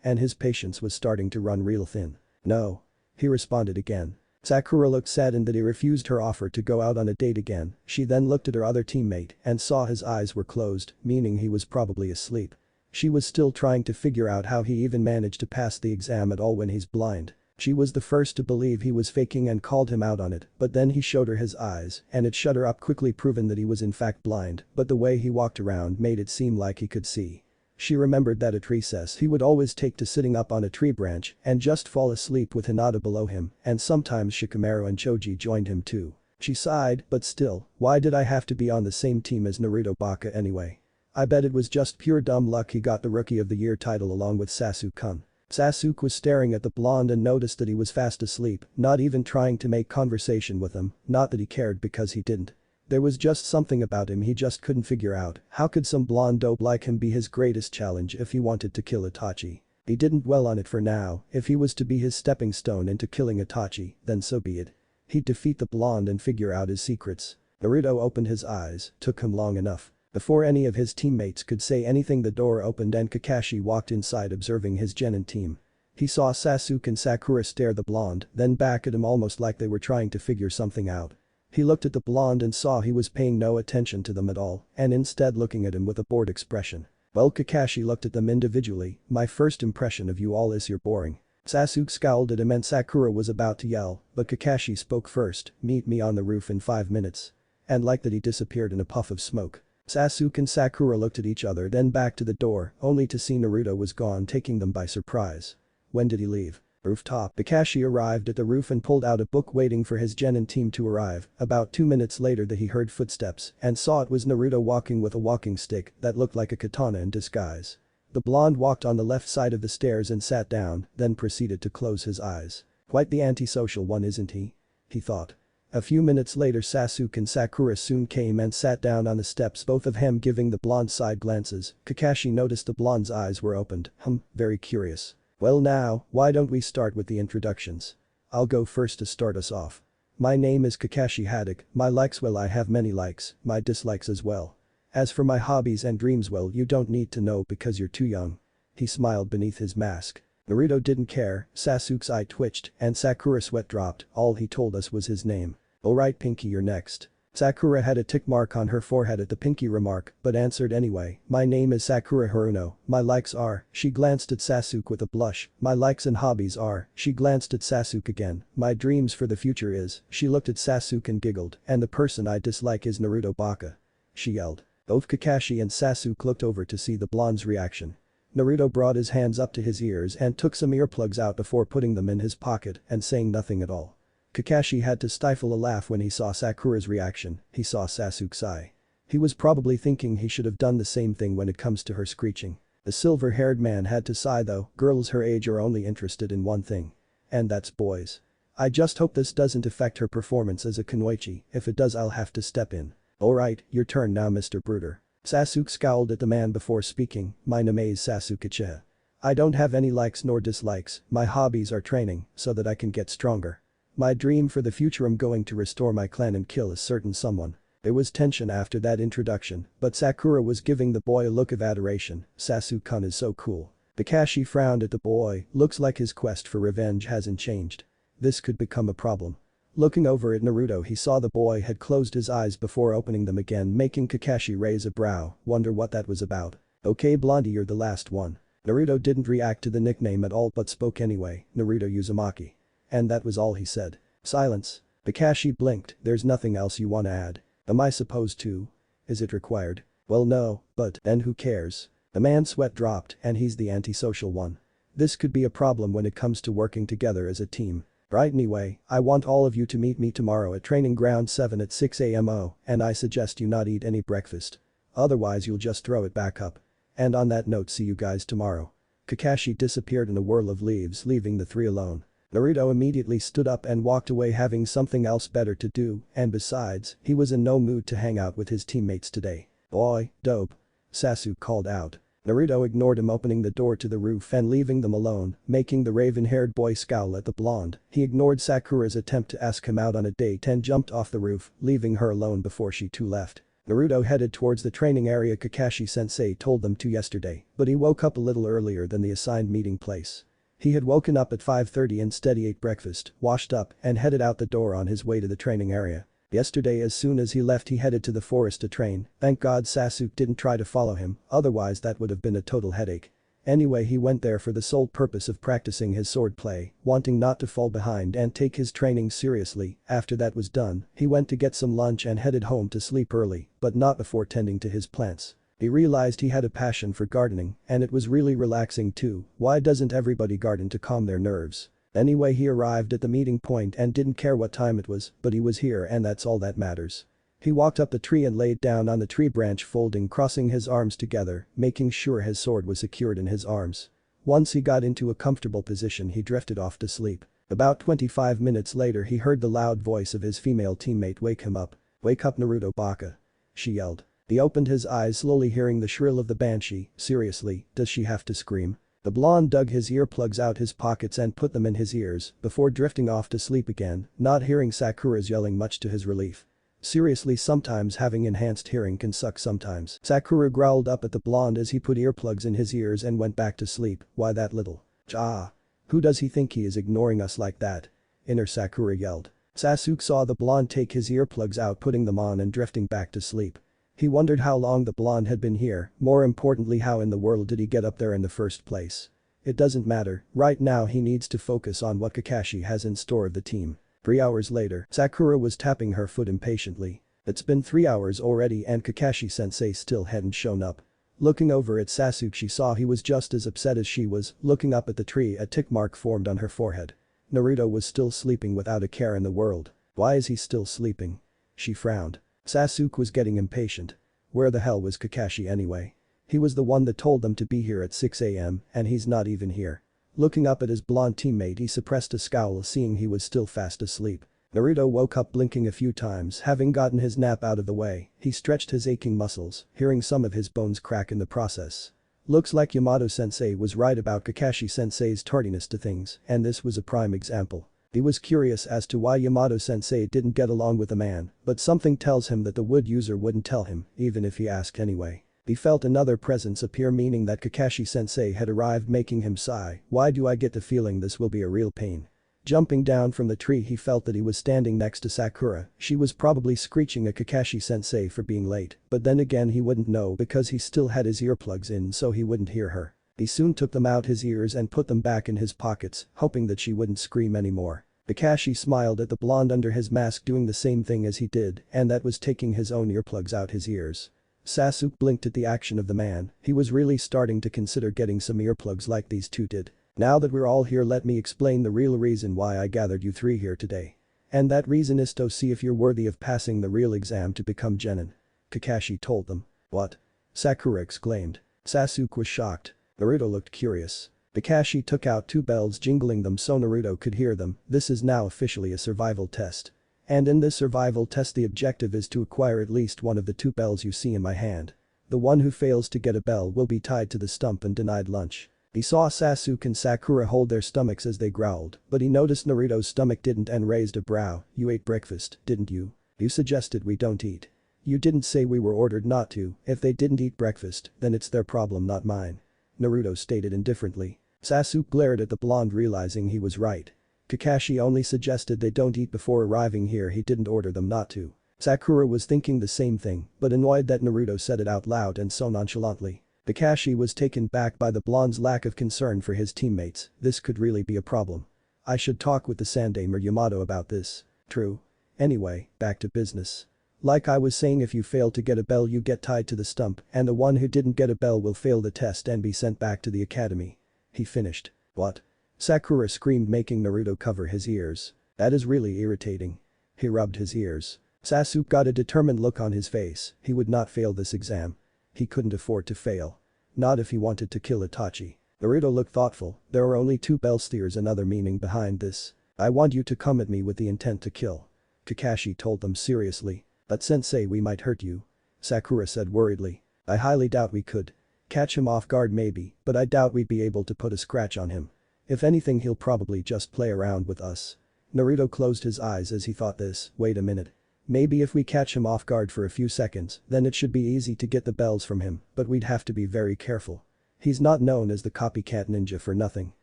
and his patience was starting to run real thin. No. He responded again. Sakura looked saddened that he refused her offer to go out on a date again. She then looked at her other teammate and saw his eyes were closed, meaning he was probably asleep. She was still trying to figure out how he even managed to pass the exam at all when he's blind. She was the first to believe he was faking and called him out on it, but then he showed her his eyes and it shut her up quickly, proving that he was in fact blind, but the way he walked around made it seem like he could see. She remembered that at recess he would always take to sitting up on a tree branch and just fall asleep with Hinata below him, and sometimes Shikamaru and Choji joined him too. She sighed, but still, why did I have to be on the same team as Naruto Baka anyway? I bet it was just pure dumb luck he got the Rookie of the Year title along with Sasuke-kun. Sasuke was staring at the blonde and noticed that he was fast asleep, not even trying to make conversation with him, not that he cared because he didn't. There was just something about him he just couldn't figure out. How could some blonde dope like him be his greatest challenge if he wanted to kill Itachi? He didn't dwell on it for now. If he was to be his stepping stone into killing Itachi, then so be it. He'd defeat the blonde and figure out his secrets. Naruto opened his eyes, took him long enough. Before any of his teammates could say anything, the door opened and Kakashi walked inside observing his genin team. He saw Sasuke and Sakura stare the blonde, then back at him almost like they were trying to figure something out. He looked at the blonde and saw he was paying no attention to them at all and instead looking at him with a bored expression. Well, Kakashi looked at them individually. My first impression of you all is you're boring. Sasuke scowled at him and Sakura was about to yell, but Kakashi spoke first, meet me on the roof in 5 minutes. And like that he disappeared in a puff of smoke. Sasuke and Sakura looked at each other then back to the door, only to see Naruto was gone, taking them by surprise. When did he leave? Rooftop. Kakashi arrived at the roof and pulled out a book waiting for his genin team to arrive. About 2 minutes later he heard footsteps and saw it was Naruto walking with a walking stick that looked like a katana in disguise. The blonde walked on the left side of the stairs and sat down, then proceeded to close his eyes. Quite the antisocial one, isn't he? He thought. A few minutes later Sasuke and Sakura soon came and sat down on the steps, both of them giving the blonde side glances. Kakashi noticed the blonde's eyes were opened. Very curious. Well now, why don't we start with the introductions? I'll go first to start us off. My name is Kakashi Haddock, my likes, well I have many likes, my dislikes as well. As for my hobbies and dreams, well you don't need to know because you're too young. He smiled beneath his mask. Naruto didn't care, Sasuke's eye twitched and Sakura's sweat dropped, all he told us was his name. Alright Pinky, you're next. Sakura had a tick mark on her forehead at the Pinky remark, but answered anyway. My name is Sakura Haruno, my likes are, she glanced at Sasuke with a blush, my likes and hobbies are, she glanced at Sasuke again, my dreams for the future is, she looked at Sasuke and giggled, and the person I dislike is Naruto Baka. She yelled. Both Kakashi and Sasuke looked over to see the blonde's reaction. Naruto brought his hands up to his ears and took some earplugs out before putting them in his pocket and saying nothing at all. Kakashi had to stifle a laugh when he saw Sakura's reaction. He saw Sasuke's eye. He was probably thinking he should have done the same thing when it comes to her screeching. The silver-haired man had to sigh though, girls her age are only interested in one thing. And that's boys. I just hope this doesn't affect her performance as a kunoichi, if it does I'll have to step in. Alright, your turn now Mr. Bruder. Sasuke scowled at the man before speaking, my name is Sasuke. I don't have any likes nor dislikes, my hobbies are training, so that I can get stronger. My dream for the future, I'm going to restore my clan and kill a certain someone. There was tension after that introduction, but Sakura was giving the boy a look of adoration. Sasuke-kun is so cool. Kakashi frowned at the boy, looks like his quest for revenge hasn't changed. This could become a problem. Looking over at Naruto, he saw the boy had closed his eyes before opening them again, making Kakashi raise a brow, wonder what that was about. Okay Blondie, you're the last one. Naruto didn't react to the nickname at all but spoke anyway, Naruto Uzumaki. And that was all he said. Silence. Kakashi blinked, there's nothing else you wanna add? Am I supposed to? Is it required? Well no, but then who cares? The man's sweat dropped and he's the antisocial one. This could be a problem when it comes to working together as a team. Right anyway, I want all of you to meet me tomorrow at training ground 7 at 6 am and I suggest you not eat any breakfast. Otherwise you'll just throw it back up. And on that note, see you guys tomorrow. Kakashi disappeared in a whirl of leaves, leaving the three alone. Naruto immediately stood up and walked away, having something else better to do, and besides, he was in no mood to hang out with his teammates today. Boy, dope. Sasuke called out. Naruto ignored him, opening the door to the roof and leaving them alone, making the raven-haired boy scowl at the blonde. He ignored Sakura's attempt to ask him out on a date and jumped off the roof, leaving her alone before she too left. Naruto headed towards the training area Kakashi-sensei told them to yesterday, but he woke up a little earlier than the assigned meeting place. He had woken up at 5:30 and steady ate breakfast, washed up, and headed out the door on his way to the training area. Yesterday as soon as he left he headed to the forest to train, thank God Sasuke didn't try to follow him, otherwise that would have been a total headache. Anyway, he went there for the sole purpose of practicing his sword play, wanting not to fall behind and take his training seriously. After that was done, he went to get some lunch and headed home to sleep early, but not before tending to his plants. He realized he had a passion for gardening, and it was really relaxing too. Why doesn't everybody garden to calm their nerves? Anyway, he arrived at the meeting point and didn't care what time it was, but he was here and that's all that matters. He walked up the tree and laid down on the tree branch, folding, crossing his arms together, making sure his sword was secured in his arms. Once he got into a comfortable position he drifted off to sleep. About 25 minutes later he heard the loud voice of his female teammate wake him up. Wake up Naruto Baka. She yelled. He opened his eyes slowly, hearing the shrill of the banshee. Seriously, does she have to scream? The blonde dug his earplugs out his pockets and put them in his ears before drifting off to sleep again, not hearing Sakura's yelling much to his relief. Seriously, sometimes having enhanced hearing can suck sometimes. Sakura growled up at the blonde as he put earplugs in his ears and went back to sleep. Why that little? Ah. Who does he think he is, ignoring us like that? Inner Sakura yelled. Sasuke saw the blonde take his earplugs out, putting them on and drifting back to sleep. He wondered how long the blonde had been here, more importantly how in the world did he get up there in the first place. It doesn't matter, right now he needs to focus on what Kakashi has in store of the team. 3 hours later, Sakura was tapping her foot impatiently. It's been 3 hours already and Kakashi-sensei still hadn't shown up. Looking over at Sasuke, she saw he was just as upset as she was. Looking up at the tree, a tick mark formed on her forehead. Naruto was still sleeping without a care in the world. Why is he still sleeping? She frowned. Sasuke was getting impatient. Where the hell was Kakashi anyway? He was the one that told them to be here at 6 AM and he's not even here. Looking up at his blonde teammate, he suppressed a scowl seeing he was still fast asleep. Naruto woke up blinking a few times. Having gotten his nap out of the way, he stretched his aching muscles, hearing some of his bones crack in the process. Looks like Yamato-sensei was right about Kakashi-sensei's tardiness to things, and this was a prime example. He was curious as to why Yamato-sensei didn't get along with the man, but something tells him that the wood user wouldn't tell him, even if he asked anyway. He felt another presence appear, meaning that Kakashi-sensei had arrived, making him sigh. Why do I get the feeling this will be a real pain? Jumping down from the tree, he felt that he was standing next to Sakura. She was probably screeching at Kakashi-sensei for being late, but then again he wouldn't know because he still had his earplugs in, so he wouldn't hear her. He soon took them out his ears and put them back in his pockets, hoping that she wouldn't scream anymore. Kakashi smiled at the blonde under his mask, doing the same thing as he did, and that was taking his own earplugs out his ears. Sasuke blinked at the action of the man. He was really starting to consider getting some earplugs like these two did. Now that we're all here, let me explain the real reason why I gathered you three here today. And that reason is to see if you're worthy of passing the real exam to become genin. Kakashi told them. What? Sakura exclaimed. Sasuke was shocked. Naruto looked curious. Kakashi took out two bells, jingling them so Naruto could hear them. This is now officially a survival test. And in this survival test the objective is to acquire at least one of the two bells you see in my hand. The one who fails to get a bell will be tied to the stump and denied lunch. He saw Sasuke and Sakura hold their stomachs as they growled, but he noticed Naruto's stomach didn't and raised a brow. You ate breakfast, didn't you? You suggested we don't eat. You didn't say we were ordered not to. If they didn't eat breakfast, then it's their problem, not mine. Naruto stated indifferently. Sasuke glared at the blonde, realizing he was right. Kakashi only suggested they don't eat before arriving here, he didn't order them not to. Sakura was thinking the same thing, but annoyed that Naruto said it out loud and so nonchalantly. Kakashi was taken back by the blonde's lack of concern for his teammates. This could really be a problem. I should talk with the Sandaime or Yamato about this. True. Anyway, back to business. Like I was saying, if you fail to get a bell you get tied to the stump, and the one who didn't get a bell will fail the test and be sent back to the academy. He finished. What? Sakura screamed, making Naruto cover his ears. That is really irritating. He rubbed his ears. Sasuke got a determined look on his face. He would not fail this exam. He couldn't afford to fail. Not if he wanted to kill Itachi. Naruto looked thoughtful. There are only two bells. There's another meaning behind this. I want you to come at me with the intent to kill. Kakashi told them seriously. But sensei, we might hurt you. Sakura said worriedly. I highly doubt we could. Catch him off guard maybe, but I doubt we'd be able to put a scratch on him. If anything, he'll probably just play around with us. Naruto closed his eyes as he thought this. Wait a minute. Maybe if we catch him off guard for a few seconds, then it should be easy to get the bells from him, but we'd have to be very careful. He's not known as the copycat ninja for nothing.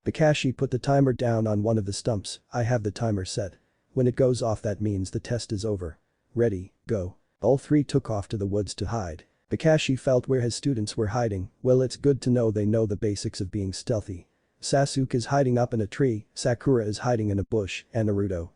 Kakashi put the timer down on one of the stumps. I have the timer set. When it goes off, that means the test is over. Ready, go. All three took off to the woods to hide. Kakashi felt where his students were hiding. Well, it's good to know they know the basics of being stealthy. Sasuke is hiding up in a tree, Sakura is hiding in a bush, and Naruto,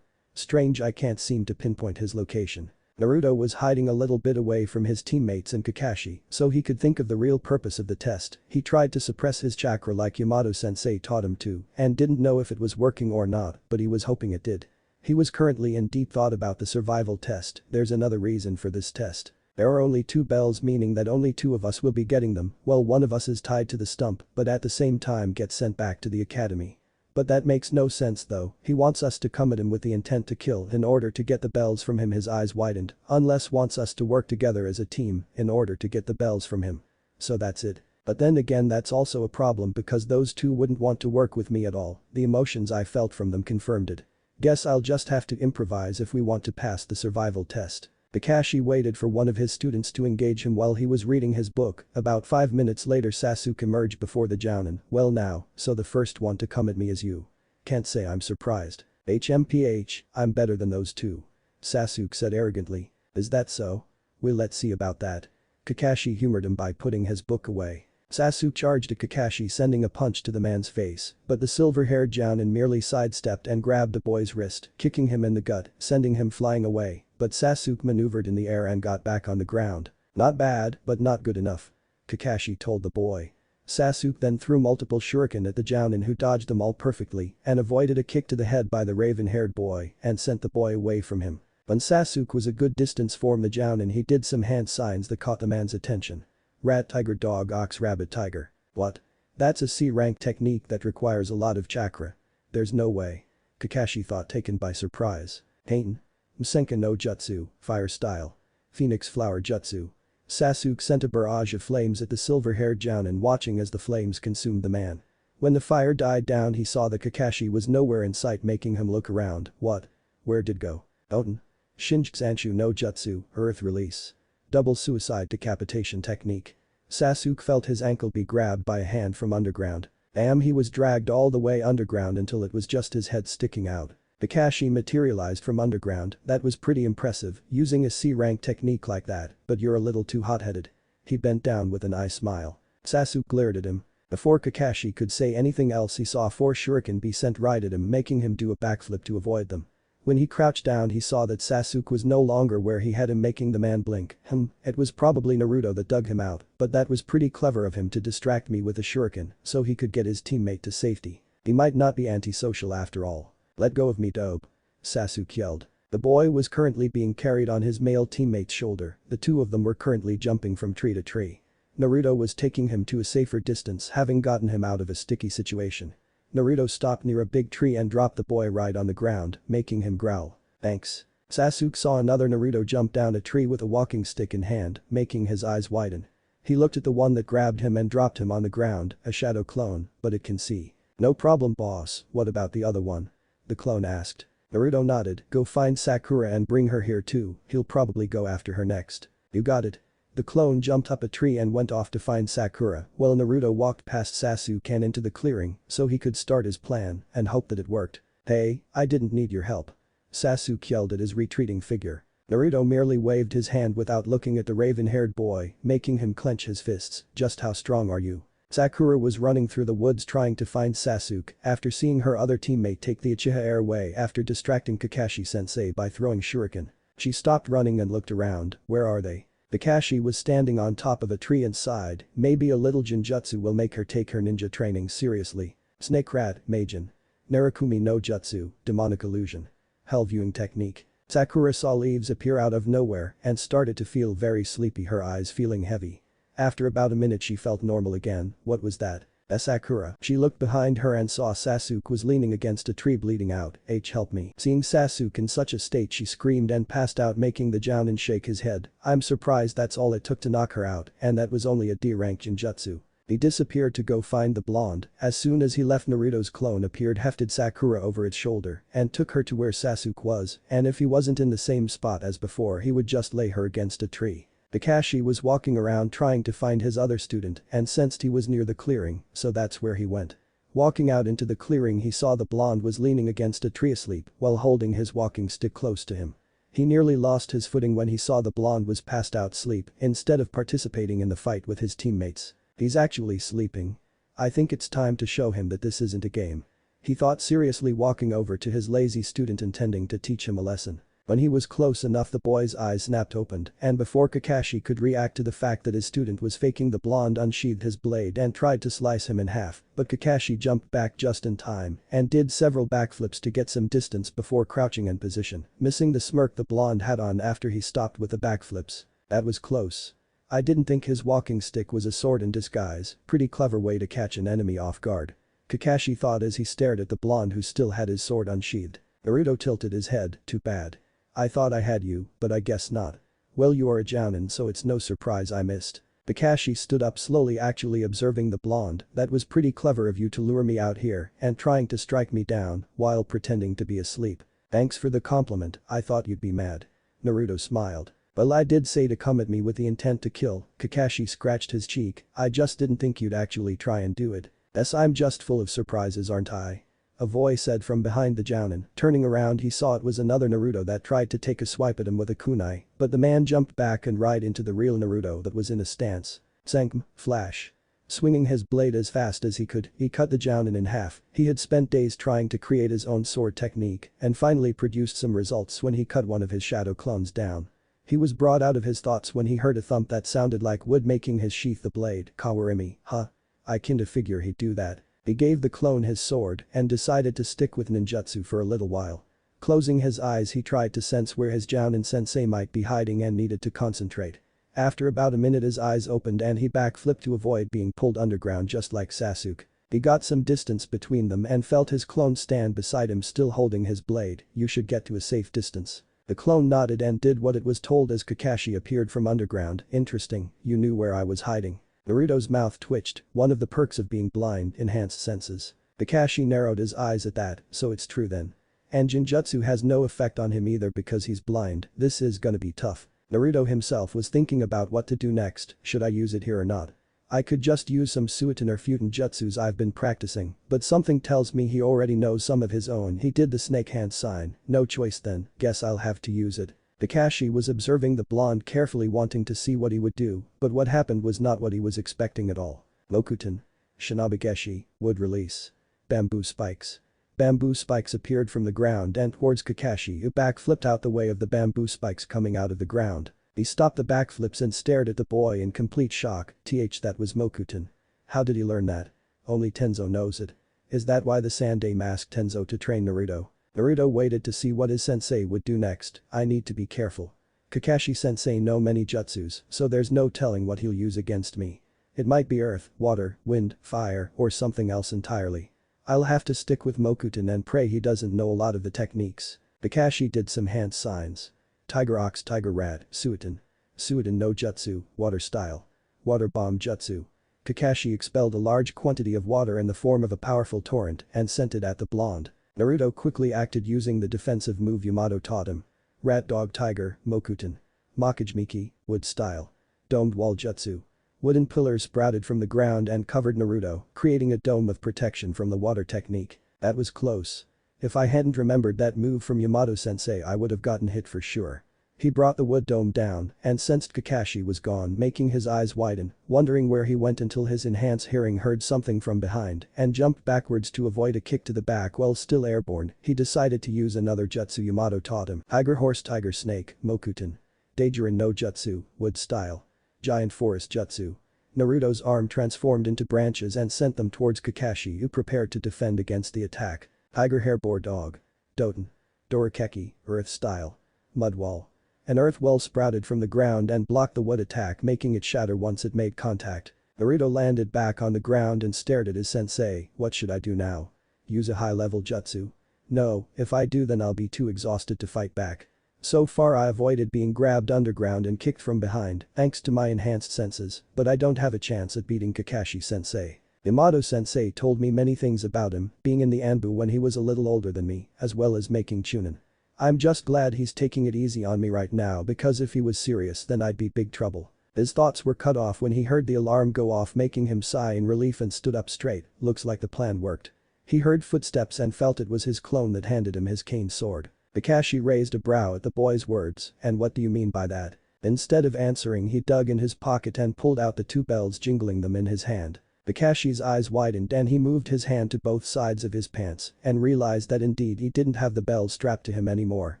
strange, I can't seem to pinpoint his location. Naruto was hiding a little bit away from his teammates and Kakashi, so he could think of the real purpose of the test. He tried to suppress his chakra like Yamato-sensei taught him to, and didn't know if it was working or not, but he was hoping it did. He was currently in deep thought about the survival test. There's another reason for this test. There are only two bells, meaning that only two of us will be getting them. Well, one of us is tied to the stump, but at the same time gets sent back to the academy. But that makes no sense though. He wants us to come at him with the intent to kill in order to get the bells from him. His eyes widened. Unless wants us to work together as a team in order to get the bells from him. So that's it. But then again, that's also a problem because those two wouldn't want to work with me at all. The emotions I felt from them confirmed it. Guess I'll just have to improvise if we want to pass the survival test. Kakashi waited for one of his students to engage him while he was reading his book. About 5 minutes later, Sasuke emerged before the jounin. Well now, so the first one to come at me is you. Can't say I'm surprised. HMPH, I'm better than those two. Sasuke said arrogantly. Is that so? Well, let's see about that. Kakashi humored him by putting his book away. Sasuke charged at Kakashi, sending a punch to the man's face, but the silver-haired jounin merely sidestepped and grabbed the boy's wrist, kicking him in the gut, sending him flying away. But Sasuke maneuvered in the air and got back on the ground. Not bad, but not good enough. Kakashi told the boy. Sasuke then threw multiple shuriken at the Jounin, who dodged them all perfectly and avoided a kick to the head by the raven-haired boy and sent the boy away from him. When Sasuke was a good distance from the Jounin, he did some hand signs that caught the man's attention. Rat, tiger, dog, ox, rabbit, tiger. What? That's a C-rank technique that requires a lot of chakra. There's no way. Kakashi thought, taken by surprise. Heian. Msenka no Jutsu, fire style. Phoenix flower jutsu. Sasuke sent a barrage of flames at the silver-haired Jounin, watching as the flames consumed the man. When the fire died down, he saw that Kakashi was nowhere in sight, making him look around. What? Where did go? Oten. Shinjutsu no Jutsu, earth release. Double suicide decapitation technique. Sasuke felt his ankle be grabbed by a hand from underground. He was dragged all the way underground until it was just his head sticking out. Kakashi materialized from underground. That was pretty impressive, using a C-rank technique like that, but you're a little too hot-headed. He bent down with an eye smile. Sasuke glared at him. Before Kakashi could say anything else, he saw 4 shuriken be sent right at him, making him do a backflip to avoid them. When he crouched down, he saw that Sasuke was no longer where he had him, making the man blink. It was probably Naruto that dug him out, but that was pretty clever of him to distract me with a shuriken so he could get his teammate to safety. He might not be antisocial after all. Let go of me, dope. Sasuke yelled. The boy was currently being carried on his male teammate's shoulder. The two of them were currently jumping from tree to tree. Naruto was taking him to a safer distance, having gotten him out of a sticky situation. Naruto stopped near a big tree and dropped the boy right on the ground, making him growl. Thanks. Sasuke saw another Naruto jump down a tree with a walking stick in hand, making his eyes widen. He looked at the one that grabbed him and dropped him on the ground, a shadow clone, but it can see. No problem, boss. What about the other one? The clone asked. Naruto nodded. Go find Sakura and bring her here too, he'll probably go after her next. You got it. The clone jumped up a tree and went off to find Sakura, while Naruto walked past Sasuke and into the clearing so he could start his plan and hope that it worked. Hey, I didn't need your help. Sasuke yelled at his retreating figure. Naruto merely waved his hand without looking at the raven-haired boy, making him clench his fists. Just how strong are you? Sakura was running through the woods trying to find Sasuke after seeing her other teammate take the Uchiha Air way after distracting Kakashi-sensei by throwing shuriken. She stopped running and looked around. Where are they? Kakashi was standing on top of a tree and sighed. Maybe a little Jinjutsu will make her take her ninja training seriously. Snake Rat, Majin. Narakumi no Jutsu, demonic illusion. Hell viewing technique. Sakura saw leaves appear out of nowhere and started to feel very sleepy, her eyes feeling heavy. After about a minute she felt normal again. What was that? Sakura. She looked behind her and saw Sasuke was leaning against a tree bleeding out. Help me. Seeing Sasuke in such a state, she screamed and passed out, making the Jounin shake his head. I'm surprised that's all it took to knock her out, and that was only a D-rank Jinjutsu. He disappeared to go find the blonde. As soon as he left, Naruto's clone appeared, hefted Sakura over its shoulder and took her to where Sasuke was, and if he wasn't in the same spot as before, he would just lay her against a tree. Kakashi was walking around trying to find his other student and sensed he was near the clearing, so that's where he went. Walking out into the clearing, he saw the blonde was leaning against a tree asleep while holding his walking stick close to him. He nearly lost his footing when he saw the blonde was passed out asleep instead of participating in the fight with his teammates. He's actually sleeping. I think it's time to show him that this isn't a game. He thought, seriously walking over to his lazy student intending to teach him a lesson. When he was close enough, the boy's eyes snapped open, and before Kakashi could react to the fact that his student was faking, the blonde unsheathed his blade and tried to slice him in half, but Kakashi jumped back just in time and did several backflips to get some distance before crouching in position, missing the smirk the blonde had on after he stopped with the backflips. That was close. I didn't think his walking stick was a sword in disguise. Pretty clever way to catch an enemy off guard. Kakashi thought as he stared at the blonde who still had his sword unsheathed. Naruto tilted his head. Too bad. I thought I had you, but I guess not. Well, you are a Jounin, so it's no surprise I missed. Kakashi stood up slowly, actually observing the blonde. That was pretty clever of you to lure me out here and trying to strike me down while pretending to be asleep. Thanks for the compliment, I thought you'd be mad. Naruto smiled. Well, I did say to come at me with the intent to kill. Kakashi scratched his cheek. I just didn't think you'd actually try and do it. I'm just full of surprises, aren't I? A voice said from behind the Jounin. Turning around, he saw it was another Naruto that tried to take a swipe at him with a kunai, but the man jumped back and right into the real Naruto that was in a stance. Zankum, flash. Swinging his blade as fast as he could, he cut the Jounin in half. He had spent days trying to create his own sword technique and finally produced some results when he cut one of his shadow clones down. He was brought out of his thoughts when he heard a thump that sounded like wood making his sheath the blade. Kawarimi, huh? I kinda figure he'd do that. He gave the clone his sword and decided to stick with ninjutsu for a little while. Closing his eyes he tried to sense where his Jounin sensei might be hiding and needed to concentrate. After about a minute his eyes opened and he backflipped to avoid being pulled underground just like Sasuke. He got some distance between them and felt his clone stand beside him still holding his blade. You should get to a safe distance. The clone nodded and did what it was told as Kakashi appeared from underground. Interesting, you knew where I was hiding. Naruto's mouth twitched, one of the perks of being blind, enhanced senses. Kakashi narrowed his eyes at that, so it's true then. And Jinjutsu has no effect on him either because he's blind, this is gonna be tough. Naruto himself was thinking about what to do next, should I use it here or not? I could just use some Suiton or Futon jutsus I've been practicing, but something tells me he already knows some of his own. He did the snake hand sign, no choice then, guess I'll have to use it. Kakashi was observing the blonde carefully wanting to see what he would do, but what happened was not what he was expecting at all. Mokuton. Shinabigeshi, wood release. Bamboo spikes. Bamboo spikes appeared from the ground and towards Kakashi who backflipped out the way of the bamboo spikes coming out of the ground. He stopped the backflips and stared at the boy in complete shock. That was Mokuton. How did he learn that? Only Tenzo knows it. Is that why the Sandai asked Tenzo to train Naruto? Naruto waited to see what his sensei would do next. I need to be careful. Kakashi sensei know many jutsus, so there's no telling what he'll use against me. It might be earth, water, wind, fire, or something else entirely. I'll have to stick with Mokuton and pray he doesn't know a lot of the techniques. Kakashi did some hand signs. Tiger Ox, Tiger Rat, Suiton. Suiton no Jutsu, Water Style. Water Bomb Jutsu. Kakashi expelled a large quantity of water in the form of a powerful torrent and sent it at the blonde. Naruto quickly acted using the defensive move Yamato taught him. Rat Dog Tiger, Mokuton. Makajimiki, Wood Style. Domed Wall Jutsu. Wooden pillars sprouted from the ground and covered Naruto, creating a dome of protection from the water technique. That was close. If I hadn't remembered that move from Yamato-sensei I would have gotten hit for sure. He brought the wood dome down and sensed Kakashi was gone, making his eyes widen, wondering where he went until his enhanced hearing heard something from behind and jumped backwards to avoid a kick to the back while still airborne. He decided to use another jutsu Yamato taught him. Tiger Horse Tiger Snake, Mokuton. Daijirin no Jutsu, Wood Style. Giant Forest Jutsu. Naruto's arm transformed into branches and sent them towards Kakashi who prepared to defend against the attack. Tiger Hair Boar Dog. Doten. Dorakeki, Earth Style. Mud Wall. An earth wall sprouted from the ground and blocked the wood attack, making it shatter once it made contact. Naruto landed back on the ground and stared at his sensei. What should I do now? Use a high-level jutsu? No, if I do then I'll be too exhausted to fight back. So far I avoided being grabbed underground and kicked from behind, thanks to my enhanced senses, but I don't have a chance at beating Kakashi-sensei. Yamato-sensei told me many things about him, being in the Anbu when he was a little older than me, as well as making chunin. I'm just glad he's taking it easy on me right now because if he was serious then I'd be big trouble. His thoughts were cut off when he heard the alarm go off, making him sigh in relief and stood up straight. Looks like the plan worked. He heard footsteps and felt it was his clone that handed him his cane sword. Kakashi raised a brow at the boy's words. And what do you mean by that? Instead of answering he dug in his pocket and pulled out the two bells, jingling them in his hand. Kakashi's eyes widened and he moved his hand to both sides of his pants and realized that indeed he didn't have the bells strapped to him anymore.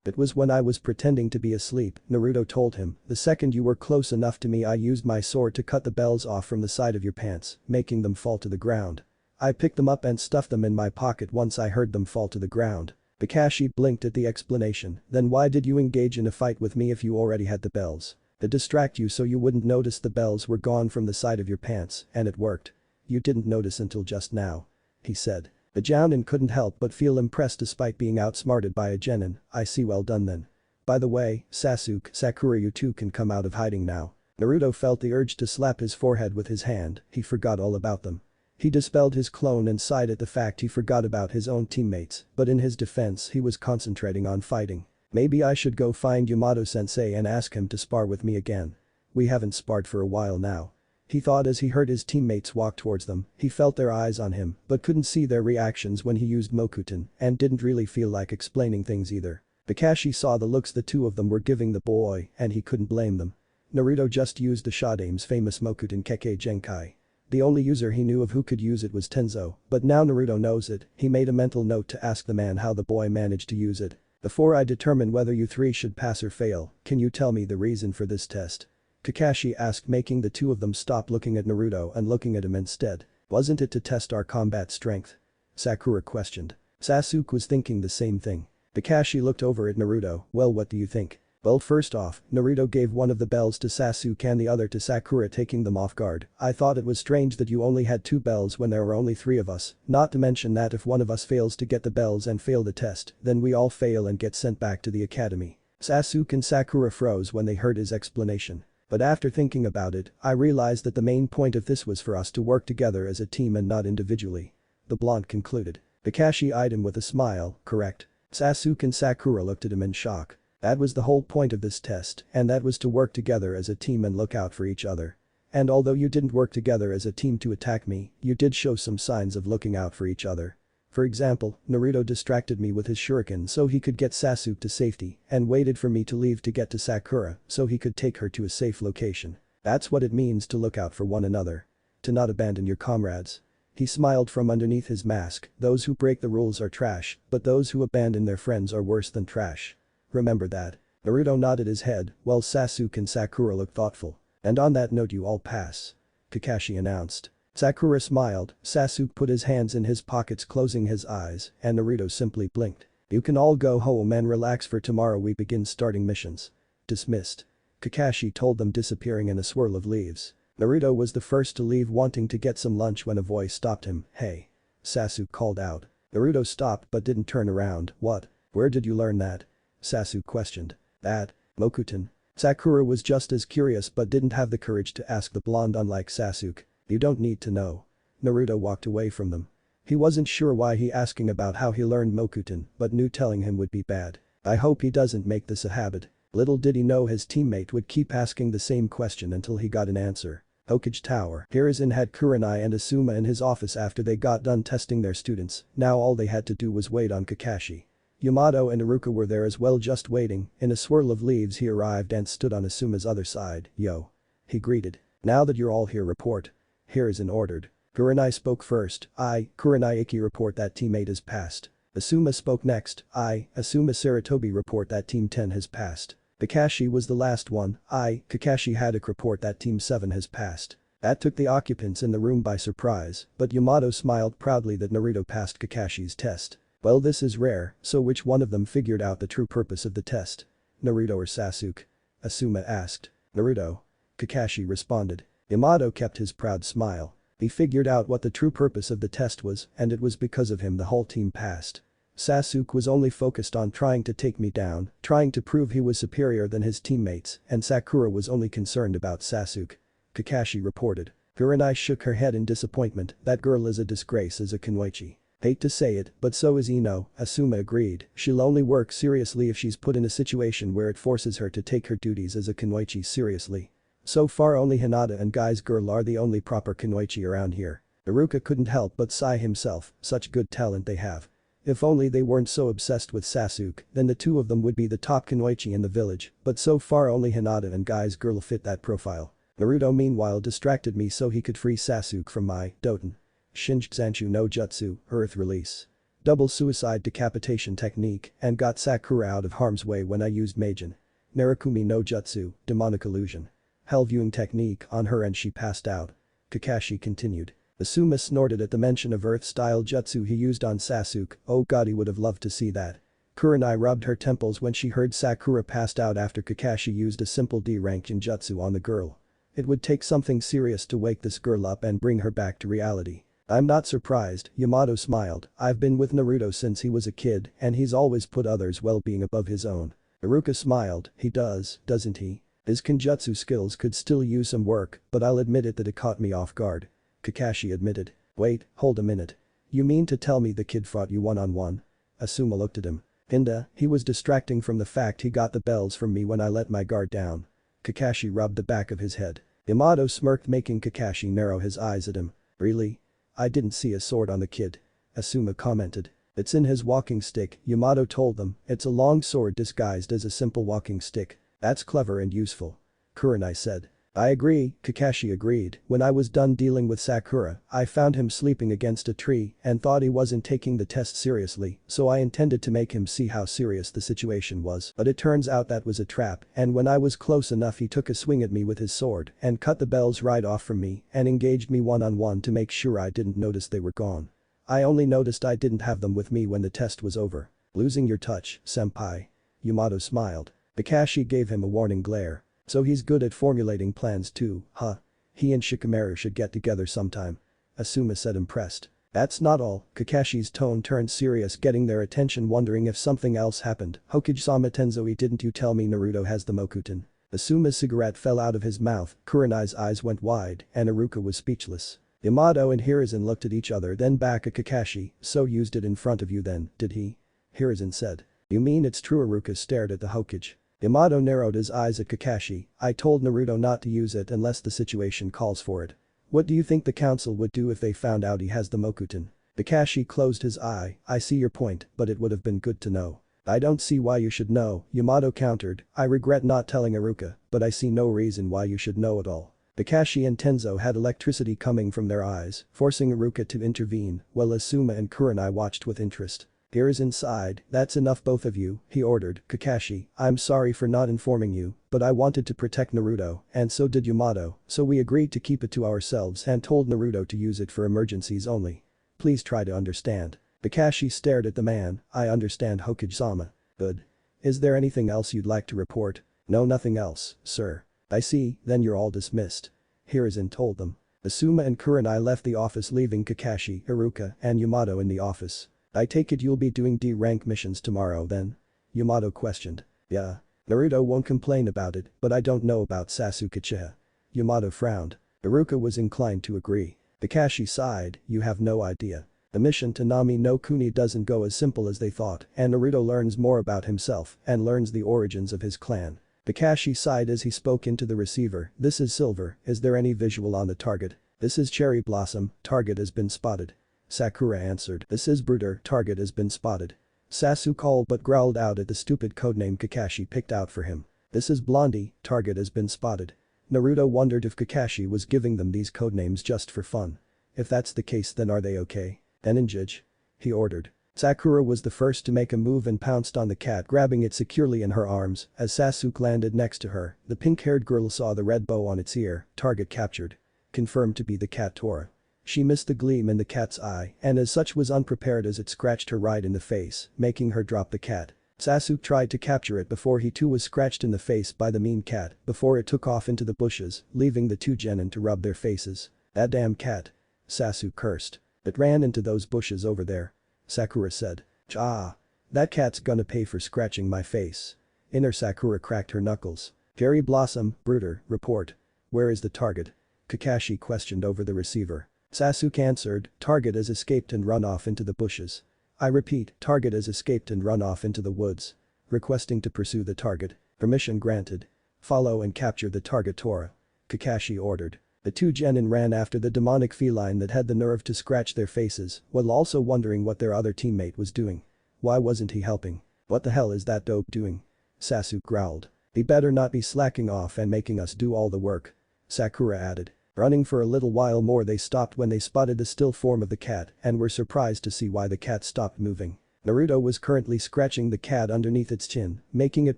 It was when I was pretending to be asleep, Naruto told him. The second you were close enough to me I used my sword to cut the bells off from the side of your pants, making them fall to the ground. I picked them up and stuffed them in my pocket once I heard them fall to the ground. Kakashi blinked at the explanation. Then why did you engage in a fight with me if you already had the bells? To distract you so you wouldn't notice the bells were gone from the side of your pants, and it worked. You didn't notice until just now. He said. The Jounin couldn't help but feel impressed despite being outsmarted by a genin. I see, well done then. By the way, Sasuke, Sakura, you two can come out of hiding now. Naruto felt the urge to slap his forehead with his hand, he forgot all about them. He dispelled his clone and sighed at the fact he forgot about his own teammates, but in his defense he was concentrating on fighting. Maybe I should go find Yamato-sensei and ask him to spar with me again. We haven't sparred for a while now. He thought as he heard his teammates walk towards them. He felt their eyes on him but couldn't see their reactions when he used Mokuton and didn't really feel like explaining things either. Kakashi saw the looks the two of them were giving the boy and he couldn't blame them. Naruto just used the Shodame's famous Mokuton Kekkei Genkai. The only user he knew of who could use it was Tenzo, but now Naruto knows it. He made a mental note to ask the man how the boy managed to use it. Before I determine whether you three should pass or fail, can you tell me the reason for this test? Kakashi asked, making the two of them stop looking at Naruto and looking at him instead. Wasn't it to test our combat strength? Sakura questioned. Sasuke was thinking the same thing. Kakashi looked over at Naruto. Well, what do you think? Well, first off, Naruto gave one of the bells to Sasuke and the other to Sakura, taking them off guard. I thought it was strange that you only had 2 bells when there were only 3 of us, not to mention that if one of us fails to get the bells and fail the test, then we all fail and get sent back to the academy. Sasuke and Sakura froze when they heard his explanation. But after thinking about it, I realized that the main point of this was for us to work together as a team and not individually. The blonde concluded. Kakashi eyed him with a smile. Correct. Sasuke and Sakura looked at him in shock. That was the whole point of this test, and that was to work together as a team and look out for each other. And although you didn't work together as a team to attack me, you did show some signs of looking out for each other. For example, Naruto distracted me with his shuriken so he could get Sasuke to safety and waited for me to leave to get to Sakura so he could take her to a safe location. That's what it means to look out for one another. To not abandon your comrades. He smiled from underneath his mask. Those who break the rules are trash, but those who abandon their friends are worse than trash. Remember that. Naruto nodded his head while Sasuke and Sakura looked thoughtful. And on that note, you all pass. Kakashi announced. Sakura smiled, Sasuke put his hands in his pockets closing his eyes, and Naruto simply blinked. You can all go home and relax, for tomorrow we begin starting missions. Dismissed. Kakashi told them, disappearing in a swirl of leaves. Naruto was the first to leave, wanting to get some lunch, when a voice stopped him. Hey. Sasuke called out. Naruto stopped but didn't turn around. What? Where did you learn that? Sasuke questioned. That. Mokuton. Sakura was just as curious but didn't have the courage to ask the blonde. Unlike Sasuke. You don't need to know. Naruto walked away from them. He wasn't sure why he asking about how he learned Mokuton, but knew telling him would be bad. I hope he doesn't make this a habit. Little did he know his teammate would keep asking the same question until he got an answer. Hokage Tower. Hiruzen had Kurenai and Asuma in his office after they got done testing their students. Now all they had to do was wait on Kakashi. Yamato and Iruka were there as well, just waiting. In a swirl of leaves he arrived and stood on Asuma's other side. Yo. He greeted. Now that you're all here, report. Hiruzen ordered. Kurenai spoke first. Kurenai Iki, report that team 8 has passed. Asuma spoke next. Asuma Saratobi, report that team 10 has passed. Kakashi was the last one. Kakashi Haddock, report that team 7 has passed. That took the occupants in the room by surprise, but Yamato smiled proudly that Naruto passed Kakashi's test. Well, this is rare, so which one of them figured out the true purpose of the test? Naruto or Sasuke? Asuma asked. Naruto. Kakashi responded. Yamato kept his proud smile. He figured out what the true purpose of the test was, and it was because of him the whole team passed. Sasuke was only focused on trying to take me down, trying to prove he was superior than his teammates, and Sakura was only concerned about Sasuke. Kakashi reported. Kurenai shook her head in disappointment. That girl is a disgrace as a kunoichi. Hate to say it, but so is Ino. Asuma agreed. She'll only work seriously if she's put in a situation where it forces her to take her duties as a kunoichi seriously. So far only Hinata and Guy's girl are the only proper kunoichi around here. Iruka couldn't help but sigh himself, such good talent they have. If only they weren't so obsessed with Sasuke, then the two of them would be the top kunoichi in the village, but so far only Hinata and Guy's girl fit that profile. Naruto meanwhile distracted me so he could free Sasuke from my Doton. Shinjutsu no Jutsu, Earth release. Double suicide decapitation technique and got Sakura out of harm's way when I used Meijin. Narakumi no Jutsu, demonic illusion. Hell viewing technique on her and she passed out. Kakashi continued. Asuma snorted at the mention of Earth-style jutsu he used on Sasuke. Oh god, he would have loved to see that. Kurenai rubbed her temples when she heard Sakura passed out after Kakashi used a simple D-rank Jinjutsu on the girl. It would take something serious to wake this girl up and bring her back to reality. I'm not surprised, Yamato smiled. I've been with Naruto since he was a kid and he's always put others' well-being above his own. Iruka smiled. He does, doesn't he? His Kenjutsu skills could still use some work, but I'll admit it that it caught me off guard. Kakashi admitted. Wait, hold a minute. You mean to tell me the kid fought you one-on-one? Asuma looked at him. Kinda, he was distracting from the fact he got the bells from me when I let my guard down. Kakashi rubbed the back of his head. Yamato smirked, making Kakashi narrow his eyes at him. Really? I didn't see a sword on the kid. Asuma commented. It's in his walking stick, Yamato told them. It's a long sword disguised as a simple walking stick. That's clever and useful. Kurenai said. I agree, Kakashi agreed. When I was done dealing with Sakura, I found him sleeping against a tree and thought he wasn't taking the test seriously, so I intended to make him see how serious the situation was. But it turns out that was a trap, and when I was close enough he took a swing at me with his sword and cut the bells right off from me and engaged me one-on-one to make sure I didn't notice they were gone. I only noticed I didn't have them with me when the test was over. Losing your touch, senpai. Yamato smiled. Kakashi gave him a warning glare. So he's good at formulating plans too, huh? He and Shikamaru should get together sometime. Asuma said impressed. That's not all, Kakashi's tone turned serious, getting their attention, wondering if something else happened. Hokage-sama Tenzoi, didn't you tell me Naruto has the Mokuton? Asuma's cigarette fell out of his mouth, Kurenai's eyes went wide, and Iruka was speechless. Yamato and Hiruzen looked at each other, then back at Kakashi. So used it in front of you then, did he? Hiruzen said. You mean it's true? Iruka stared at the Hokage. Yamato narrowed his eyes at Kakashi. I told Naruto not to use it unless the situation calls for it. What do you think the council would do if they found out he has the Mokuton? Kakashi closed his eye. I see your point, but it would have been good to know. I don't see why you should know, Yamato countered. I regret not telling Iruka, but I see no reason why you should know at all. Kakashi and Tenzo had electricity coming from their eyes, forcing Iruka to intervene, while Asuma and Kurenai watched with interest. Hiruzen sighed. That's enough, both of you, he ordered. Kakashi, I'm sorry for not informing you, but I wanted to protect Naruto, and so did Yamato, so we agreed to keep it to ourselves and told Naruto to use it for emergencies only. Please try to understand. Kakashi stared at the man. I understand, Hokage-sama. Good. Is there anything else you'd like to report? No, nothing else, sir. I see, then you're all dismissed. Hiruzen told them. Asuma and Kurenai left the office, leaving Kakashi, Iruka, and Yamato in the office. I take it you'll be doing D-rank missions tomorrow then? Yamato questioned. Yeah. Naruto won't complain about it, but I don't know about Sasuke Uchiha. Yamato frowned. Iruka was inclined to agree. Kakashi sighed. You have no idea. The mission to Nami no Kuni doesn't go as simple as they thought, and Naruto learns more about himself and learns the origins of his clan. Kakashi sighed as he spoke into the receiver. This is Silver, is there any visual on the target? This is Cherry Blossom, target has been spotted. Sakura answered. This is Bruder, target has been spotted. Sasuke called but growled out at the stupid codename Kakashi picked out for him. This is Blondie, target has been spotted. Naruto wondered if Kakashi was giving them these codenames just for fun. If that's the case, then are they okay? Eninjij? He ordered. Sakura was the first to make a move and pounced on the cat, grabbing it securely in her arms. As Sasuke landed next to her, the pink-haired girl saw the red bow on its ear. Target captured. Confirmed to be the cat Tora. She missed the gleam in the cat's eye and as such was unprepared as it scratched her right in the face, making her drop the cat. Sasuke tried to capture it before he too was scratched in the face by the mean cat before it took off into the bushes, leaving the two genin to rub their faces. That damn cat. Sasuke cursed. It ran into those bushes over there. Sakura said. Ah. That cat's gonna pay for scratching my face. Inner Sakura cracked her knuckles. Cherry Blossom, Bruder, report. Where is the target? Kakashi questioned over the receiver. Sasuke answered, target has escaped and run off into the bushes. I repeat, target has escaped and run off into the woods. Requesting to pursue the target. Permission granted. Follow and capture the target Tora. Kakashi ordered. The two genin ran after the demonic feline that had the nerve to scratch their faces, while also wondering what their other teammate was doing. Why wasn't he helping? What the hell is that dope doing? Sasuke growled. He better not be slacking off and making us do all the work. Sakura added. Running for a little while more, they stopped when they spotted the still form of the cat and were surprised to see why the cat stopped moving. Naruto was currently scratching the cat underneath its chin, making it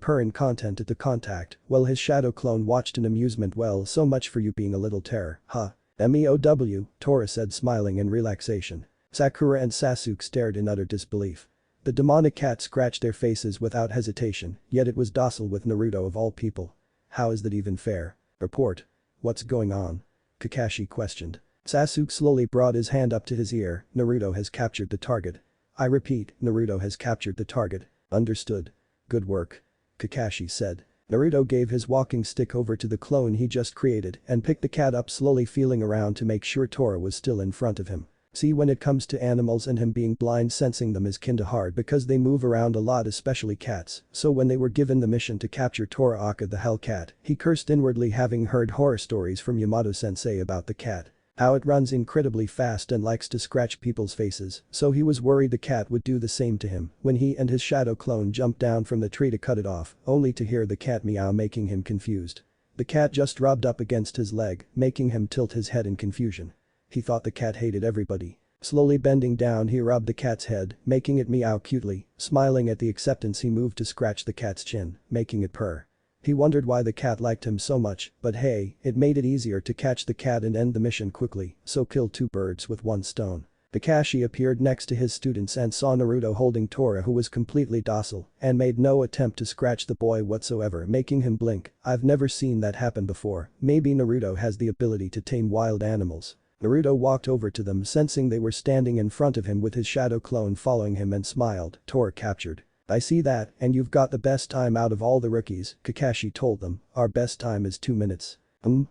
purr in content at the contact, while his shadow clone watched in amusement. Well, so much for you being a little terror, huh? MEOW, Tora said, smiling in relaxation. Sakura and Sasuke stared in utter disbelief. The demonic cat scratched their faces without hesitation, yet it was docile with Naruto of all people. How is that even fair? Report. What's going on? Kakashi questioned. Sasuke slowly brought his hand up to his ear. Naruto has captured the target. I repeat, Naruto has captured the target. Understood. Good work. Kakashi said. Naruto gave his walking stick over to the clone he just created and picked the cat up, slowly feeling around to make sure Tora was still in front of him. See, when it comes to animals and him being blind, sensing them is kinda hard because they move around a lot, especially cats. So when they were given the mission to capture Tora Aka the Hellcat, he cursed inwardly, having heard horror stories from Yamato-sensei about the cat. How it runs incredibly fast and likes to scratch people's faces, so he was worried the cat would do the same to him when he and his shadow clone jumped down from the tree to cut it off, only to hear the cat meow, making him confused. The cat just rubbed up against his leg, making him tilt his head in confusion. He thought the cat hated everybody. Slowly bending down he rubbed the cat's head, making it meow cutely, smiling at the acceptance he moved to scratch the cat's chin, making it purr. He wondered why the cat liked him so much, but hey, it made it easier to catch the cat and end the mission quickly, so kill two birds with one stone. Kakashi appeared next to his students and saw Naruto holding Tora, who was completely docile and made no attempt to scratch the boy whatsoever, making him blink. I've never seen that happen before. Maybe Naruto has the ability to tame wild animals. Naruto walked over to them, sensing they were standing in front of him with his shadow clone following him, and smiled. Tora captured. I see that, and you've got the best time out of all the rookies, Kakashi told them. Our best time is 2 minutes.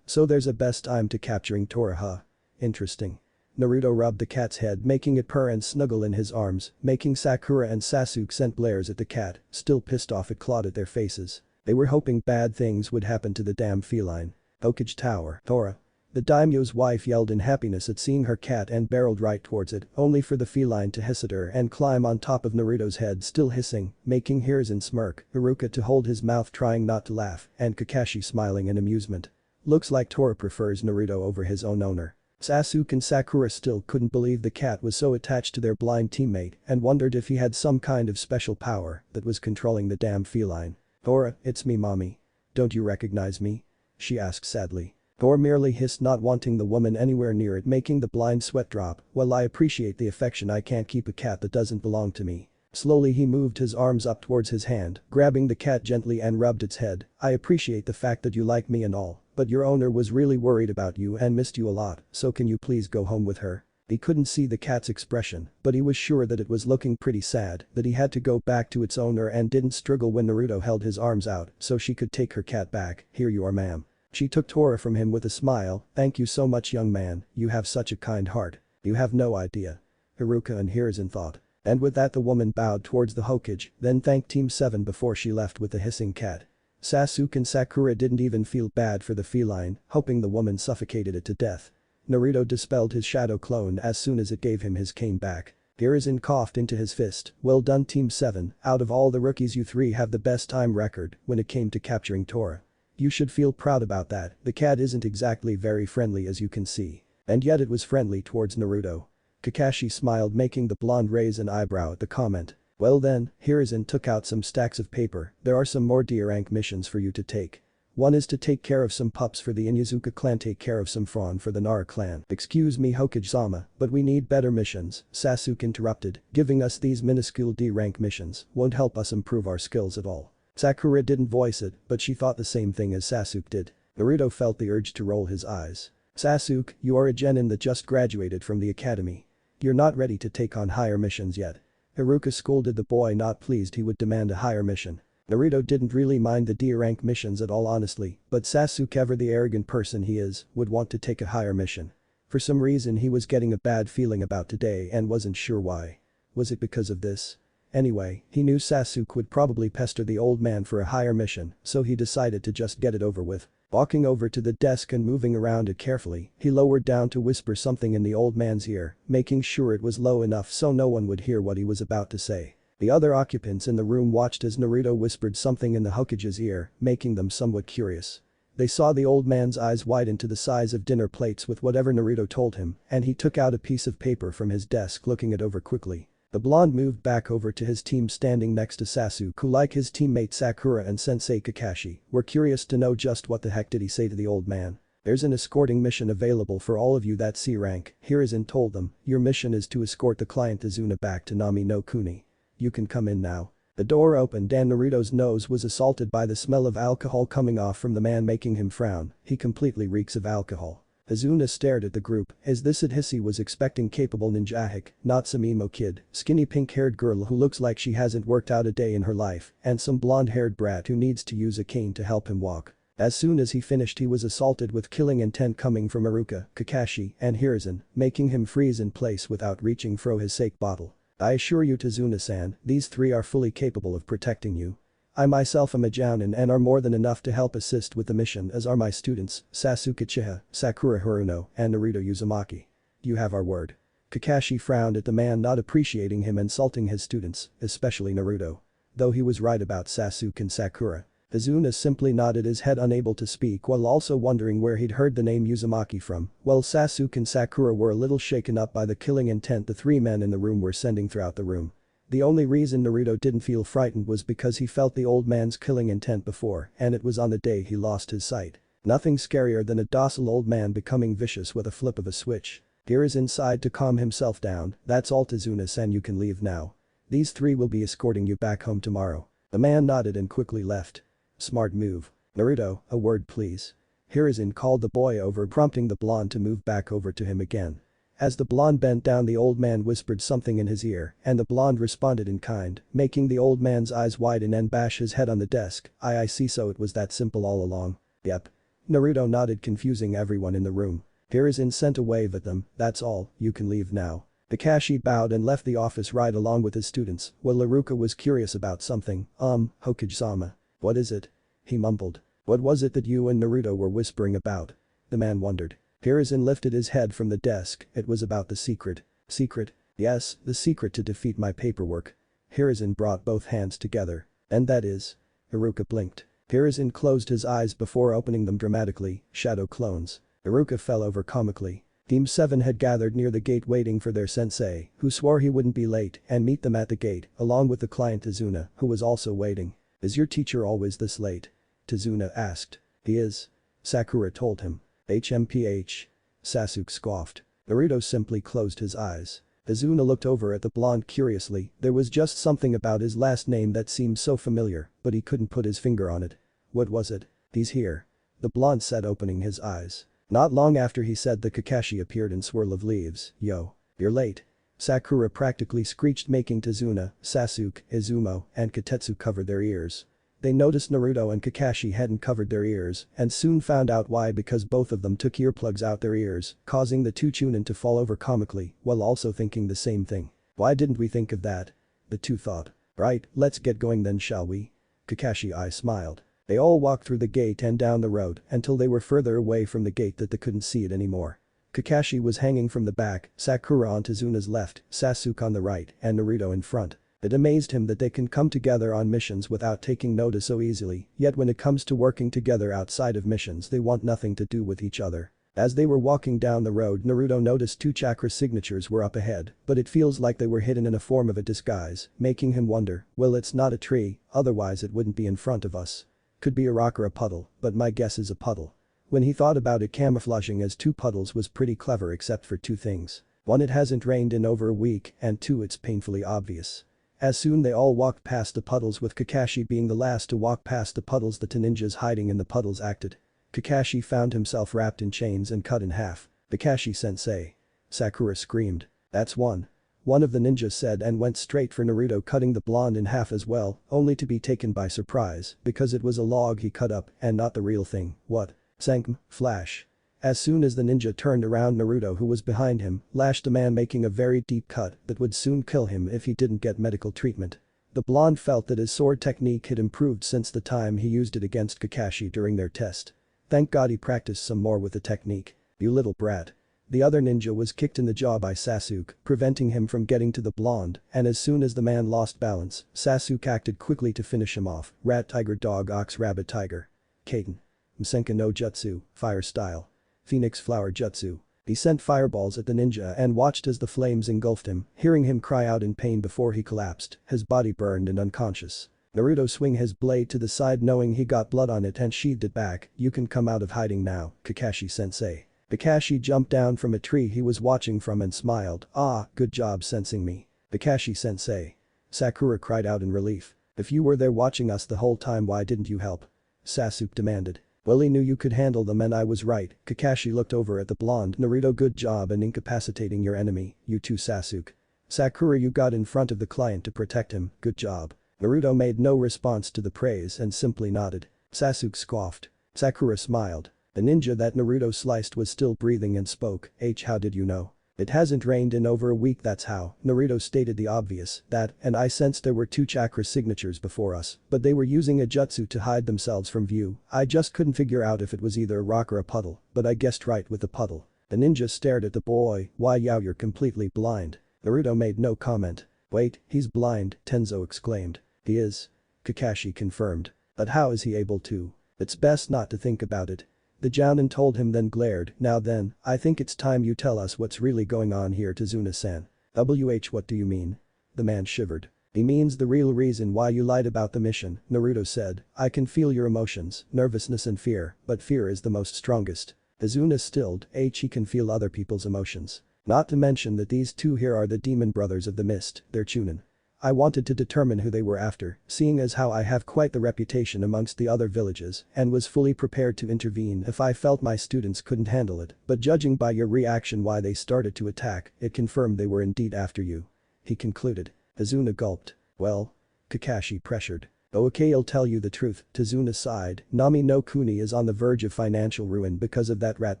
So there's a best time to capturing Tora, huh? Interesting. Naruto rubbed the cat's head, making it purr and snuggle in his arms, making Sakura and Sasuke sent glares at the cat. Still pissed off, it clawed at their faces. They were hoping bad things would happen to the damn feline. Hokage Tower. Tora. The daimyo's wife yelled in happiness at seeing her cat and barreled right towards it, only for the feline to hiss at her and climb on top of Naruto's head, still hissing, making Hiruzen smirk, Haruka to hold his mouth trying not to laugh, and Kakashi smiling in amusement. Looks like Tora prefers Naruto over his own owner. Sasuke and Sakura still couldn't believe the cat was so attached to their blind teammate and wondered if he had some kind of special power that was controlling the damn feline. Tora, it's me, mommy. Don't you recognize me? She asked sadly. Tora merely hissed, not wanting the woman anywhere near it, making the blind sweat drop. Well, I appreciate the affection, I can't keep a cat that doesn't belong to me. Slowly he moved his arms up towards his hand, grabbing the cat gently and rubbed its head. I appreciate the fact that you like me and all, but your owner was really worried about you and missed you a lot, so can you please go home with her? He couldn't see the cat's expression, but he was sure that it was looking pretty sad that he had to go back to its owner, and didn't struggle when Naruto held his arms out so she could take her cat back. Here you are, ma'am. She took Tora from him with a smile. Thank you so much, young man, you have such a kind heart. You have no idea. Haruka and Hiruzen thought. And with that the woman bowed towards the Hokage, then thanked Team 7 before she left with the hissing cat. Sasuke and Sakura didn't even feel bad for the feline, hoping the woman suffocated it to death. Naruto dispelled his shadow clone as soon as it gave him his cane back. Hiruzen coughed into his fist. Well done, Team 7, out of all the rookies you three have the best time record when it came to capturing Tora. You should feel proud about that. The cat isn't exactly very friendly, as you can see. And yet it was friendly towards Naruto. Kakashi smiled, making the blonde raise an eyebrow at the comment. Well then, Hiruzen took out some stacks of paper. There are some more D rank missions for you to take. One is to take care of some pups for the Inuzuka clan, take care of some fawn for the Nara clan. Excuse me, Hokage-sama, but we need better missions, Sasuke interrupted. Giving us these minuscule D rank missions won't help us improve our skills at all. Sakura didn't voice it, but she thought the same thing as Sasuke did. Naruto felt the urge to roll his eyes. Sasuke, you are a genin that just graduated from the academy. You're not ready to take on higher missions yet. Haruka scolded the boy, not pleased he would demand a higher mission. Naruto didn't really mind the D rank missions at all, honestly, but Sasuke, ever the arrogant person he is, would want to take a higher mission. For some reason he was getting a bad feeling about today and wasn't sure why. Was it because of this? Anyway, he knew Sasuke would probably pester the old man for a higher mission, so he decided to just get it over with. Walking over to the desk and moving around it carefully, he lowered down to whisper something in the old man's ear, making sure it was low enough so no one would hear what he was about to say. The other occupants in the room watched as Naruto whispered something in the Hokage's ear, making them somewhat curious. They saw the old man's eyes widen to the size of dinner plates with whatever Naruto told him, and he took out a piece of paper from his desk, looking it over quickly. The blonde moved back over to his team standing next to Sasuke, who, like his teammate Sakura and Sensei Kakashi, were curious to know just what the heck did he say to the old man. There's an escorting mission available for all of you that C rank, Hiruzen told them. Your mission is to escort the client Izuna back to Nami no Kuni. You can come in now. The door opened and Naruto's nose was assaulted by the smell of alcohol coming off from the man, making him frown. He completely reeks of alcohol. Izuna stared at the group. Is this it he was expecting? Capable ninja hick, not some emo kid, skinny pink-haired girl who looks like she hasn't worked out a day in her life, and some blonde-haired brat who needs to use a cane to help him walk. As soon as he finished he was assaulted with killing intent coming from Haruka, Kakashi, and Hiruzen, making him freeze in place without reaching for his sake bottle. I assure you, Tazuna-san, these three are fully capable of protecting you. I myself am a jounin and are more than enough to help assist with the mission, as are my students, Sasuke Uchiha, Sakura Haruno, and Naruto Uzumaki. You have our word. Kakashi frowned at the man, not appreciating him insulting his students, especially Naruto. Though he was right about Sasuke and Sakura. Izuna simply nodded his head, unable to speak, while also wondering where he'd heard the name Uzumaki from. While Sasuke and Sakura were a little shaken up by the killing intent the three men in the room were sending throughout the room. The only reason Naruto didn't feel frightened was because he felt the old man's killing intent before, and it was on the day he lost his sight. Nothing scarier than a docile old man becoming vicious with a flip of a switch. Here is inside to calm himself down. That's all, Izuna-san, you can leave now. These three will be escorting you back home tomorrow. The man nodded and quickly left. Smart move. Naruto, a word please. Hiruzen called the boy over, prompting the blonde to move back over to him again. As the blonde bent down, the old man whispered something in his ear, and the blonde responded in kind, making the old man's eyes widen and bash his head on the desk. I see, so it was that simple all along. Yep. Naruto nodded, confusing everyone in the room. Hiruzen sent a wave at them. That's all, you can leave now. Kakashi bowed and left the office right along with his students, while Iruka was curious about something. Hokage-sama. What is it? He mumbled. What was it that you and Naruto were whispering about? The man wondered. Hiruzen lifted his head from the desk. It was about the secret. Secret? Yes, the secret to defeat my paperwork. Hiruzen brought both hands together. And that is? Iruka blinked. Hiruzen closed his eyes before opening them dramatically. Shadow clones. Iruka fell over comically. Team 7 had gathered near the gate waiting for their sensei, who swore he wouldn't be late, and meet them at the gate, along with the client Izuna, who was also waiting. Is your teacher always this late? Izuna asked. He is. Sakura told him. HMPH. Sasuke scoffed. Naruto simply closed his eyes. Izuna looked over at the blonde curiously. There was just something about his last name that seemed so familiar, but he couldn't put his finger on it. What was it? He's here. The blonde said, opening his eyes. Not long after he said that, Kakashi appeared in swirl of leaves. Yo. You're late. Sakura practically screeched, making Izuna, Sasuke, Izumo, and Kotetsu cover their ears. They noticed Naruto and Kakashi hadn't covered their ears, and soon found out why, because both of them took earplugs out their ears, causing the two chunin to fall over comically, while also thinking the same thing. Why didn't we think of that? The two thought. Right, let's get going then, shall we? Kakashi smiled. They all walked through the gate and down the road until they were further away from the gate that they couldn't see it anymore. Kakashi was hanging from the back, Sakura on Izuna's left, Sasuke on the right, and Naruto in front. It amazed him that they can come together on missions without taking notice so easily, yet when it comes to working together outside of missions they want nothing to do with each other. As they were walking down the road, Naruto noticed two chakra signatures were up ahead, but it feels like they were hidden in a form of a disguise, making him wonder, well, it's not a tree, otherwise it wouldn't be in front of us. Could be a rock or a puddle, but my guess is a puddle. When he thought about it, camouflaging as two puddles was pretty clever except for two things. One, it hasn't rained in over a week, and two, it's painfully obvious. As soon they all walked past the puddles, with Kakashi being the last to walk past the puddles, the two ninjas hiding in the puddles acted. Kakashi found himself wrapped in chains and cut in half. Kakashi-sensei. Sakura screamed. That's one. One of the ninjas said, and went straight for Naruto, cutting the blonde in half as well, only to be taken by surprise because it was a log he cut up and not the real thing. What? Sank. Flash. As soon as the ninja turned around, Naruto, who was behind him, lashed the man, making a very deep cut that would soon kill him if he didn't get medical treatment. The blonde felt that his sword technique had improved since the time he used it against Kakashi during their test. Thank God he practiced some more with the technique. You little brat. The other ninja was kicked in the jaw by Sasuke, preventing him from getting to the blonde, and as soon as the man lost balance, Sasuke acted quickly to finish him off. Rat, tiger, dog, ox, rabbit, tiger. Kaiten. Msenka no Jutsu, fire style. Phoenix flower jutsu. He sent fireballs at the ninja and watched as the flames engulfed him, hearing him cry out in pain before he collapsed, his body burned and unconscious. Naruto swing his blade to the side, knowing he got blood on it, and sheathed it back. You can come out of hiding now, Kakashi-sensei. Kakashi jumped down from a tree he was watching from and smiled. Ah, good job sensing me. Kakashi-sensei. Sakura cried out in relief. If you were there watching us the whole time, why didn't you help? Sasuke demanded. Well, he knew you could handle them and I was right. Kakashi looked over at the blonde. Naruto, good job in incapacitating your enemy. You too, Sasuke. Sakura, you got in front of the client to protect him. Good job. Naruto made no response to the praise and simply nodded. Sasuke scoffed. Sakura smiled. The ninja that Naruto sliced was still breathing and spoke. How did you know? It hasn't rained in over a week, that's how. Naruto stated the obvious, that, and I sensed there were two chakra signatures before us, but they were using a jutsu to hide themselves from view. I just couldn't figure out if it was either a rock or a puddle, but I guessed right with the puddle. The ninja stared at the boy. Why, Yao, you're completely blind. Naruto made no comment. Wait, he's blind, Tenzo exclaimed. He is. Kakashi confirmed. But how is he able to? It's best not to think about it. The Jounin told him then glared, now then, I think it's time you tell us what's really going on here Tazuna-san. What do you mean? The man shivered. He means the real reason why you lied about the mission, Naruto said. I can feel your emotions, nervousness and fear, but fear is the most strongest. Tazuna stilled, he can feel other people's emotions. Not to mention that these two here are the demon brothers of the mist, they're chunin. I wanted to determine who they were after, seeing as how I have quite the reputation amongst the other villages and was fully prepared to intervene if I felt my students couldn't handle it, but judging by your reaction why they started to attack, it confirmed they were indeed after you. He concluded. Tazuna gulped. Well? Kakashi pressured. Okay, I'll tell you the truth, Tazuna sighed. Nami no Kuni is on the verge of financial ruin because of that rat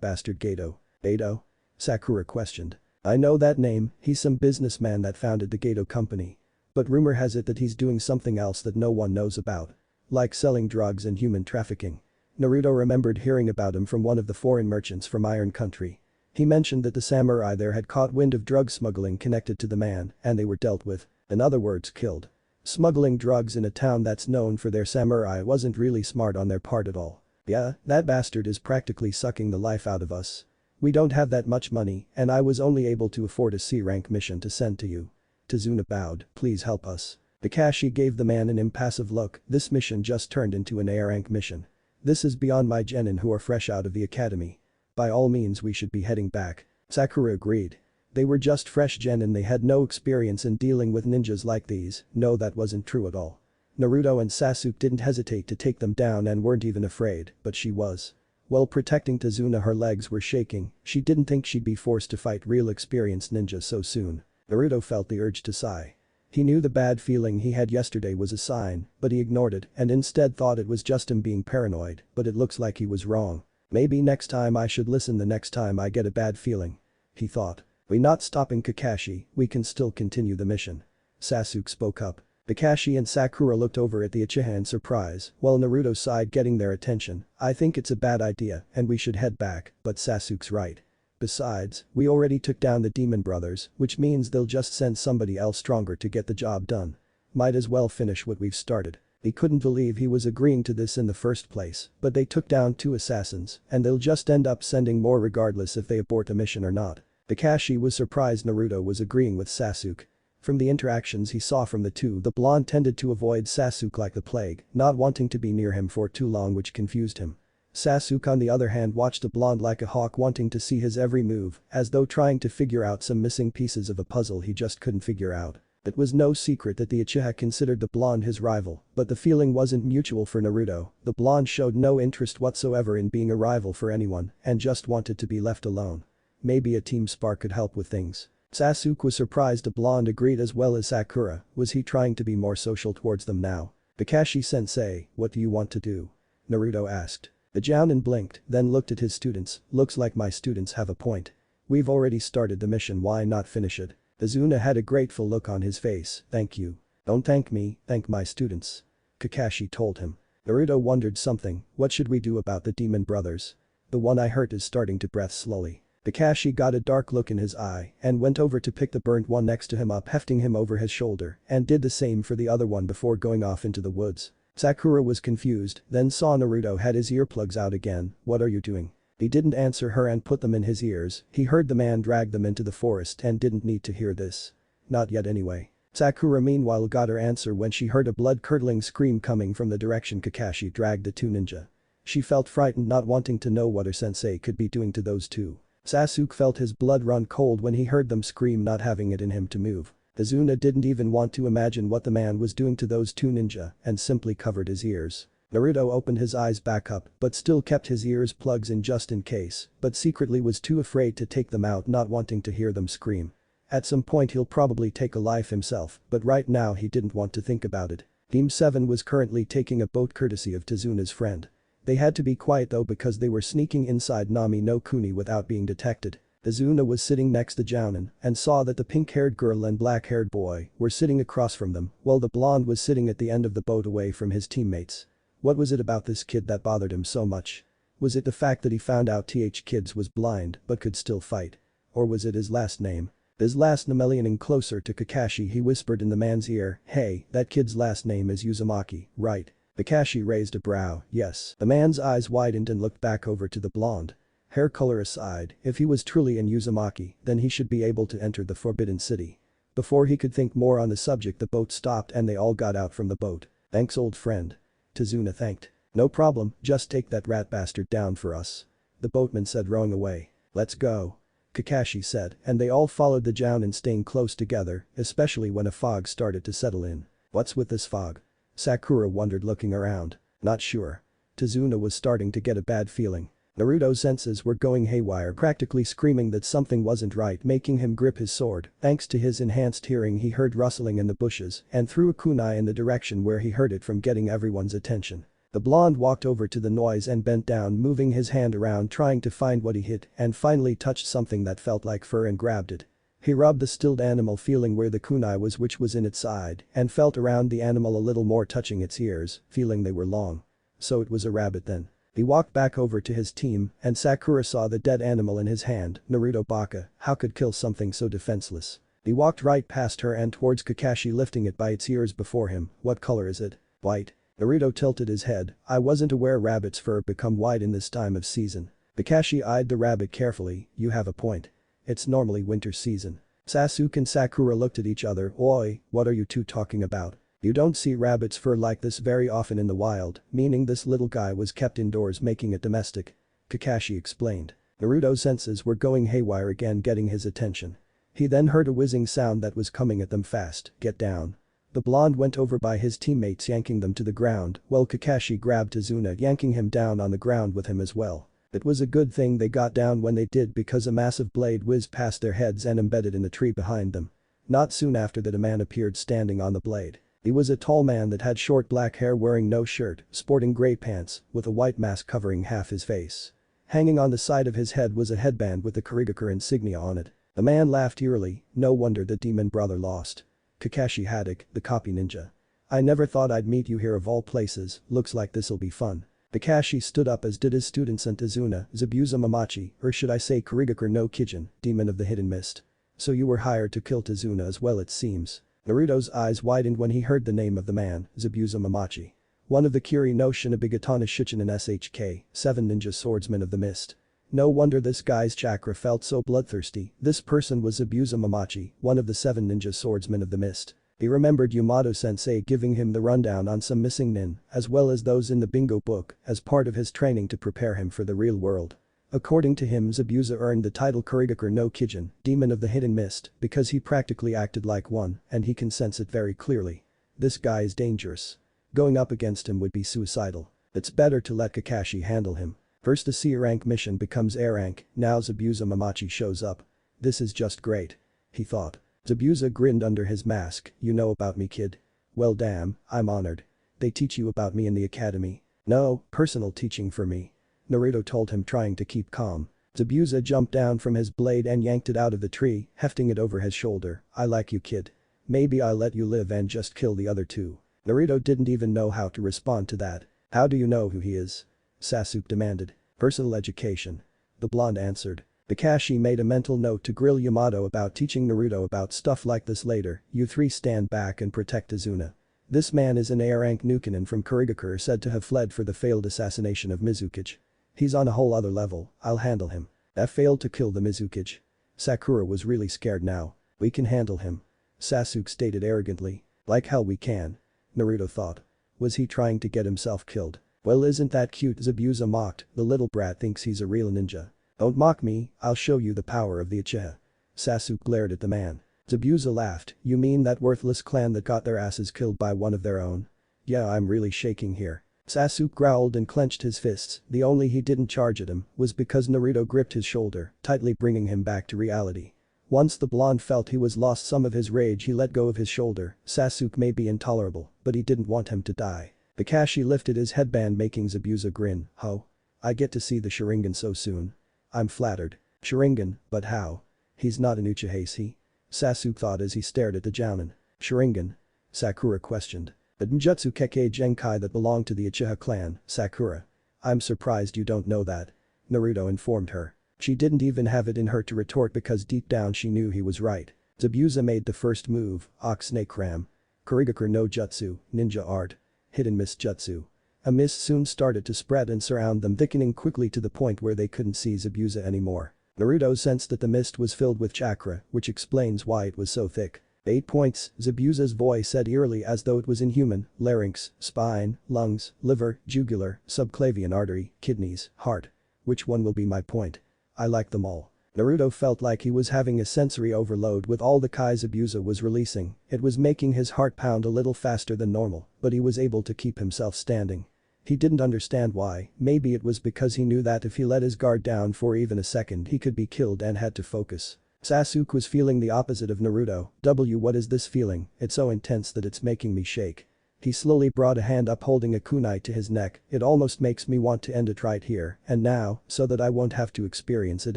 bastard Gato. Gato? Sakura questioned. I know that name, he's some businessman that founded the Gato company. But rumor has it that he's doing something else that no one knows about. Like selling drugs and human trafficking. Naruto remembered hearing about him from one of the foreign merchants from Iron Country. He mentioned that the samurai there had caught wind of drug smuggling connected to the man and they were dealt with, in other words killed. Smuggling drugs in a town that's known for their samurai wasn't really smart on their part at all. Yeah, that bastard is practically sucking the life out of us. We don't have that much money and I was only able to afford a C-rank mission to send to you. Tazuna bowed, please help us. Kakashi gave the man an impassive look, this mission just turned into an A-rank mission. This is beyond my genin who are fresh out of the academy. By all means we should be heading back. Sakura agreed. They were just fresh genin, they had no experience in dealing with ninjas like these. No, that wasn't true at all. Naruto and Sasuke didn't hesitate to take them down and weren't even afraid, but she was. While protecting Tazuna her legs were shaking, she didn't think she'd be forced to fight real experienced ninjas so soon. Naruto felt the urge to sigh. He knew the bad feeling he had yesterday was a sign, but he ignored it and instead thought it was just him being paranoid, but it looks like he was wrong. Maybe next time I should listen the next time I get a bad feeling. He thought. We're not stopping Kakashi, we can still continue the mission. Sasuke spoke up. Kakashi and Sakura looked over at the Uchiha in surprise, while Naruto sighed getting their attention. I think it's a bad idea and we should head back, but Sasuke's right. Besides, we already took down the demon brothers, which means they'll just send somebody else stronger to get the job done. Might as well finish what we've started. He couldn't believe he was agreeing to this in the first place, but they took down 2 assassins, and they'll just end up sending more regardless if they abort the mission or not. Kakashi was surprised Naruto was agreeing with Sasuke. From the interactions he saw from the two, the blonde tended to avoid Sasuke like the plague, not wanting to be near him for too long, which confused him. Sasuke on the other hand watched the blonde like a hawk, wanting to see his every move, as though trying to figure out some missing pieces of a puzzle he just couldn't figure out. It was no secret that the Uchiha considered the blonde his rival, but the feeling wasn't mutual for Naruto. The blonde showed no interest whatsoever in being a rival for anyone and just wanted to be left alone. Maybe a team spark could help with things. Sasuke was surprised the blonde agreed as well as Sakura. Was he trying to be more social towards them now? Kakashi-sensei, what do you want to do? Naruto asked. The Jounin blinked, then looked at his students. Looks like my students have a point. We've already started the mission, why not finish it? Tazuna had a grateful look on his face. Thank you. Don't thank me, thank my students. Kakashi told him. Naruto wondered something, what should we do about the demon brothers? The one I hurt is starting to breath slowly. Kakashi got a dark look in his eye and went over to pick the burnt one next to him up, hefting him over his shoulder, and did the same for the other one before going off into the woods. Sakura was confused, then saw Naruto had his earplugs out again. What are you doing? He didn't answer her and put them in his ears. He heard the man drag them into the forest and didn't need to hear this. Not yet anyway. Sakura meanwhile got her answer when she heard a blood-curdling scream coming from the direction Kakashi dragged the two ninja. She felt frightened, not wanting to know what her sensei could be doing to those two. Sasuke felt his blood run cold when he heard them scream, not having it in him to move. Tazuna didn't even want to imagine what the man was doing to those two ninja and simply covered his ears. Naruto opened his eyes back up but still kept his ears plugs in just in case, but secretly was too afraid to take them out, not wanting to hear them scream. At some point he'll probably take a life himself, but right now he didn't want to think about it. Team 7 was currently taking a boat courtesy of Tazuna's friend. They had to be quiet though because they were sneaking inside Nami no Kuni without being detected. Tazuna was sitting next to Jounin and saw that the pink-haired girl and black-haired boy were sitting across from them while the blonde was sitting at the end of the boat away from his teammates. What was it about this kid that bothered him so much? Was it the fact that he found out Kids was blind but could still fight? Or was it his last name? His last name. Leaning closer to Kakashi he whispered in the man's ear, hey, that kid's last name is Uzumaki, right? Kakashi raised a brow, yes. The man's eyes widened and looked back over to the blonde. Hair color aside, if he was truly in Uzumaki, then he should be able to enter the Forbidden City. Before he could think more on the subject, the boat stopped and they all got out from the boat. Thanks, old friend. Tazuna thanked. No problem, just take that rat bastard down for us. The boatman said, rowing away. Let's go. Kakashi said, and they all followed the jounin, staying close together, especially when a fog started to settle in. What's with this fog? Sakura wondered, looking around. Not sure. Tazuna was starting to get a bad feeling. Naruto's senses were going haywire, practically screaming that something wasn't right, making him grip his sword. Thanks to his enhanced hearing, he heard rustling in the bushes and threw a kunai in the direction where he heard it from, getting everyone's attention. The blonde walked over to the noise and bent down, moving his hand around trying to find what he hit, and finally touched something that felt like fur and grabbed it. He rubbed the stilled animal, feeling where the kunai was, which was in its side, and felt around the animal a little more, touching its ears, feeling they were long. So it was a rabbit then. He walked back over to his team and Sakura saw the dead animal in his hand. Naruto baka, how could kill something so defenseless? He walked right past her and towards Kakashi, lifting it by its ears before him. What color is it? White. Naruto tilted his head. I wasn't aware rabbit's fur become white in this time of season. Kakashi eyed the rabbit carefully. You have a point. It's normally winter season. Sasuke and Sakura looked at each other. Oi, what are you two talking about? You don't see rabbit's fur like this very often in the wild, meaning this little guy was kept indoors, making it domestic. Kakashi explained. Naruto's senses were going haywire again, getting his attention. He then heard a whizzing sound that was coming at them fast. Get down. The blonde went over by his teammates, yanking them to the ground, while Kakashi grabbed Tazuna, yanking him down on the ground with him as well. It was a good thing they got down when they did, because a massive blade whizzed past their heads and embedded in the tree behind them. Not soon after that, a man appeared standing on the blade. He was a tall man that had short black hair, wearing no shirt, sporting gray pants, with a white mask covering half his face. Hanging on the side of his head was a headband with the Kurigakure insignia on it. The man laughed eerily. No wonder the demon brother lost. Kakashi Haddock, the copy ninja. I never thought I'd meet you here of all places, looks like this'll be fun. Kakashi stood up, as did his students and Tazuna, Zabuza Mamachi, or should I say Kurigakure no Kijin, demon of the hidden mist. So you were hired to kill Tazuna as well, it seems. Naruto's eyes widened when he heard the name of the man, Zabuza Mamachi. One of the Kiri no Shinabigatana Shichinen SHK, 7 ninja swordsmen of the mist. No wonder this guy's chakra felt so bloodthirsty. This person was Zabuza Mamachi, one of the 7 ninja swordsmen of the mist. He remembered Yamato-sensei giving him the rundown on some missing nin, as well as those in the bingo book, as part of his training to prepare him for the real world. According to him, Zabuza earned the title Kurigakure no Kijin, demon of the hidden mist, because he practically acted like one, and he can sense it very clearly. This guy is dangerous. Going up against him would be suicidal. It's better to let Kakashi handle him. First a C rank mission becomes A rank, now Zabuza Mamachi shows up. This is just great. He thought. Zabuza grinned under his mask. You know about me, kid? Well damn, I'm honored. They teach you about me in the academy? No, personal teaching for me. Naruto told him, trying to keep calm. Zabuza jumped down from his blade and yanked it out of the tree, hefting it over his shoulder. I like you, kid. Maybe I'll let you live and just kill the other two. Naruto didn't even know how to respond to that. How do you know who he is? Sasuke demanded. Personal education. The blonde answered. Kakashi made a mental note to grill Yamato about teaching Naruto about stuff like this later. You three stand back and protect Tazuna. This man is an A-rank Nukenin from Kurigakure, said to have fled for the failed assassination of Mizukage. He's on a whole other level, I'll handle him. That failed to kill the Mizukage. Sakura was really scared now. We can handle him. Sasuke stated arrogantly. Like hell we can. Naruto thought. Was he trying to get himself killed? Well, isn't that cute, Zabuza mocked. The little brat thinks he's a real ninja. Don't mock me, I'll show you the power of the Uchiha. Sasuke glared at the man. Zabuza laughed. You mean that worthless clan that got their asses killed by one of their own? Yeah, I'm really shaking here. Sasuke growled and clenched his fists. The only he didn't charge at him was because Naruto gripped his shoulder, tightly bringing him back to reality. Once the blonde felt he was lost some of his rage, he let go of his shoulder. Sasuke may be intolerable, but he didn't want him to die. Kakashi lifted his headband, making Zabuza grin. Ho. I get to see the Sharingan so soon. I'm flattered. Sharingan, but how? He's not an Uchiha, is he? Sasuke thought as he stared at the Jounin. Sharingan? Sakura questioned. The Ninjutsu Kekkei Genkai that belonged to the Uchiha clan, Sakura. I'm surprised you don't know that. Naruto informed her. She didn't even have it in her to retort because deep down she knew he was right. Zabuza made the first move, Ox Snake Ram. Kurigakure no Jutsu, ninja art. hit and miss jutsu. A mist soon started to spread and surround them, thickening quickly to the point where they couldn't see Zabuza anymore. Naruto sensed that the mist was filled with chakra, which explains why it was so thick. 8 points, Zabuza's voice said eerily as though it was inhuman: larynx, spine, lungs, liver, jugular, subclavian artery, kidneys, heart. Which one will be my point? I like them all. Naruto felt like he was having a sensory overload with all the Kai Zabuza was releasing. It was making his heart pound a little faster than normal, but he was able to keep himself standing. He didn't understand why, maybe it was because he knew that if he let his guard down for even a second he could be killed and had to focus. Sasuke was feeling the opposite of Naruto. What is this feeling? It's so intense that it's making me shake. He slowly brought a hand up holding a kunai to his neck. It almost makes me want to end it right here and now, so that I won't have to experience it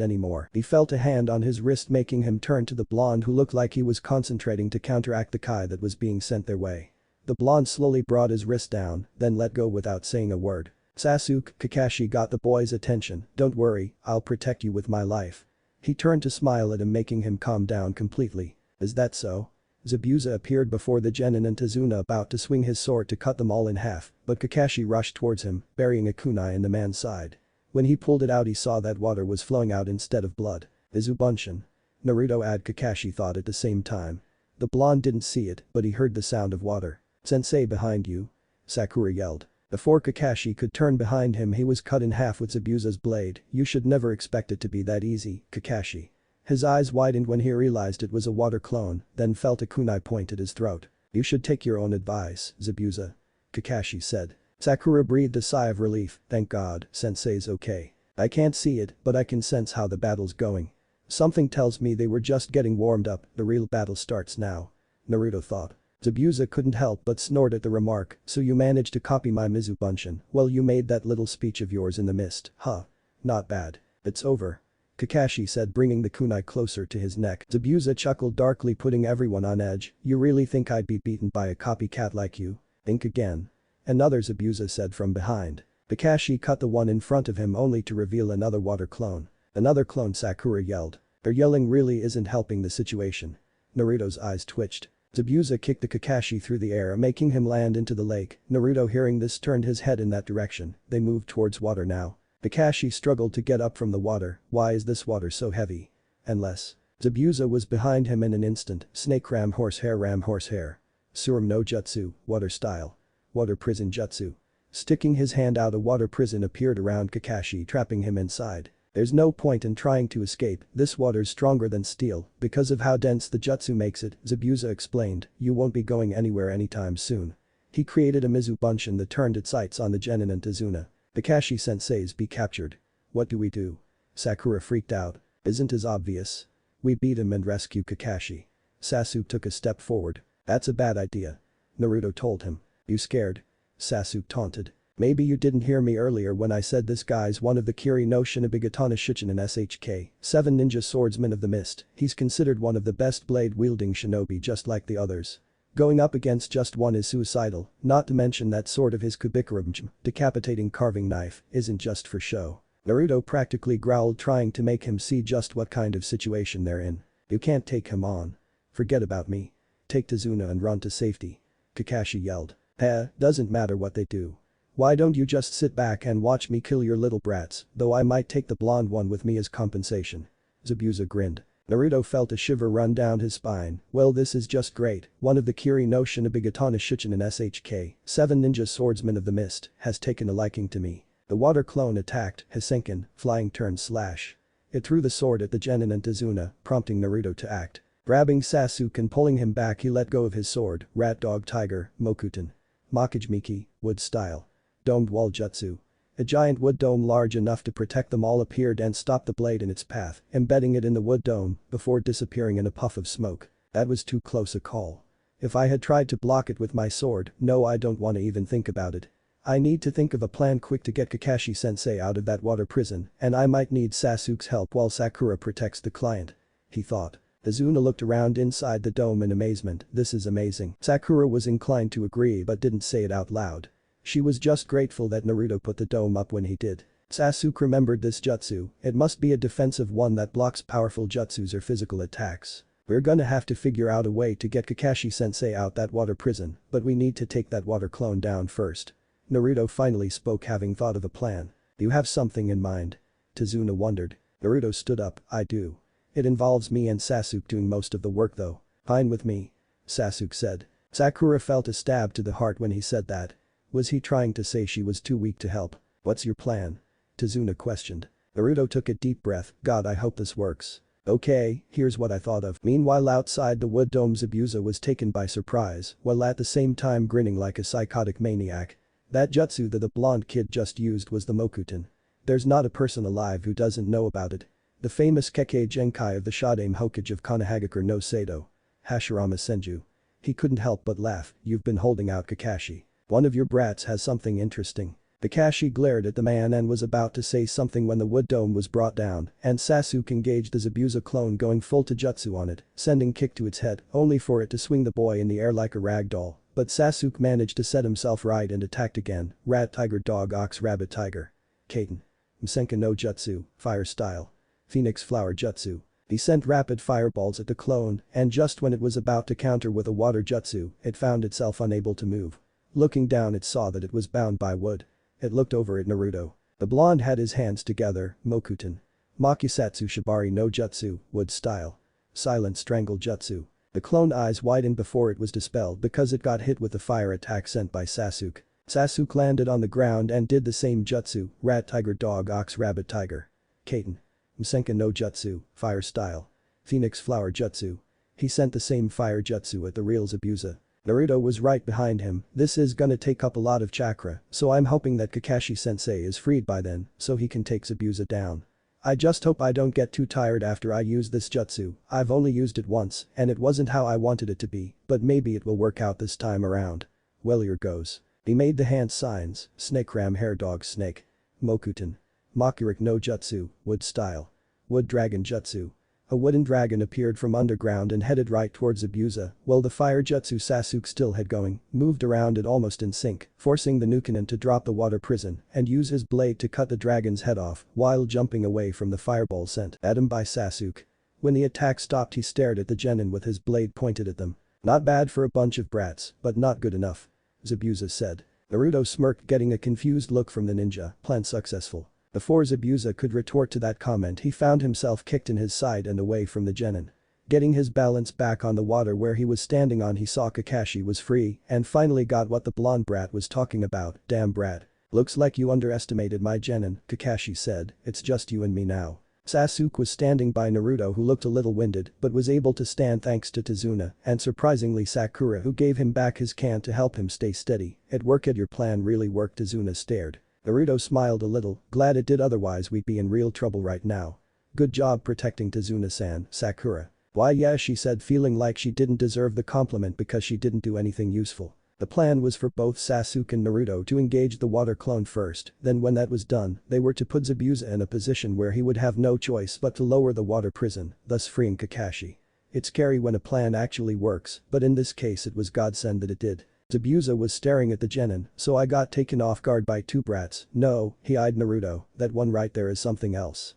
anymore. He felt a hand on his wrist making him turn to the blonde who looked like he was concentrating to counteract the Kai that was being sent their way. The blonde slowly brought his wrist down, then let go without saying a word. Sasuke, Kakashi got the boy's attention. Don't worry, I'll protect you with my life. He turned to smile at him, making him calm down completely. Is that so? Zabuza appeared before the genin and Tazuna, about to swing his sword to cut them all in half, but Kakashi rushed towards him, burying a kunai in the man's side. When he pulled it out he saw that water was flowing out instead of blood. Izubunshin. Naruto and Kakashi thought at the same time. The blonde didn't see it, but he heard the sound of water. Sensei behind you. Sakura yelled. Before Kakashi could turn behind him he was cut in half with Zabuza's blade. You should never expect it to be that easy, Kakashi. His eyes widened when he realized it was a water clone, then felt a kunai point at his throat. You should take your own advice, Zabuza. Kakashi said. Sakura breathed a sigh of relief. Thank God, Sensei's okay. I can't see it, but I can sense how the battle's going. Something tells me they were just getting warmed up, the real battle starts now. Naruto thought. Zabuza couldn't help but snort at the remark. So you managed to copy my Mizubunshin. Well, you made that little speech of yours in the mist, huh? Not bad. It's over. Kakashi said, bringing the kunai closer to his neck. Zabuza chuckled darkly, putting everyone on edge. You really think I'd be beaten by a copycat like you? Think again. Another, Zabuza said from behind. Kakashi cut the one in front of him only to reveal another water clone. Another clone, Sakura yelled. Their yelling really isn't helping the situation. Naruto's eyes twitched. Zabuza kicked the Kakashi through the air, making him land into the lake. Naruto, hearing this, turned his head in that direction. They moved towards water now. Kakashi struggled to get up from the water. Why is this water so heavy? Unless. Zabuza was behind him in an instant. Snake ram horsehair. Surum no jutsu, water style. Water prison jutsu. Sticking his hand out, a water prison appeared around Kakashi, trapping him inside. There's no point in trying to escape, this water's stronger than steel because of how dense the jutsu makes it, Zabuza explained. You won't be going anywhere anytime soon. He created a Mizubunshin that turned its sights on the genin and Tazuna. Kakashi sensei's be captured. What do we do? Sakura freaked out. Isn't as obvious? We beat him and rescue Kakashi. Sasuke took a step forward. That's a bad idea. Naruto told him. You scared? Sasuke taunted. Maybe you didn't hear me earlier when I said this guy's one of the Kiri no Shinabigatana Shichinin SHK, 7 ninja swordsmen of the mist. He's considered one of the best blade-wielding shinobi just like the others. Going up against just one is suicidal, not to mention that sword of his Kubikurumjim, decapitating carving knife, isn't just for show. Naruto practically growled, trying to make him see just what kind of situation they're in. You can't take him on. Forget about me. Take Tazuna and run to safety. Kakashi yelled. Doesn't matter what they do. Why don't you just sit back and watch me kill your little brats, though I might take the blonde one with me as compensation. Zabuza grinned. Naruto felt a shiver run down his spine. Well, this is just great. One of the Kiri no Shinabigatana Shichinin SHK, 7 ninja swordsmen of the mist, has taken a liking to me. The water clone attacked, Hisenken, flying turn slash. It threw the sword at the genin and Tazuna, prompting Naruto to act. Grabbing Sasuke and pulling him back, he let go of his sword. Rat dog tiger, Mokuton. Makijimiki, wood style. Domed wall jutsu. A giant wood dome large enough to protect them all appeared and stopped the blade in its path, embedding it in the wood dome before disappearing in a puff of smoke. That was too close a call. If I had tried to block it with my sword, no, I don't want to even think about it. I need to think of a plan quick to get Kakashi sensei out of that water prison, and I might need Sasuke's help while Sakura protects the client. He thought. Azuna looked around inside the dome in amazement. This is amazing. Sakura was inclined to agree but didn't say it out loud. She was just grateful that Naruto put the dome up when he did. Sasuke remembered this jutsu, it must be a defensive one that blocks powerful jutsus or physical attacks. We're gonna have to figure out a way to get Kakashi-sensei out that water prison, but we need to take that water clone down first. Naruto finally spoke, having thought of a plan. Do you have something in mind? Tazuna wondered. Naruto stood up, I do. It involves me and Sasuke doing most of the work though. Fine with me. Sasuke said. Sakura felt a stab to the heart when he said that. Was he trying to say she was too weak to help? What's your plan? Tazuna questioned. Naruto took a deep breath, God, I hope this works. Okay, here's what I thought of. Meanwhile, outside the wood dome, Zabuza was taken by surprise, while at the same time grinning like a psychotic maniac. That jutsu that the blonde kid just used was the Mokuton. There's not a person alive who doesn't know about it. The famous Kekkei Genkai of the Shodaime Hokage of Konohagakure no Sado. Hashirama Senju. He couldn't help but laugh, you've been holding out Kakashi. One of your brats has something interesting. Kakashi glared at the man and was about to say something when the wood dome was brought down, and Sasuke engaged the Zabuza clone, going full to jutsu on it, sending kick to its head, only for it to swing the boy in the air like a rag doll. But Sasuke managed to set himself right and attacked again. Rat, tiger, dog, ox, rabbit, tiger. Kaiten. Msenka no jutsu, fire style. Phoenix flower jutsu. He sent rapid fireballs at the clone, and just when it was about to counter with a water jutsu, it found itself unable to move. Looking down, it saw that it was bound by wood. It looked over at Naruto. The blonde had his hands together, Mokuton. Makusatsu Shibari no jutsu, wood style. Silent strangle jutsu. The clone eyes widened before it was dispelled because it got hit with the fire attack sent by Sasuke. Sasuke landed on the ground and did the same jutsu, rat, tiger, dog, ox, rabbit, tiger. Kaiten. Msenka no jutsu, fire style. Phoenix flower jutsu. He sent the same fire jutsu at the real Zabuza. Naruto was right behind him. This is gonna take up a lot of chakra, so I'm hoping that Kakashi-sensei is freed by then, so he can take Zabuza down. I just hope I don't get too tired after I use this jutsu. I've only used it once, and it wasn't how I wanted it to be, but maybe it will work out this time around. Well, here goes. He made the hand signs, snake ram hair dog snake. Mokuton. Makurik no jutsu, wood style. Wood dragon jutsu. A wooden dragon appeared from underground and headed right towards Zabuza, while the fire jutsu Sasuke still had going, moved around it almost in sync, forcing the Nukenin to drop the water prison and use his blade to cut the dragon's head off while jumping away from the fireball sent at him by Sasuke. When the attack stopped, he stared at the genin with his blade pointed at them. Not bad for a bunch of brats, but not good enough. Zabuza said. Naruto smirked, getting a confused look from the ninja. Plan successful. Before Zabuza could retort to that comment, he found himself kicked in his side and away from the genin. Getting his balance back on the water where he was standing on, he saw Kakashi was free and finally got what the blonde brat was talking about. Damn brat. Looks like you underestimated my genin, Kakashi said, it's just you and me now. Sasuke was standing by Naruto, who looked a little winded but was able to stand thanks to Tazuna and surprisingly Sakura, who gave him back his can to help him stay steady. It worked. Your plan really worked. Tazuna stared. Naruto smiled a little, glad it did, otherwise we'd be in real trouble right now. Good job protecting Tazuna-san, Sakura. Why yeah, she said, feeling like she didn't deserve the compliment because she didn't do anything useful. The plan was for both Sasuke and Naruto to engage the water clone first, then when that was done, they were to put Zabuza in a position where he would have no choice but to lower the water prison, thus freeing Kakashi. It's scary when a plan actually works, but in this case it was godsend that it did. Zabuza was staring at the genin, so I got taken off guard by two brats. No, he eyed Naruto, that one right there is something else.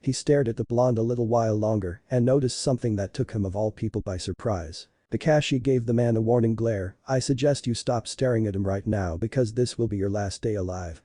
He stared at the blonde a little while longer and noticed something that took him of all people by surprise. Kakashi gave the man a warning glare. I suggest you stop staring at him right now because this will be your last day alive.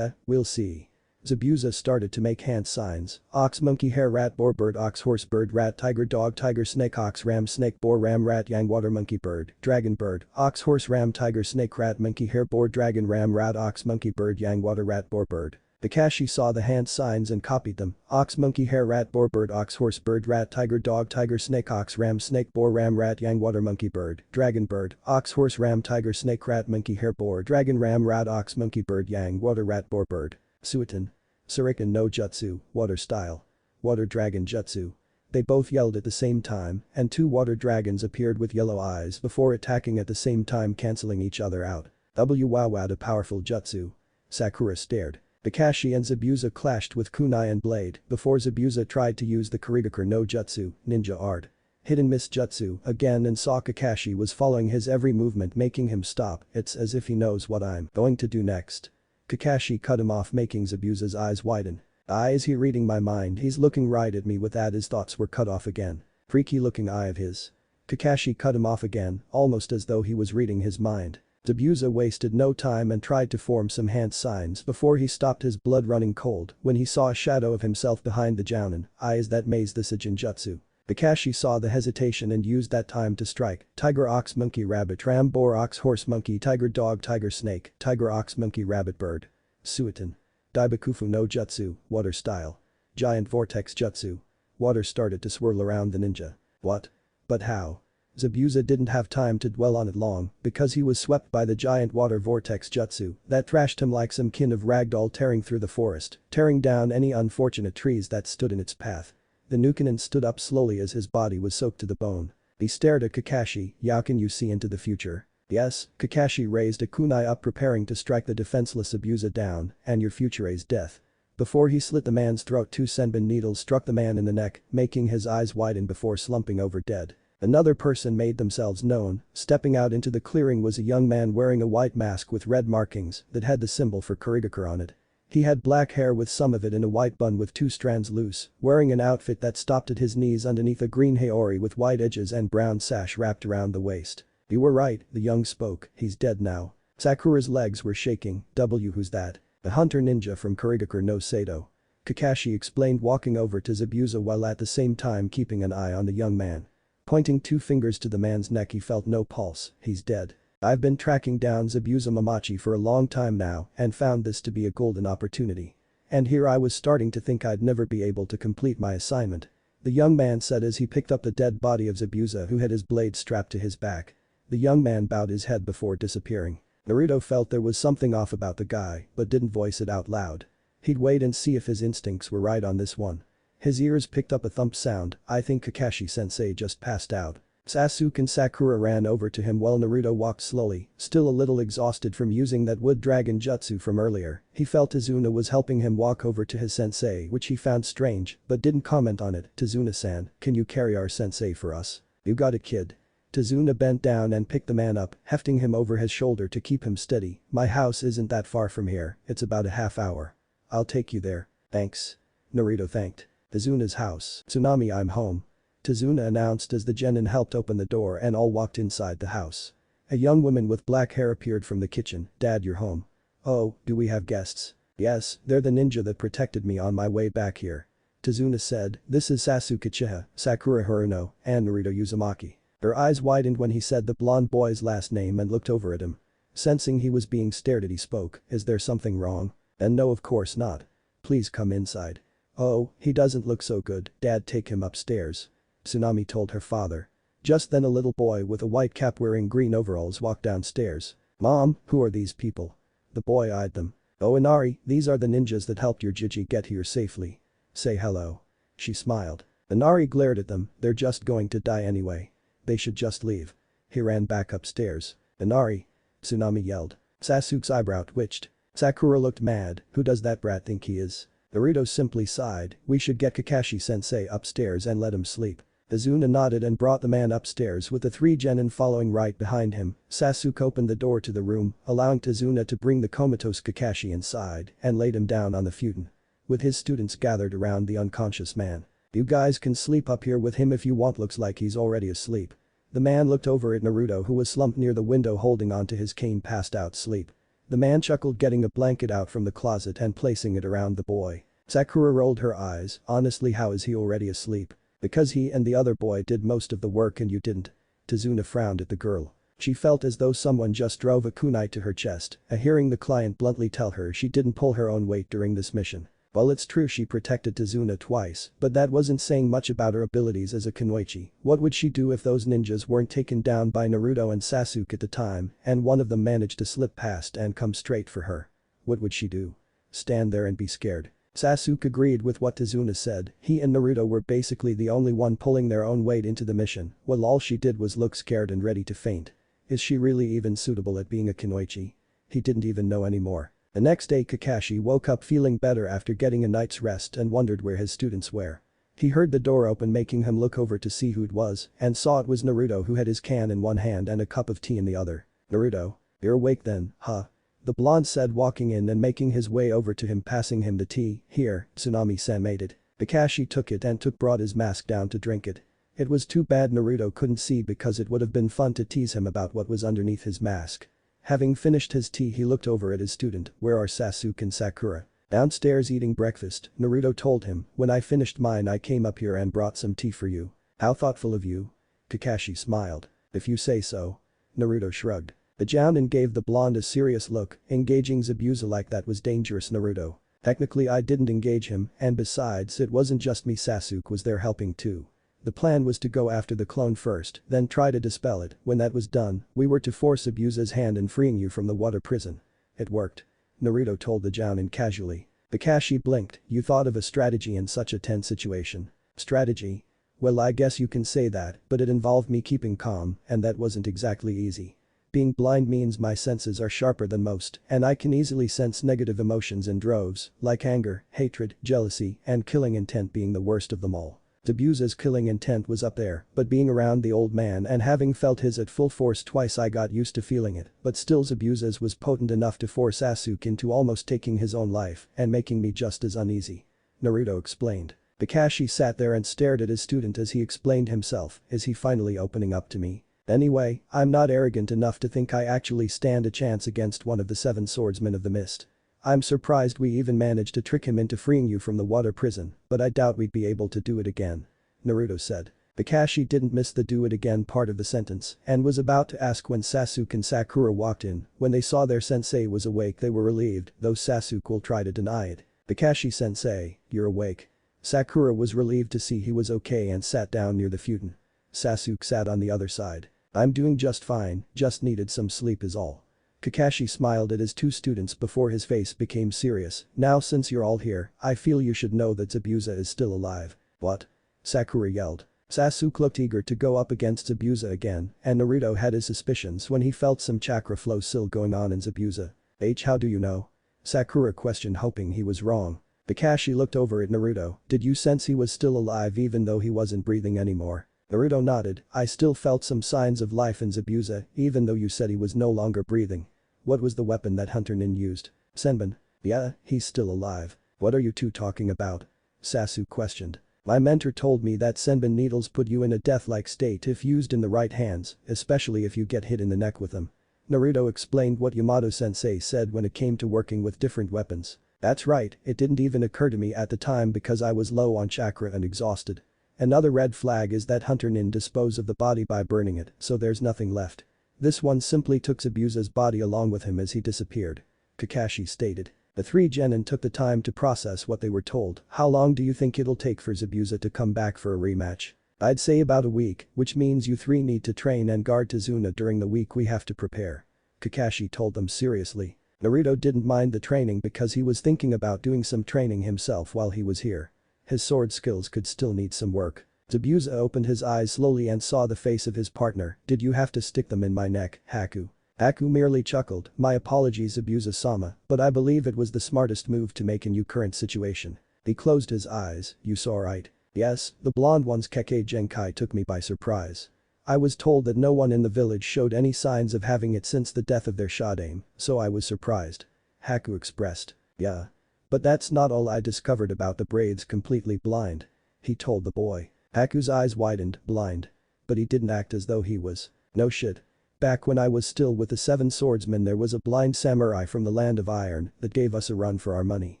We'll see. Zabuza started to make hand signs. Ox, monkey, hare, rat, boar, bird, ox, horse, bird, rat, tiger, dog, tiger, snake, ox, ram, snake, boar, ram, rat, yang, water, monkey, bird, dragon, bird, ox, horse, ram, tiger, snake, rat, monkey, hare, boar, dragon, ram, rat, ox, monkey, bird, yang, water, rat, boar, bird. Kakashi saw the hand signs and copied them. Ox, monkey, hare, rat, boar, bird, ox, horse, bird, rat, tiger, dog, tiger, snake, ox, ram, snake, boar, ram, rat, yang, water, monkey, bird, dragon, bird, ox, horse, ram, tiger, snake, rat, monkey, hare, boar, dragon, ram, rat, ox, monkey, bird, yang, water, rat, boar, bird. Suiton. Shuriken no jutsu, water style. Water dragon jutsu. They both yelled at the same time, and two water dragons appeared with yellow eyes before attacking at the same time, cancelling each other out. Wow, a powerful jutsu. Sakura stared. Kakashi and Zabuza clashed with kunai and blade before Zabuza tried to use the Kurigakure no jutsu, ninja art. Hit and miss jutsu again and saw Kakashi was following his every movement, making him stop. It's as if he knows what I'm going to do next. Kakashi cut him off, making Zabuza's eyes widen. Is he reading my mind? He's looking right at me. With that, his thoughts were cut off again. freaky looking eye of his. Kakashi cut him off again, almost as though he was reading his mind. Zabuza wasted no time and tried to form some hand signs before he stopped his blood running cold when he saw a shadow of himself behind the jounin, eyes that mazed the Sejinjutsu. Kakashi saw the hesitation and used that time to strike. Tiger ox monkey rabbit ram boar ox horse monkey tiger dog tiger snake tiger ox monkey rabbit bird. Suiton. Daibakufu no jutsu, water style. Giant vortex jutsu. Water started to swirl around the ninja. What? But how? Zabuza didn't have time to dwell on it long because he was swept by the giant water vortex jutsu that thrashed him like some kin of ragdoll tearing through the forest, tearing down any unfortunate trees that stood in its path. The Nukenin stood up slowly as his body was soaked to the bone. He stared at Kakashi. "How can you see into the future?" "Yes." Kakashi raised a kunai up preparing to strike the defenseless Zabuza down, "and your future is death." Before he slit the man's throat, two senbon needles struck the man in the neck, making his eyes widen before slumping over dead. Another person made themselves known. Stepping out into the clearing was a young man wearing a white mask with red markings that had the symbol for Kurigakure on it. He had black hair with some of it in a white bun with two strands loose, wearing an outfit that stopped at his knees underneath a green haori with white edges and brown sash wrapped around the waist. "You were right," the young spoke, "he's dead now." Sakura's legs were shaking. Who's that?" "A hunter ninja from Kurigakure no Sado." Kakashi explained, walking over to Zabuza while at the same time keeping an eye on the young man. Pointing two fingers to the man's neck, he felt no pulse. "He's dead. I've been tracking down Zabuza Mamachi for a long time now and found this to be a golden opportunity. And here I was starting to think I'd never be able to complete my assignment," the young man said as he picked up the dead body of Zabuza who had his blade strapped to his back. The young man bowed his head before disappearing. Naruto felt there was something off about the guy but didn't voice it out loud. He'd wait and see if his instincts were right on this one. His ears picked up a thump sound. "I think Kakashi-sensei just passed out." Sasuke and Sakura ran over to him while Naruto walked slowly, still a little exhausted from using that wood dragon jutsu from earlier. He felt Tazuna was helping him walk over to his sensei, which he found strange but didn't comment on it. "Tazuna-san, can you carry our sensei for us? You got a kid?" Tazuna bent down and picked the man up, hefting him over his shoulder to keep him steady. "My house isn't that far from here, it's about a half hour. I'll take you there." "Thanks." Naruto thanked. Tazuna's house. "Tsunami, I'm home," Tazuna announced as the genin helped open the door and all walked inside the house. A young woman with black hair appeared from the kitchen. "Dad, you're home." "Oh, do we have guests?" "Yes, they're the ninja that protected me on my way back here," Tazuna said. "This is Sasuke Uchiha, Sakura Haruno, and Naruto Uzumaki." Her eyes widened when he said the blonde boy's last name and looked over at him. Sensing he was being stared at, he spoke. "Is there something wrong?" "And no, of course not. Please come inside." "Oh, he doesn't look so good, Dad, take him upstairs," Tsunami told her father. Just then a little boy with a white cap wearing green overalls walked downstairs. "Mom, who are these people?" The boy eyed them. "Oh, Inari, these are the ninjas that helped your Jiji get here safely. Say hello." She smiled. Inari glared at them. "They're just going to die anyway. They should just leave." He ran back upstairs. "Inari!" Tsunami yelled. Sasuke's eyebrow twitched. Sakura looked mad. "Who does that brat think he is?" Naruto simply sighed. "We should get Kakashi-sensei upstairs and let him sleep." Azuna nodded and brought the man upstairs with the three genin following right behind him. Sasuke opened the door to the room, allowing Tazuna to bring the comatose Kakashi inside and laid him down on the futon. With his students gathered around the unconscious man. "You guys can sleep up here with him if you want, looks like he's already asleep." The man looked over at Naruto, who was slumped near the window holding onto his cane, passed out sleep. The man chuckled, getting a blanket out from the closet and placing it around the boy. Sakura rolled her eyes. "Honestly, how is he already asleep? Because he and the other boy did most of the work and you didn't." Tazuna frowned at the girl. She felt as though someone just drove a kunai to her chest, hearing the client bluntly tell her she didn't pull her own weight during this mission. Well, it's true she protected Tazuna twice, but that wasn't saying much about her abilities as a kunoichi. What would she do if those ninjas weren't taken down by Naruto and Sasuke at the time and one of them managed to slip past and come straight for her? What would she do? Stand there and be scared? Sasuke agreed with what Tazuna said. He and Naruto were basically the only one pulling their own weight into the mission, while all she did was look scared and ready to faint. Is she really even suitable at being a kunoichi? He didn't even know anymore. The next day Kakashi woke up feeling better after getting a night's rest and wondered where his students were. He heard the door open, making him look over to see who it was and saw it was Naruto, who had his can in one hand and a cup of tea in the other. "Naruto? You're awake then, huh?" the blonde said, walking in and making his way over to him, passing him the tea. "Here, Tsunami-san made it." Kakashi took it and brought his mask down to drink it. It was too bad Naruto couldn't see because it would have been fun to tease him about what was underneath his mask. Having finished his tea he looked over at his student, "Where are Sasuke and Sakura?" "Downstairs eating breakfast," Naruto told him, "when I finished mine I came up here and brought some tea for you." "How thoughtful of you." Kakashi smiled. "If you say so." Naruto shrugged. The Jounin gave the blonde a serious look, "Engaging Zabuza like that was dangerous, Naruto." "Technically I didn't engage him, and besides it wasn't just me, Sasuke was there helping too. The plan was to go after the clone first, then try to dispel it. When that was done, we were to force Zabuza's hand in freeing you from the water prison." "It worked," Naruto told the Jounin casually. Kakashi blinked. "You thought of a strategy in such a tense situation." "Strategy? Well, I guess you can say that, but it involved me keeping calm, and that wasn't exactly easy. Being blind means my senses are sharper than most, and I can easily sense negative emotions in droves, like anger, hatred, jealousy, and killing intent being the worst of them all. Zabuza's killing intent was up there, but being around the old man and having felt his at full force twice I got used to feeling it, but still Zabuza's was potent enough to force Sasuke into almost taking his own life and making me just as uneasy." Naruto explained. Kakashi sat there and stared at his student as he explained himself. "Is he finally opening up to me? Anyway, I'm not arrogant enough to think I actually stand a chance against one of the 7 swordsmen of the mist. I'm surprised we even managed to trick him into freeing you from the water prison, but I doubt we'd be able to do it again," Naruto said. Kakashi didn't miss the "do it again" part of the sentence and was about to ask when Sasuke and Sakura walked in. When they saw their sensei was awake they were relieved, though Sasuke will try to deny it. "Kakashi-sensei, you're awake." Sakura was relieved to see he was okay and sat down near the futon. Sasuke sat on the other side. "I'm doing just fine, just needed some sleep is all." Kakashi smiled at his 2 students before his face became serious. "Now since you're all here, I feel you should know that Zabuza is still alive." "What?" Sakura yelled. Sasuke looked eager to go up against Zabuza again, and Naruto had his suspicions when he felt some chakra flow still going on in Zabuza. "How do you know?" Sakura questioned, hoping he was wrong. Kakashi looked over at Naruto. "Did you sense he was still alive even though he wasn't breathing anymore?" Naruto nodded. "I still felt some signs of life in Zabuza, even though you said he was no longer breathing." "What was the weapon that Hunter Nin used?" "Senbon." "Yeah, he's still alive." "What are you two talking about?" Sasuke questioned. "My mentor told me that Senbon needles put you in a death-like state if used in the right hands, especially if you get hit in the neck with them." Naruto explained what Yamato-sensei said when it came to working with different weapons. "That's right, it didn't even occur to me at the time because I was low on chakra and exhausted. Another red flag is that Hunter Nin disposed of the body by burning it, so there's nothing left. This one simply took Zabuza's body along with him as he disappeared," Kakashi stated. The 3 genin took the time to process what they were told. "How long do you think it'll take for Zabuza to come back for a rematch?" "I'd say about a week, which means you 3 need to train and guard Tazuna during the week we have to prepare," Kakashi told them seriously. Naruto didn't mind the training because he was thinking about doing some training himself while he was here. His sword skills could still need some work. Zabuza opened his eyes slowly and saw the face of his partner. "Did you have to stick them in my neck, Haku?" Haku merely chuckled. "My apologies, Zabuza-sama, but I believe it was the smartest move to make in your current situation." He closed his eyes. "You saw right?" "Yes, the blonde one's Kekkei Genkai took me by surprise. I was told that no one in the village showed any signs of having it since the death of their Shadame, so I was surprised," Haku expressed. "Yeah. But that's not all I discovered about the braids completely blind," he told the boy. Haku's eyes widened. "Blind? But he didn't act as though he was." "No shit. Back when I was still with the 7 swordsmen there was a blind samurai from the land of iron that gave us a run for our money.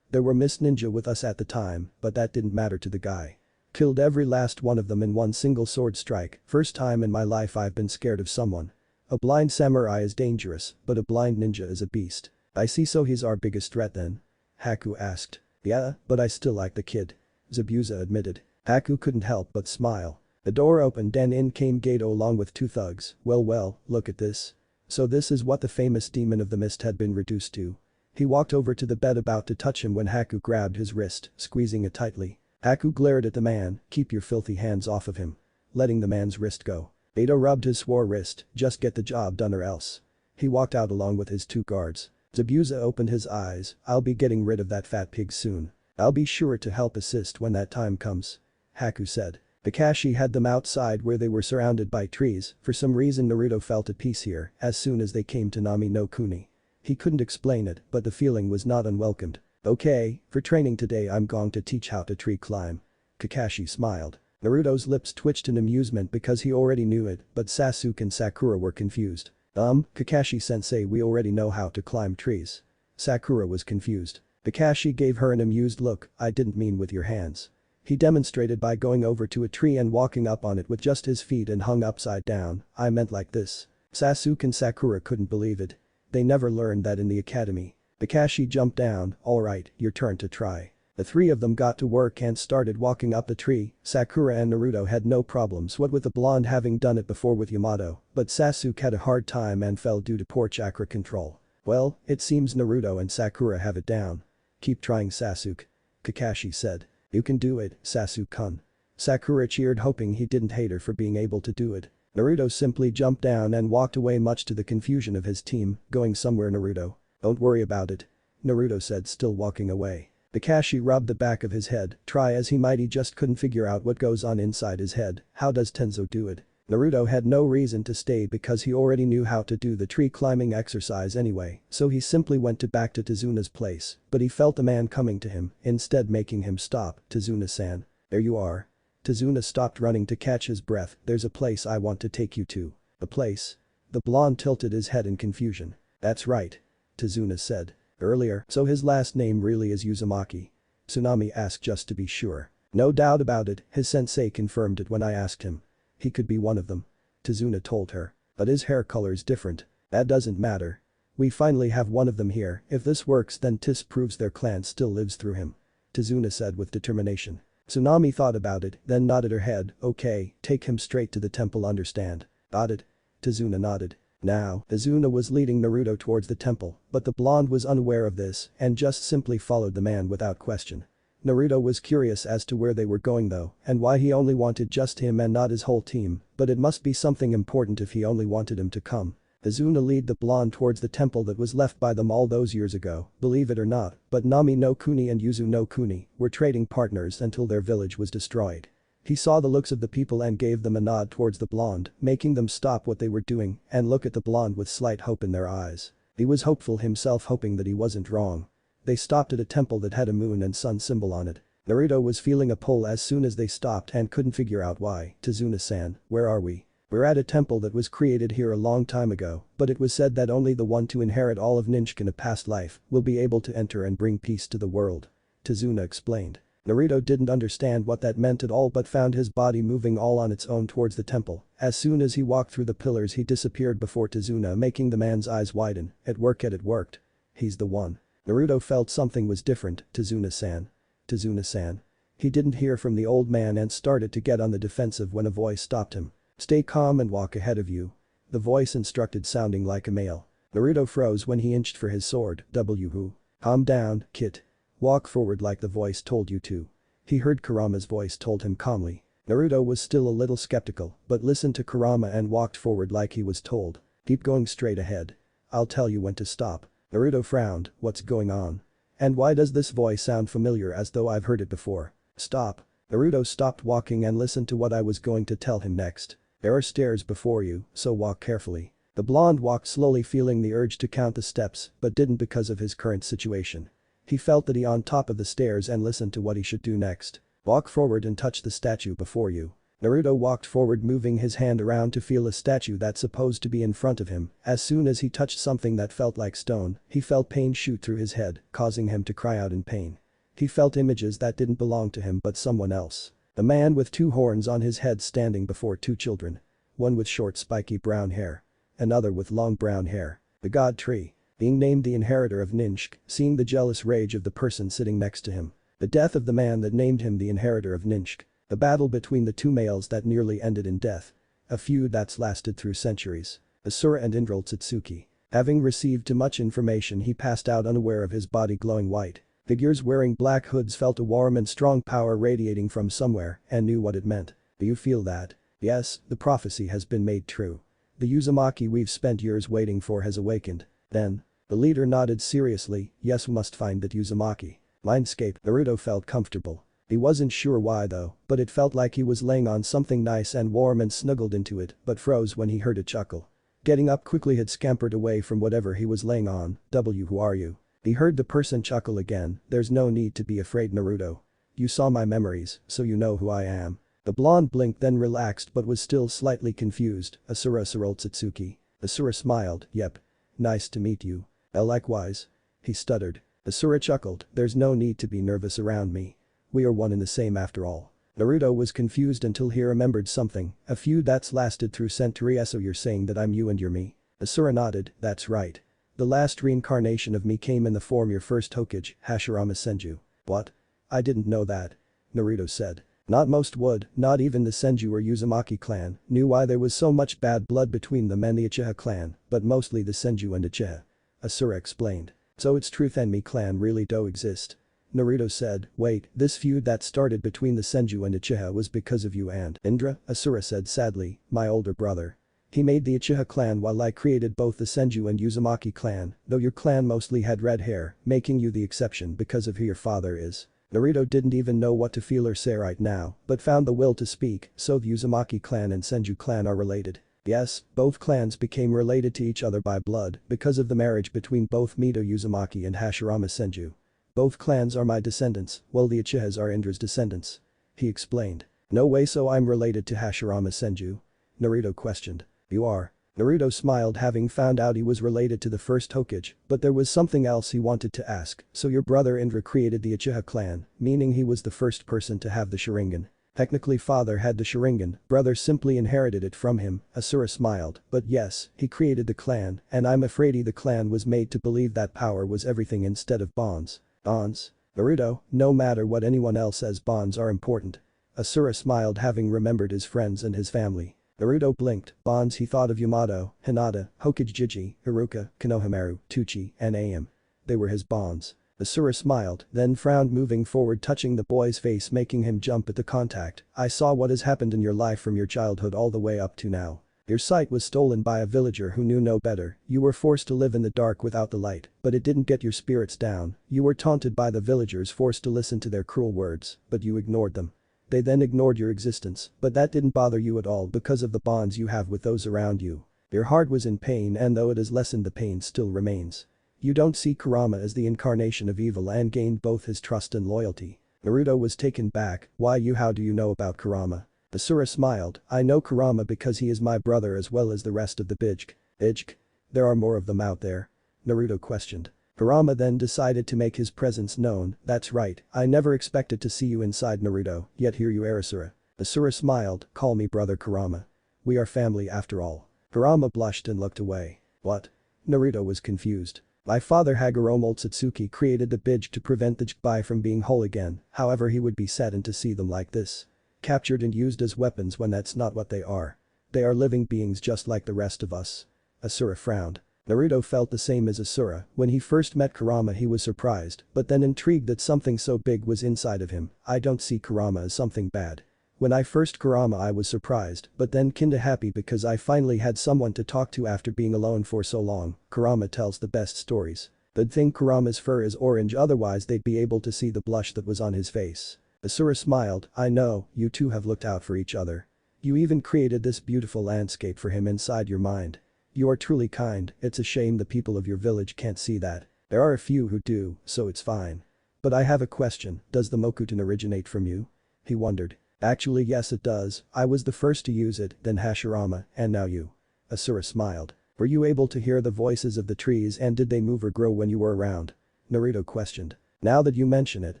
There were mist ninja with us at the time, but that didn't matter to the guy. Killed every last one of them in one single sword strike. First time in my life I've been scared of someone. A blind samurai is dangerous, but a blind ninja is a beast." "I see, so he's our biggest threat then?" Haku asked. "Yeah, but I still like the kid," Zabuza admitted. Haku couldn't help but smile. The door opened and in came Gato along with 2 thugs. Well, look at this." So this is what the famous demon of the mist had been reduced to. He walked over to the bed about to touch him when Haku grabbed his wrist, squeezing it tightly. Haku glared at the man. "Keep your filthy hands off of him." Letting the man's wrist go. Gato rubbed his sore wrist. "Just get the job done or else." He walked out along with his 2 guards. Zabuza opened his eyes. "I'll be getting rid of that fat pig soon. I'll be sure to help assist when that time comes," Haku said. Kakashi had them outside where they were surrounded by trees. For some reason Naruto felt at peace here as soon as they came to Nami no Kuni. He couldn't explain it, but the feeling was not unwelcomed. "Okay, for training today I'm going to teach how to tree climb." Kakashi smiled. Naruto's lips twitched in amusement because he already knew it, but Sasuke and Sakura were confused. Kakashi-sensei, we already know how to climb trees. Sakura was confused. Kakashi gave her an amused look, I didn't mean with your hands. He demonstrated by going over to a tree and walking up on it with just his feet and hung upside down, I meant like this. Sasuke and Sakura couldn't believe it. They never learned that in the academy. Kakashi jumped down, alright, your turn to try. The three of them got to work and started walking up the tree. Sakura and Naruto had no problems, what with the blonde having done it before with Yamato, but Sasuke had a hard time and fell due to poor chakra control. Well, it seems Naruto and Sakura have it down. Keep trying, Sasuke. Kakashi said. You can do it, Sasuke-kun. Sakura cheered, hoping he didn't hate her for being able to do it. Naruto simply jumped down and walked away, much to the confusion of his team. Going somewhere, Naruto? Don't worry about it. Naruto said, still walking away. Kakashi rubbed the back of his head, try as he might he just couldn't figure out what goes on inside his head. How does Tenzo do it? Naruto had no reason to stay because he already knew how to do the tree climbing exercise anyway, so he simply went back to Tezuna's place, but he felt a man coming to him, instead making him stop. Tezuna-san. There you are. Tezuna stopped running to catch his breath, there's a place I want to take you to. A place? The blonde tilted his head in confusion. That's right. Tezuna said. Earlier, so his last name really is Uzumaki? Tsunami asked just to be sure. No doubt about it, his sensei confirmed it when I asked him. He could be one of them. Tezuna told her. But his hair color's different. That doesn't matter. We finally have one of them here, if this works then this proves their clan still lives through him. Tezuna said with determination. Tsunami thought about it, then nodded her head, okay, take him straight to the temple, understand? Got it? Tezuna nodded. Now, Tezuna was leading Naruto towards the temple, but the blonde was unaware of this and just simply followed the man without question. Naruto was curious as to where they were going though and why he only wanted just him and not his whole team, but it must be something important if he only wanted him to come. Tezuna led the blonde towards the temple that was left by them all those years ago, believe it or not, but Nami no Kuni and Yuzu no Kuni were trading partners until their village was destroyed. He saw the looks of the people and gave them a nod towards the blonde, making them stop what they were doing and look at the blonde with slight hope in their eyes. He was hopeful himself, hoping that he wasn't wrong. They stopped at a temple that had a moon and sun symbol on it. Naruto was feeling a pull as soon as they stopped and couldn't figure out why. Tezuna-san, where are we? We're at a temple that was created here a long time ago, but it was said that only the one to inherit all of ninja in a past life will be able to enter and bring peace to the world. Tezuna explained. Naruto didn't understand what that meant at all but found his body moving all on its own towards the temple. As soon as he walked through the pillars he disappeared before Tezuna, making the man's eyes widen. It worked. He's the one. Naruto felt something was different. Tezuna-san. Tezuna-san. He didn't hear from the old man and started to get on the defensive when a voice stopped him. Stay calm and walk ahead of you. The voice instructed, sounding like a male. Naruto froze when he inched for his sword. Who? Calm down, kid. Walk forward like the voice told you to. He heard Kurama's voice told him calmly. Naruto was still a little skeptical, but listened to Kurama and walked forward like he was told. Keep going straight ahead. I'll tell you when to stop. Naruto frowned, what's going on? And why does this voice sound familiar, as though I've heard it before? Stop. Naruto stopped walking and listened to what I was going to tell him next. There are stairs before you, so walk carefully. The blonde walked slowly, feeling the urge to count the steps, but didn't because of his current situation. He felt that he on top of the stairs and listened to what he should do next. Walk forward and touch the statue before you. Naruto walked forward, moving his hand around to feel a statue that's supposed to be in front of him. As soon as he touched something that felt like stone, he felt pain shoot through his head, causing him to cry out in pain. He felt images that didn't belong to him but someone else. A man with two horns on his head standing before two children. One with short spiky brown hair. Another with long brown hair. The god tree. Being named the inheritor of ninja, seeing the jealous rage of the person sitting next to him. The death of the man that named him the inheritor of ninja. The battle between the two males that nearly ended in death. A feud that's lasted through centuries. Asura and Indral Tsutsuki. Having received too much information, he passed out unaware of his body glowing white. Figures wearing black hoods felt a warm and strong power radiating from somewhere and knew what it meant. Do you feel that? Yes, the prophecy has been made true. The Uzumaki we've spent years waiting for has awakened. Then. The leader nodded seriously, yes, we must find that Uzumaki. Mindscape. Naruto felt comfortable. He wasn't sure why though, but it felt like he was laying on something nice and warm and snuggled into it, but froze when he heard a chuckle. Getting up quickly, had scampered away from whatever he was laying on. Who are you? He heard the person chuckle again. There's no need to be afraid, Naruto. You saw my memories, so you know who I am. The blonde blinked then relaxed but was still slightly confused. Asura Satsuki. Asura smiled, yep. Nice to meet you. Likewise. He stuttered. Asura chuckled, there's no need to be nervous around me. We are one and the same after all. Naruto was confused until he remembered something, a feud that's lasted through centuries. So you're saying that I'm you and you're me? Asura nodded, that's right. The last reincarnation of me came in the form your first Hokage, Hashirama Senju. What? I didn't know that. Naruto said. Not most would, not even the Senju or Uzumaki clan, knew why there was so much bad blood between them and the Uchiha clan, but mostly the Senju and Uchiha. Asura explained. So it's truth and me clan really do exist. Naruto said, wait, this feud that started between the Senju and Uchiha was because of you and Indra, Asura said sadly, my older brother. He made the Uchiha clan while I created both the Senju and Uzumaki clan, though your clan mostly had red hair, making you the exception because of who your father is. Naruto didn't even know what to feel or say right now, but found the will to speak, so the Uzumaki clan and Senju clan are related. Yes, both clans became related to each other by blood because of the marriage between both Mito Uzumaki and Hashirama Senju. Both clans are my descendants, while the Uchihas are Indra's descendants. He explained. No way, so I'm related to Hashirama Senju? Naruto questioned. You are. Naruto smiled, having found out he was related to the first Hokage, but there was something else he wanted to ask. So your brother Indra created the Uchiha clan, meaning he was the first person to have the Sharingan. Technically father had the Sharingan, brother simply inherited it from him, Asura smiled, but yes, he created the clan, and I'm afraid the clan was made to believe that power was everything instead of bonds. Bonds? Naruto, no matter what anyone else says, bonds are important. Asura smiled, having remembered his friends and his family. Naruto blinked. Bonds, he thought of Yamato, Hinata, Hokage Jiji, Iruka, Konohamaru, Tuchi, and Aim. They were his bonds. Asura smiled, then frowned, moving forward, touching the boy's face, making him jump at the contact. I saw what has happened in your life from your childhood all the way up to now. Your sight was stolen by a villager who knew no better. You were forced to live in the dark without the light, but it didn't get your spirits down. You were taunted by the villagers, forced to listen to their cruel words, but you ignored them. They then ignored your existence, but that didn't bother you at all because of the bonds you have with those around you. Your heart was in pain, and though it has lessened, the pain still remains. You don't see Kurama as the incarnation of evil and gained both his trust and loyalty. Naruto was taken back. Why you? How do you know about Kurama? Asura smiled. I know Kurama because he is my brother as well as the rest of the Bijk. Bijk? There are more of them out there? Naruto questioned. Kurama then decided to make his presence known. That's right, I never expected to see you inside, Naruto, yet here you are, Asura. Asura smiled. Call me brother Kurama. We are family after all. Kurama blushed and looked away. What? Naruto was confused. My father Hagoromo Satsuki created the Bijk to prevent the Jikbai from being whole again, however he would be saddened to see them like this. Captured and used as weapons when that's not what they are. They are living beings just like the rest of us. Asura frowned. Naruto felt the same as Asura. When he first met Kurama he was surprised, but then intrigued that something so big was inside of him. I don't see Kurama as something bad. When I first Kurama I was surprised, but then kinda happy because I finally had someone to talk to after being alone for so long. Kurama tells the best stories. They'd think Kurama's fur is orange, otherwise they'd be able to see the blush that was on his face. Asura smiled. I know, you two have looked out for each other. You even created this beautiful landscape for him inside your mind. You are truly kind. It's a shame the people of your village can't see that. There are a few who do, so it's fine. But I have a question, does the Mokuton originate from you? He wondered. Actually yes it does, I was the first to use it, then Hashirama, and now you. Asura smiled. Were you able to hear the voices of the trees and did they move or grow when you were around? Naruto questioned. Now that you mention it,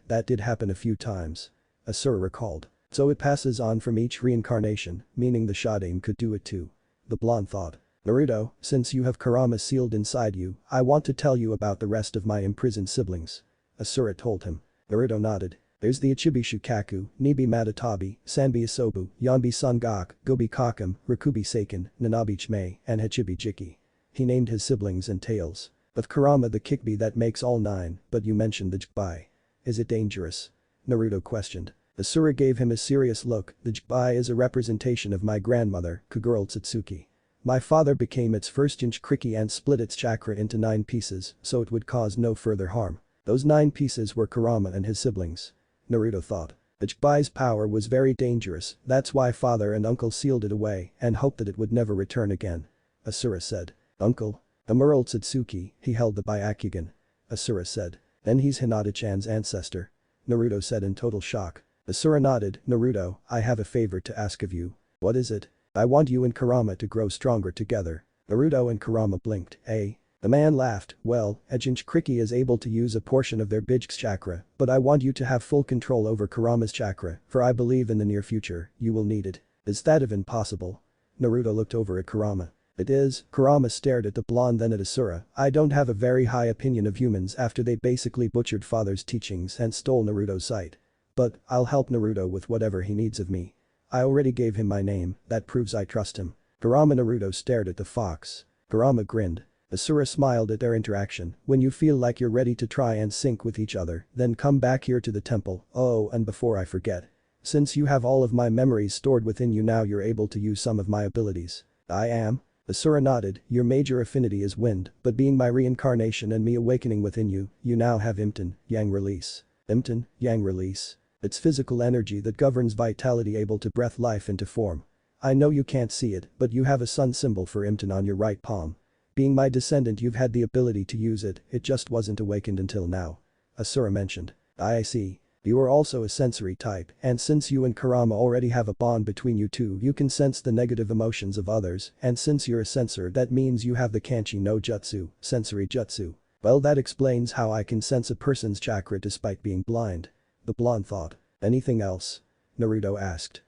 that did happen a few times. Asura recalled. So it passes on from each reincarnation, meaning the Shadaime could do it too. The blonde thought. Naruto, since you have Kurama sealed inside you, I want to tell you about the rest of my imprisoned siblings. Asura told him. Naruto nodded. There's the Ichibi Shukaku, Nibi Matatabi, Sanbi Isobu, Yanbi Sangak, Gobi Kakum, Rakubi Seiken, Nanabi Chimei, and Hachibi Jiki. He named his siblings and tales. Of Kurama the Kikbi that makes all 9, but you mentioned the Jikbai. Is it dangerous? Naruto questioned. Asura gave him a serious look. The Jikbai is a representation of my grandmother, Kagura Satsuki. My father became its first Jinchuriki and split its chakra into 9 pieces, so it would cause no further harm. Those 9 pieces were Kurama and his siblings. Naruto thought. The Jikbai's power was very dangerous, that's why father and uncle sealed it away and hoped that it would never return again. Asura said. Uncle? Emerald Satsuki, he held the Byakugan. Asura said. Then he's Hinata-chan's ancestor. Naruto said in total shock. Asura nodded. Naruto, I have a favor to ask of you. What is it? I want you and Kurama to grow stronger together. Naruto and Kurama blinked. Eh? The man laughed. Well, Ejinchuriki is able to use a portion of their Bijk's chakra, but I want you to have full control over Kurama's chakra, for I believe in the near future, you will need it. Is that even possible? Naruto looked over at Kurama. It is. Kurama stared at the blonde then at Asura. I don't have a very high opinion of humans after they basically butchered father's teachings and stole Naruto's sight. But, I'll help Naruto with whatever he needs of me. I already gave him my name, that proves I trust him. Kurama Naruto stared at the fox. Kurama grinned. Asura smiled at their interaction. When you feel like you're ready to try and sync with each other, then come back here to the temple. Oh, and before I forget. Since you have all of my memories stored within you now you're able to use some of my abilities. I am? Asura nodded. Your major affinity is wind, but being my reincarnation and me awakening within you, you now have Imton, Yang release. Imton, Yang release. It's physical energy that governs vitality able to breath life into form. I know you can't see it, but you have a sun symbol for Imton on your right palm. Being my descendant you've had the ability to use it, it just wasn't awakened until now. Asura mentioned. I see. You are also a sensory type, and since you and Kurama already have a bond between you two you can sense the negative emotions of others, and since you're a sensor that means you have the Kanchi no Jutsu, sensory jutsu. Well that explains how I can sense a person's chakra despite being blind. The blonde thought. Anything else? Naruto asked.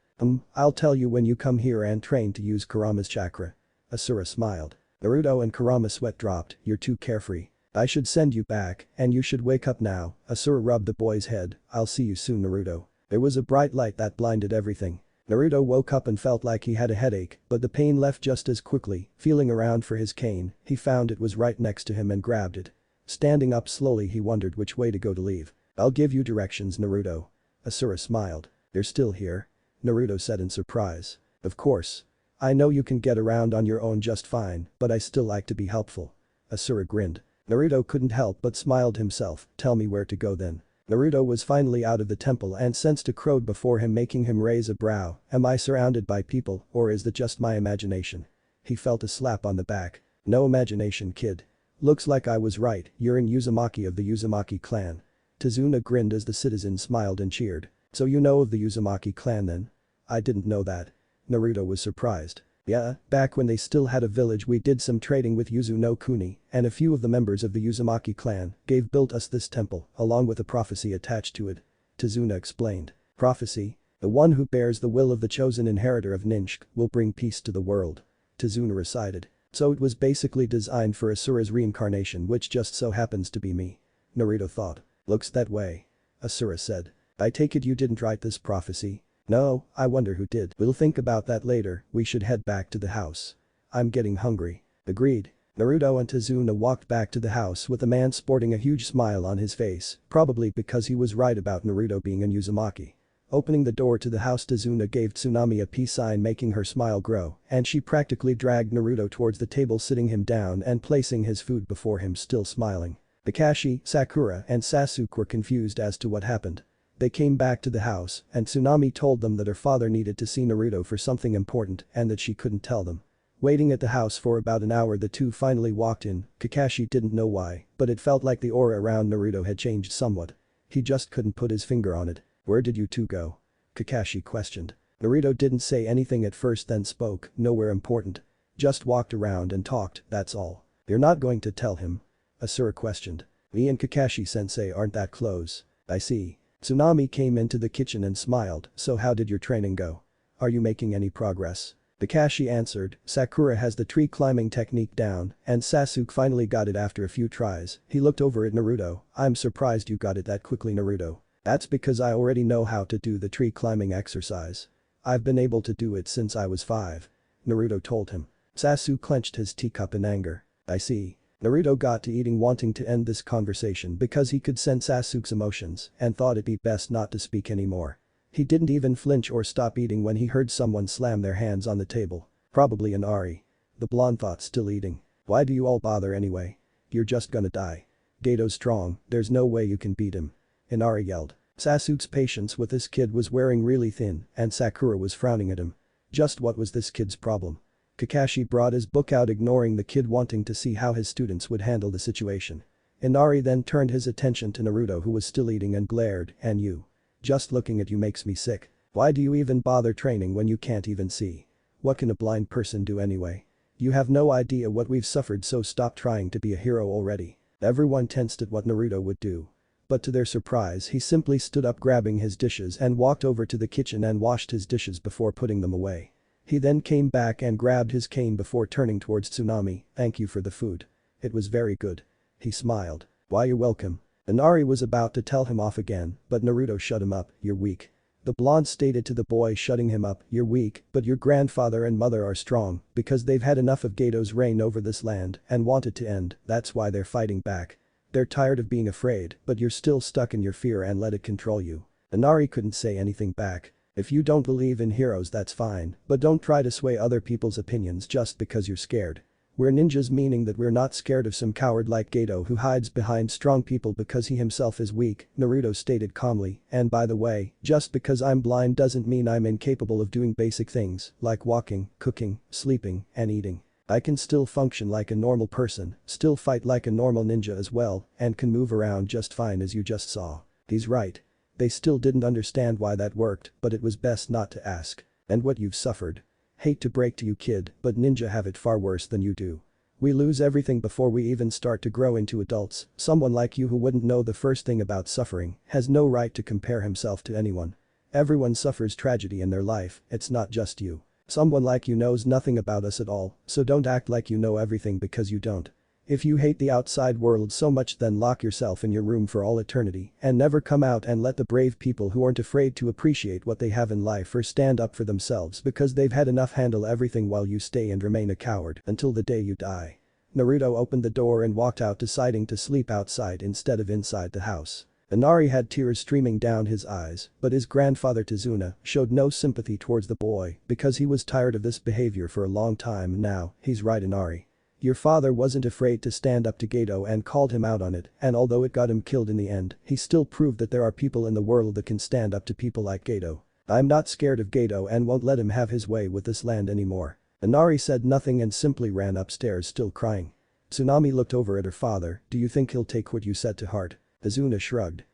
I'll tell you when you come here and train to use Kurama's chakra. Asura smiled. Naruto and Kurama's sweat dropped. You're too carefree. I should send you back, and you should wake up now. Asura rubbed the boy's head. I'll see you soon Naruto. There was a bright light that blinded everything. Naruto woke up and felt like he had a headache, but the pain left just as quickly. Feeling around for his cane, he found it was right next to him and grabbed it. Standing up slowly he wondered which way to go to leave. I'll give you directions Naruto. Asura smiled. They're still here? Naruto said in surprise. Of course. I know you can get around on your own just fine, but I still like to be helpful. Asura grinned. Naruto couldn't help but smiled himself. Tell me where to go then. Naruto was finally out of the temple and sensed a crowd before him making him raise a brow. Am I surrounded by people, or is that just my imagination? He felt a slap on the back. No imagination kid. Looks like I was right, you're in Uzumaki of the Uzumaki clan. Tazuna grinned as the citizen smiled and cheered. So you know of the Uzumaki clan then? I didn't know that. Naruto was surprised. Yeah, back when they still had a village we did some trading with Yuzu no Kuni, and a few of the members of the Uzumaki clan built us this temple, along with a prophecy attached to it. Tazuna explained. Prophecy? The one who bears the will of the chosen inheritor of Ninshk will bring peace to the world. Tazuna recited. So it was basically designed for Asura's reincarnation which just so happens to be me. Naruto thought. Looks that way. Asura said. I take it you didn't write this prophecy? No, I wonder who did. We'll think about that later, we should head back to the house. I'm getting hungry. Agreed. Naruto and Tazuna walked back to the house with the man sporting a huge smile on his face, probably because he was right about Naruto being in Uzumaki. Opening the door to the house Tazuna gave Tsunami a peace sign making her smile grow, and she practically dragged Naruto towards the table sitting him down and placing his food before him still smiling. Kakashi, Sakura and Sasuke were confused as to what happened. They came back to the house and Tsunami told them that her father needed to see Naruto for something important and that she couldn't tell them. Waiting at the house for about an hour the two finally walked in. Kakashi didn't know why, but it felt like the aura around Naruto had changed somewhat. He just couldn't put his finger on it. Where did you two go? Kakashi questioned. Naruto didn't say anything at first then spoke, nowhere important. Just walked around and talked, that's all. You're not going to tell him? Asura questioned. Me and Kakashi-sensei aren't that close. I see. Tsunami came into the kitchen and smiled, so how did your training go? Are you making any progress? Kakashi answered, Sakura has the tree climbing technique down, and Sasuke finally got it after a few tries. He looked over at Naruto. I'm surprised you got it that quickly Naruto. That's because I already know how to do the tree climbing exercise. I've been able to do it since I was 5. Naruto told him. Sasuke clenched his teacup in anger. I see. Naruto got to eating wanting to end this conversation because he could sense Sasuke's emotions and thought it'd be best not to speak anymore. He didn't even flinch or stop eating when he heard someone slam their hands on the table. Probably Inari. The blonde thought still eating. Why do you all bother anyway? You're just gonna die. Gato's strong, there's no way you can beat him. Inari yelled. Sasuke's patience with this kid was wearing really thin and Sakura was frowning at him. Just what was this kid's problem? Kakashi brought his book out ignoring the kid wanting to see how his students would handle the situation. Inari then turned his attention to Naruto who was still eating and glared, and you. Just looking at you makes me sick. Why do you even bother training when you can't even see? What can a blind person do anyway? You have no idea what we've suffered, so stop trying to be a hero already." Everyone tensed at what Naruto would do. But to their surprise, he simply stood up, grabbing his dishes and walked over to the kitchen and washed his dishes before putting them away. He then came back and grabbed his cane before turning towards Tsunami. "Thank you for the food. It was very good." He smiled. "Why, you're welcome." Inari was about to tell him off again, but Naruto shut him up. "You're weak." The blonde stated to the boy shutting him up, "You're weak, but your grandfather and mother are strong because they've had enough of Gato's reign over this land and want it to end. That's why they're fighting back. They're tired of being afraid, but you're still stuck in your fear and let it control you." Inari couldn't say anything back. "If you don't believe in heroes, that's fine, but don't try to sway other people's opinions just because you're scared. We're ninjas, meaning that we're not scared of some coward like Gato who hides behind strong people because he himself is weak," Naruto stated calmly. "And by the way, just because I'm blind doesn't mean I'm incapable of doing basic things like walking, cooking, sleeping, and eating. I can still function like a normal person, still fight like a normal ninja as well, and can move around just fine, as you just saw." He's right. They still didn't understand why that worked, but it was best not to ask. "And what you've suffered. Hate to break to you, kid, but ninja have it far worse than you do. We lose everything before we even start to grow into adults. Someone like you who wouldn't know the first thing about suffering has no right to compare himself to anyone. Everyone suffers tragedy in their life, it's not just you. Someone like you knows nothing about us at all, so don't act like you know everything because you don't. If you hate the outside world so much, then lock yourself in your room for all eternity and never come out and let the brave people who aren't afraid to appreciate what they have in life or stand up for themselves because they've had enough handle everything while you stay and remain a coward until the day you die." Naruto opened the door and walked out, deciding to sleep outside instead of inside the house. Inari had tears streaming down his eyes, but his grandfather Tazuna showed no sympathy towards the boy because he was tired of this behavior for a long time now. "He's right, Inari. Your father wasn't afraid to stand up to Gato and called him out on it, and although it got him killed in the end, he still proved that there are people in the world that can stand up to people like Gato. I'm not scared of Gato and won't let him have his way with this land anymore." Inari said nothing and simply ran upstairs, still crying. Tsunami looked over at her father. "Do you think he'll take what you said to heart?" Azuna shrugged.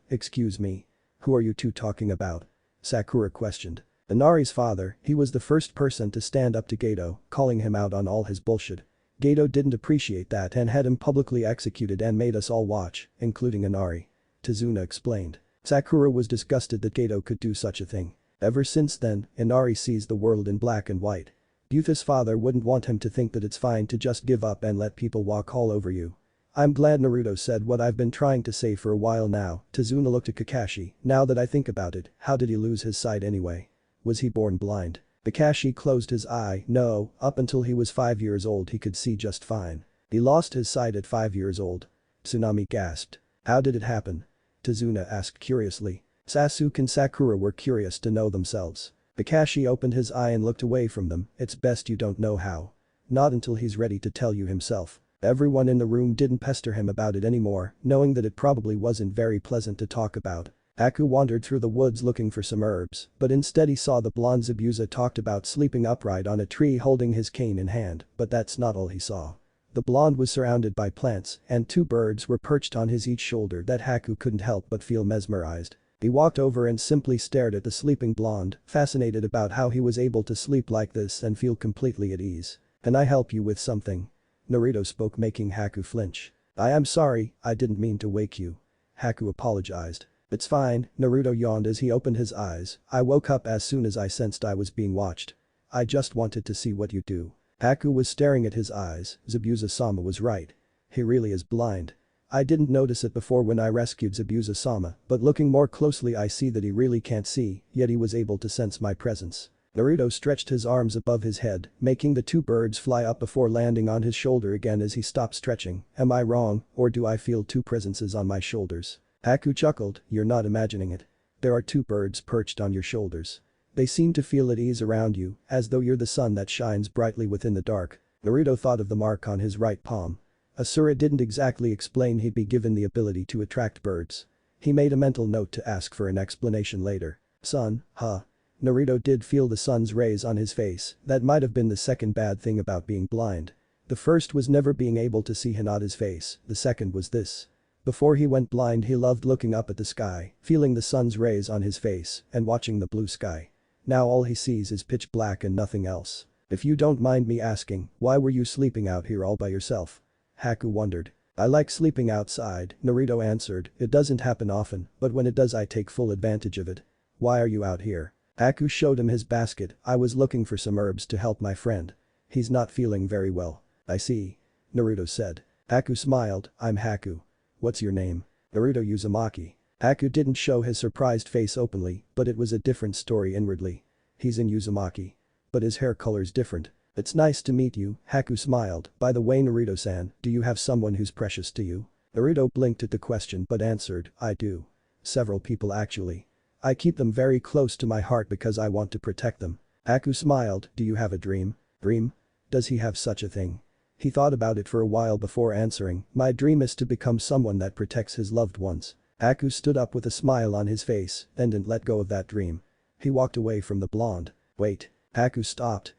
Excuse me. Who are you two talking about?" Sakura questioned. Inari's father, he was the first person to stand up to Gato, calling him out on all his bullshit. Gato didn't appreciate that and had him publicly executed and made us all watch, including Inari. Tazuna explained. Sakura was disgusted that Gato could do such a thing. Ever since then, Inari sees the world in black and white. Yuta's father wouldn't want him to think that it's fine to just give up and let people walk all over you. "I'm glad Naruto said what I've been trying to say for a while now." Tazuna looked at Kakashi. "Now that I think about it, how did he lose his sight anyway? Was he born blind?" Kakashi closed his eye. "No, up until he was 5 years old he could see just fine. He lost his sight at 5 years old." Tsunami gasped. "How did it happen?" Tazuna asked curiously. Sasuke and Sakura were curious to know themselves. Kakashi opened his eye and looked away from them. "It's best you don't know how. Not until he's ready to tell you himself." Everyone in the room didn't pester him about it anymore, knowing that it probably wasn't very pleasant to talk about. Aku wandered through the woods looking for some herbs, but instead he saw the blonde Zabuza talked about sleeping upright on a tree holding his cane in hand, but that's not all he saw. The blonde was surrounded by plants, and 2 birds were perched on his each shoulder that Haku couldn't help but feel mesmerized. He walked over and simply stared at the sleeping blonde, fascinated about how he was able to sleep like this and feel completely at ease. "Can I help you with something?" Naruto spoke, making Haku flinch. "I am sorry, I didn't mean to wake you." Haku apologized. "It's fine," Naruto yawned as he opened his eyes. "I woke up as soon as I sensed I was being watched. I just wanted to see what you do." Haku was staring at his eyes. Zabuza-sama was right. He really is blind. I didn't notice it before when I rescued Zabuza-sama, but looking more closely I see that he really can't see, yet he was able to sense my presence. Naruto stretched his arms above his head, making the 2 birds fly up before landing on his shoulder again as he stopped stretching. "Am I wrong, or do I feel 2 presences on my shoulders?" Haku chuckled. "You're not imagining it. There are 2 birds perched on your shoulders. They seem to feel at ease around you, as though you're the sun that shines brightly within the dark." Naruto thought of the mark on his right palm. Asura didn't exactly explain he'd be given the ability to attract birds. He made a mental note to ask for an explanation later. "Sun, huh?" Naruto did feel the sun's rays on his face. That might have been the second bad thing about being blind. The first was never being able to see Hinata's face, the second was this. Before he went blind he loved looking up at the sky, feeling the sun's rays on his face, and watching the blue sky. Now all he sees is pitch black and nothing else. If you don't mind me asking, why were you sleeping out here all by yourself? Haku wondered. I like sleeping outside, Naruto answered, it doesn't happen often, but when it does I take full advantage of it. Why are you out here? Haku showed him his basket, I was looking for some herbs to help my friend. He's not feeling very well. I see. Naruto said. Haku smiled, I'm Haku. What's your name? Naruto Uzumaki. Haku didn't show his surprised face openly, but it was a different story inwardly. He's in Uzumaki. But his hair color's different. It's nice to meet you, Haku smiled, by the way Naruto-san, do you have someone who's precious to you? Naruto blinked at the question but answered, I do. Several people actually. I keep them very close to my heart because I want to protect them. Haku smiled, do you have a dream? Dream? Does he have such a thing? He thought about it for a while before answering, my dream is to become someone that protects his loved ones. Haku stood up with a smile on his face, then didn't let go of that dream. He walked away from the blonde. Wait. Haku stopped,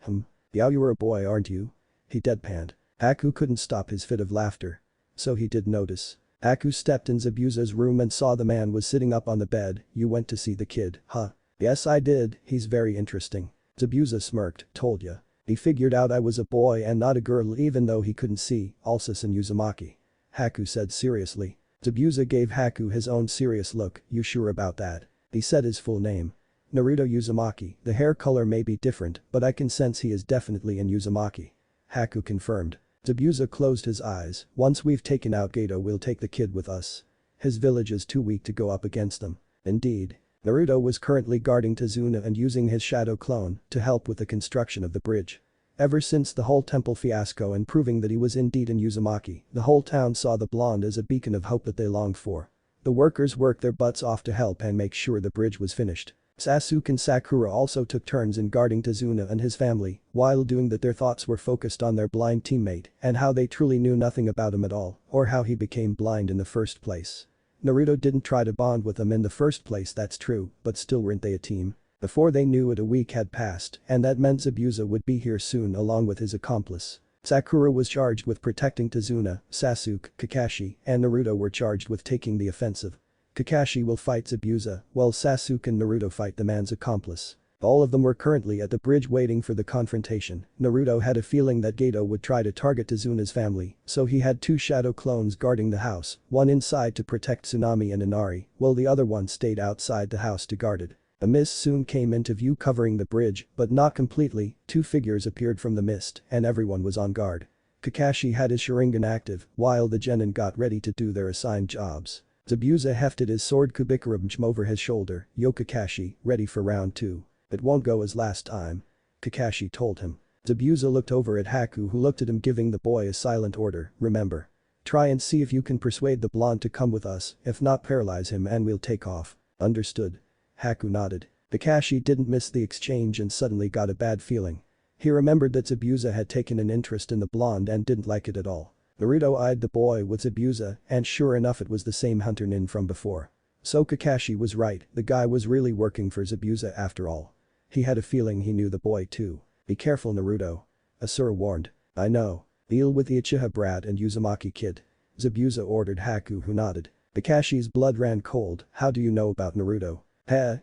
Yeah, you were a boy aren't you? He deadpanned. Haku couldn't stop his fit of laughter. So he did notice. Haku stepped in Zabuza's room and saw the man was sitting up on the bed, you went to see the kid, huh? Yes I did, he's very interesting. Zabuza smirked, told ya. He figured out I was a boy and not a girl even though he couldn't see, Alsus and Uzumaki. Haku said seriously. Zabuza gave Haku his own serious look, you sure about that? He said his full name. Naruto Uzumaki, the hair color may be different, but I can sense he is definitely in Uzumaki. Haku confirmed. Zabuza closed his eyes, once we've taken out Gato we'll take the kid with us. His village is too weak to go up against them. Indeed. Naruto was currently guarding Tazuna and using his shadow clone to help with the construction of the bridge. Ever since the whole temple fiasco and proving that he was indeed in Uzumaki, the whole town saw the blonde as a beacon of hope that they longed for. The workers worked their butts off to help and make sure the bridge was finished. Sasuke and Sakura also took turns in guarding Tazuna and his family, while doing that their thoughts were focused on their blind teammate and how they truly knew nothing about him at all, or how he became blind in the first place. Naruto didn't try to bond with them in the first place that's true, but still weren't they a team? Before they knew it a week had passed and that meant Zabuza would be here soon along with his accomplice. Sakura was charged with protecting Tazuna, Sasuke, Kakashi, and Naruto were charged with taking the offensive. Kakashi will fight Zabuza, while Sasuke and Naruto fight the man's accomplice. All of them were currently at the bridge waiting for the confrontation. Naruto had a feeling that Gato would try to target Tazuna's family, so he had two shadow clones guarding the house, one inside to protect Tsunami and Inari, while the other one stayed outside the house to guard it. A mist soon came into view covering the bridge, but not completely, two figures appeared from the mist and everyone was on guard. Kakashi had his Sharingan active, while the genin got ready to do their assigned jobs. Zabuza hefted his sword Kubikarabjm over his shoulder, Yo Kakashi, ready for round 2. It won't go as last time. Kakashi told him. Zabuza looked over at Haku who looked at him giving the boy a silent order, remember. Try and see if you can persuade the blonde to come with us, if not paralyze him and we'll take off. Understood. Haku nodded. Kakashi didn't miss the exchange and suddenly got a bad feeling. He remembered that Zabuza had taken an interest in the blonde and didn't like it at all. Naruto eyed the boy with Zabuza and sure enough it was the same hunter nin from before. So Kakashi was right, the guy was really working for Zabuza after all. He had a feeling he knew the boy too. Be careful Naruto. Asura warned. I know. Deal with the Uchiha brat and Uzumaki kid. Zabuza ordered Haku who nodded. Kakashi's blood ran cold, how do you know about Naruto?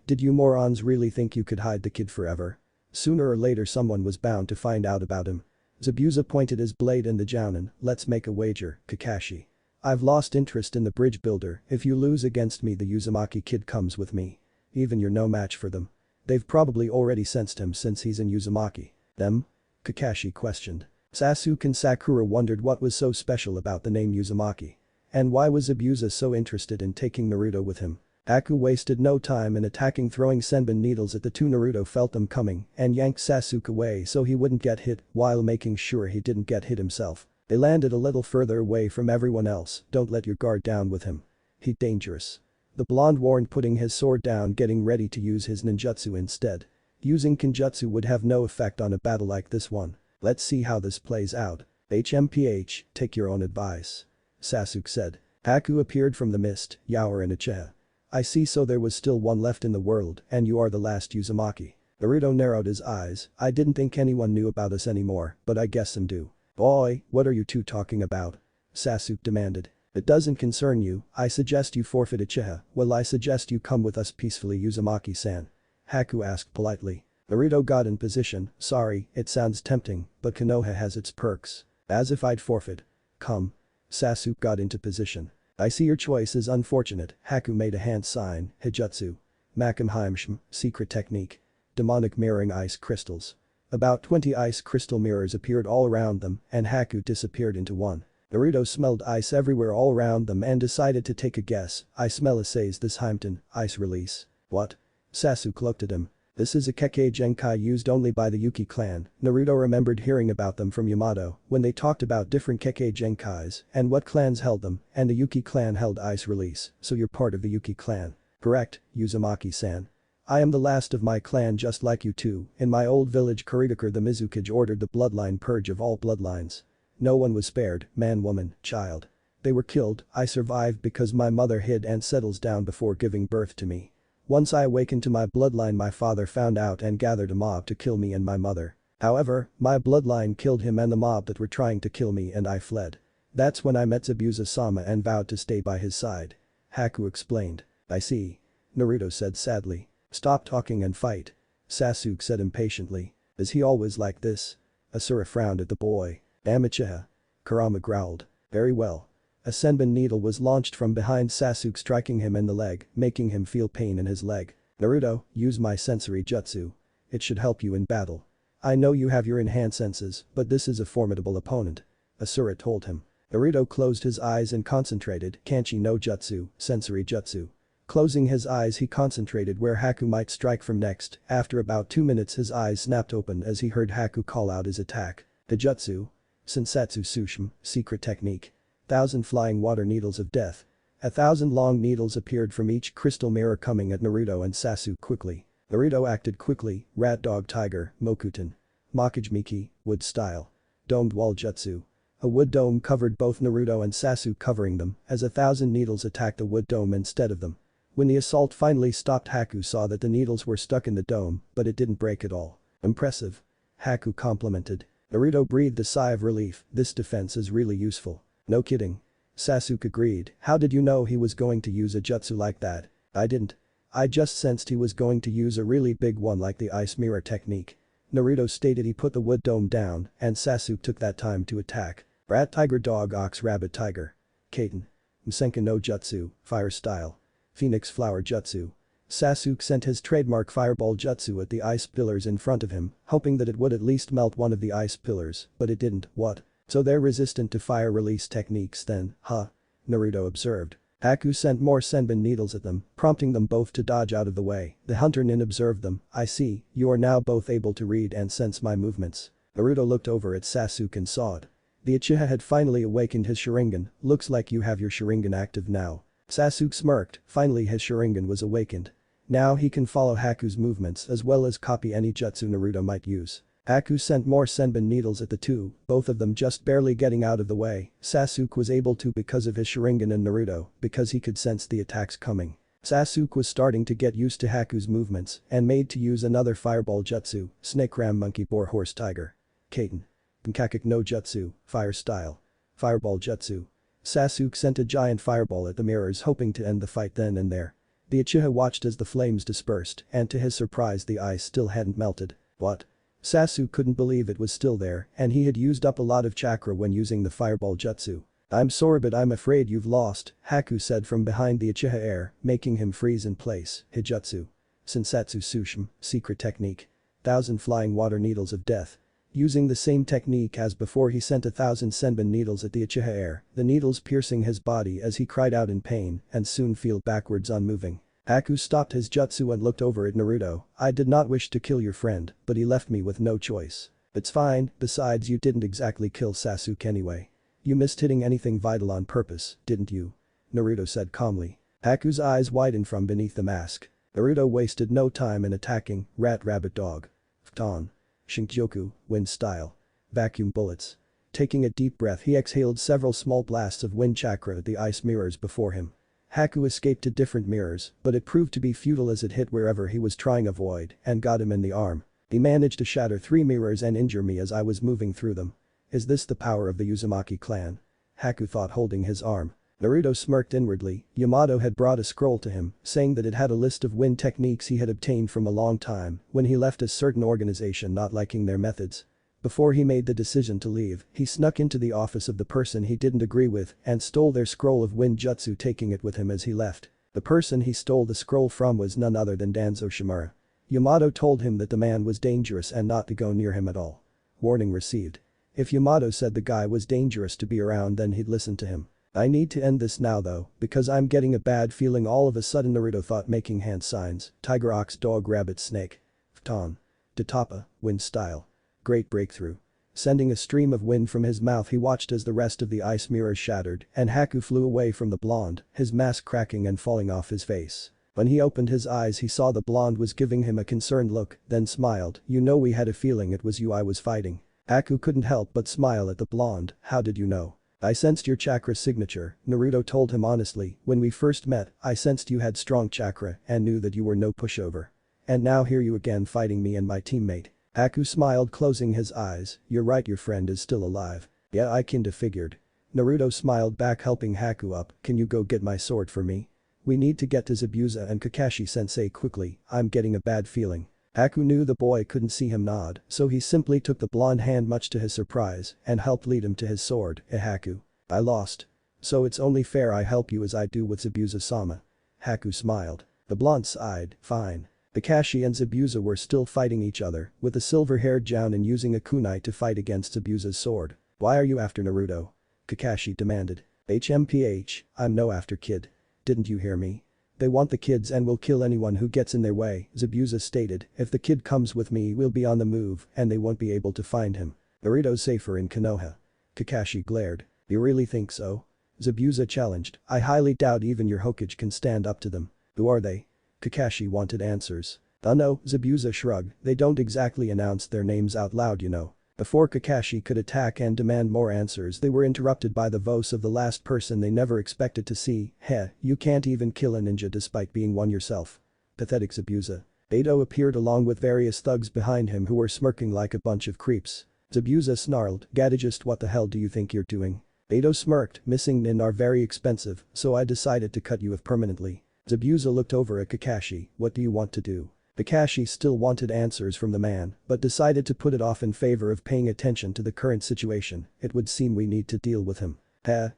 Did you morons really think you could hide the kid forever? Sooner or later someone was bound to find out about him. Zabuza pointed his blade in the jounin, let's make a wager, Kakashi. I've lost interest in the bridge builder, if you lose against me the Uzumaki kid comes with me. Even you're no match for them. They've probably already sensed him since he's in Uzumaki. Them? Kakashi questioned. Sasuke and Sakura wondered what was so special about the name Uzumaki. And why was Zabuza so interested in taking Naruto with him? Haku wasted no time in attacking throwing senbon needles at the two. Naruto felt them coming and yanked Sasuke away so he wouldn't get hit while making sure he didn't get hit himself. They landed a little further away from everyone else, don't let your guard down with him. He's dangerous. The blonde warned putting his sword down getting ready to use his ninjutsu instead. Using kinjutsu would have no effect on a battle like this one. Let's see how this plays out. HMPH, take your own advice. Sasuke said. Haku appeared from the mist, Yaour and Uchiha. I see so there was still one left in the world and you are the last Uzumaki. Naruto narrowed his eyes, I didn't think anyone knew about us anymore, but I guess some do. Boy, what are you two talking about? Sasuke demanded. It doesn't concern you, I suggest you forfeit Uchiha. Well, I suggest you come with us peacefully, Uzumaki-san. Haku asked politely. Naruto got in position. Sorry, it sounds tempting, but Konoha has its perks. As if I'd forfeit. Come. Sasuke got into position. I see your choice is unfortunate. Haku made a hand sign. Hijutsu. Makamheimshm, secret technique. Demonic mirroring ice crystals. About 20 ice crystal mirrors appeared all around them and Haku disappeared into one. Naruto smelled ice everywhere all around them and decided to take a guess. I smell says this Heimton, ice release. What? Sasuke looked at him. This is a Kekkei Genkai used only by the Yuki clan. Naruto remembered hearing about them from Yamato when they talked about different Kekkei Genkais and what clans held them, and the Yuki clan held ice release, so you're part of the Yuki clan. Correct, Uzumaki-san. I am the last of my clan just like you two. In my old village Kurigakure the Mizukage ordered the bloodline purge of all bloodlines. No one was spared, man, woman, child. They were killed. I survived because my mother hid and settles down before giving birth to me. Once I awakened to my bloodline my father found out and gathered a mob to kill me and my mother. However, my bloodline killed him and the mob that were trying to kill me and I fled. That's when I met Zabuza-sama and vowed to stay by his side. Haku explained. I see. Naruto said sadly. Stop talking and fight. Sasuke said impatiently. Is he always like this? Asura frowned at the boy. Uchiha. Kurama growled. Very well. A senbon needle was launched from behind Sasuke striking him in the leg, making him feel pain in his leg. Naruto, use my sensory jutsu. It should help you in battle. I know you have your enhanced senses, but this is a formidable opponent. Asura told him. Naruto closed his eyes and concentrated. Kanchi no jutsu, sensory jutsu. Closing his eyes he concentrated where Haku might strike from next. After about 2 minutes his eyes snapped open as he heard Haku call out his attack. The jutsu. Sensetsu Sushim, secret technique. 1,000 flying water needles of death. 1,000 long needles appeared from each crystal mirror coming at Naruto and Sasuke quickly. Naruto acted quickly. Rat Dog Tiger, Mokuton. Makajimiki, wood style. Domed wall jutsu. A wood dome covered both Naruto and Sasuke covering them as 1,000 needles attacked the wood dome instead of them. When the assault finally stopped Haku saw that the needles were stuck in the dome, but it didn't break at all. Impressive. Haku complimented. Naruto breathed a sigh of relief. This defense is really useful. No kidding. Sasuke agreed. How did you know he was going to use a jutsu like that? I didn't. I just sensed he was going to use a really big one like the ice mirror technique. Naruto stated he put the wood dome down and Sasuke took that time to attack. Rat tiger dog ox rabbit tiger. Kaiten. Msenka no jutsu, fire style. Phoenix flower jutsu. Sasuke sent his trademark fireball jutsu at the ice pillars in front of him, hoping that it would at least melt one of the ice pillars, but it didn't. What? So they're resistant to fire release techniques then, huh? Naruto observed. Haku sent more senbon needles at them, prompting them both to dodge out of the way. The hunter nin observed them. I see, you are now both able to read and sense my movements. Naruto looked over at Sasuke and saw it. The Uchiha had finally awakened his Sharingan. Looks like you have your Sharingan active now. Sasuke smirked. Finally his Sharingan was awakened. Now he can follow Haku's movements as well as copy any jutsu Naruto might use. Haku sent more senbon needles at the two, both of them just barely getting out of the way. Sasuke was able to because of his Sharingan and Naruto, because he could sense the attacks coming. Sasuke was starting to get used to Haku's movements and made to use another fireball jutsu, snake ram monkey boar horse tiger. Kaiten. Pankakik no jutsu, fire style. Fireball jutsu. Sasuke sent a giant fireball at the mirrors hoping to end the fight then and there. The Uchiha watched as the flames dispersed and to his surprise the ice still hadn't melted. What? Sasuke couldn't believe it was still there and he had used up a lot of chakra when using the fireball jutsu. I'm sorry but I'm afraid you've lost, Haku said from behind the Uchiha air, making him freeze in place. Hijutsu. Sensetsu Sushim, secret technique. 1,000 flying water needles of death. Using the same technique as before he sent 1,000 senbon needles at the Uchiha air, the needles piercing his body as he cried out in pain and soon fell backwards unmoving. Haku stopped his jutsu and looked over at Naruto. I did not wish to kill your friend, but he left me with no choice. It's fine, besides you didn't exactly kill Sasuke anyway. You missed hitting anything vital on purpose, didn't you? Naruto said calmly. Haku's eyes widened from beneath the mask. Naruto wasted no time in attacking. Rat rabbit dog. Futon. Shinkyoku, wind style. Vacuum bullets. Taking a deep breath he exhaled several small blasts of wind chakra at the ice mirrors before him. Haku escaped to different mirrors, but it proved to be futile as it hit wherever he was trying to avoid and got him in the arm. He managed to shatter 3 mirrors and injure me as I was moving through them. Is this the power of the Uzumaki clan? Haku thought holding his arm. Naruto smirked inwardly. Yamato had brought a scroll to him, saying that it had a list of wind techniques he had obtained from a long time when he left a certain organization not liking their methods. Before he made the decision to leave, he snuck into the office of the person he didn't agree with and stole their scroll of wind jutsu, taking it with him as he left. The person he stole the scroll from was none other than Danzo Shimura. Yamato told him that the man was dangerous and not to go near him at all. Warning received. If Yamato said the guy was dangerous to be around, then he'd listen to him. I need to end this now though, because I'm getting a bad feeling. All of a sudden Naruto thought, making hand signs, tiger, ox, dog, rabbit, snake. Pton. Tatapa, wind style. Great breakthrough. Sending a stream of wind from his mouth, he watched as the rest of the ice mirrors shattered and Haku flew away from the blonde, his mask cracking and falling off his face. When he opened his eyes, he saw the blonde was giving him a concerned look, then smiled. You know, we had a feeling it was you I was fighting. Haku couldn't help but smile at the blonde. How did you know? I sensed your chakra signature, Naruto told him honestly. When we first met, I sensed you had strong chakra and knew that you were no pushover. And now here you again fighting me and my teammate. Haku smiled, closing his eyes. You're right, your friend is still alive. Yeah, I kinda figured. Naruto smiled back, helping Haku up. Can you go get my sword for me? We need to get to Zabuza and Kakashi-sensei quickly, I'm getting a bad feeling. Haku knew the boy couldn't see him nod, so he simply took the blonde hand, much to his surprise, and helped lead him to his sword. Haku. I lost. So it's only fair I help you as I do with Zabuza-sama. Haku smiled. The blonde sighed. Fine. Kakashi and Zabuza were still fighting each other, with the silver-haired Jounin using a kunai to fight against Zabuza's sword. Why are you after Naruto? Kakashi demanded. HMPH, I'm no after kid. Didn't you hear me? They want the kids and will kill anyone who gets in their way, Zabuza stated. If the kid comes with me, we'll be on the move and they won't be able to find him. Naruto's safer in Konoha. Kakashi glared. You really think so? Zabuza challenged. I highly doubt even your Hokage can stand up to them. Who are they? Kakashi wanted answers. No, Zabuza shrugged. They don't exactly announce their names out loud, you know. Before Kakashi could attack and demand more answers, they were interrupted by the voice of the last person they never expected to see. Heh, you can't even kill a ninja despite being one yourself. Pathetic Zabuza. Beto appeared along with various thugs behind him who were smirking like a bunch of creeps. Zabuza snarled, Gadagist, what the hell do you think you're doing? Beto smirked, missing nin are very expensive, so I decided to cut you off permanently. Zabuza looked over at Kakashi, what do you want to do? Kakashi still wanted answers from the man, but decided to put it off in favor of paying attention to the current situation. It would seem we need to deal with him.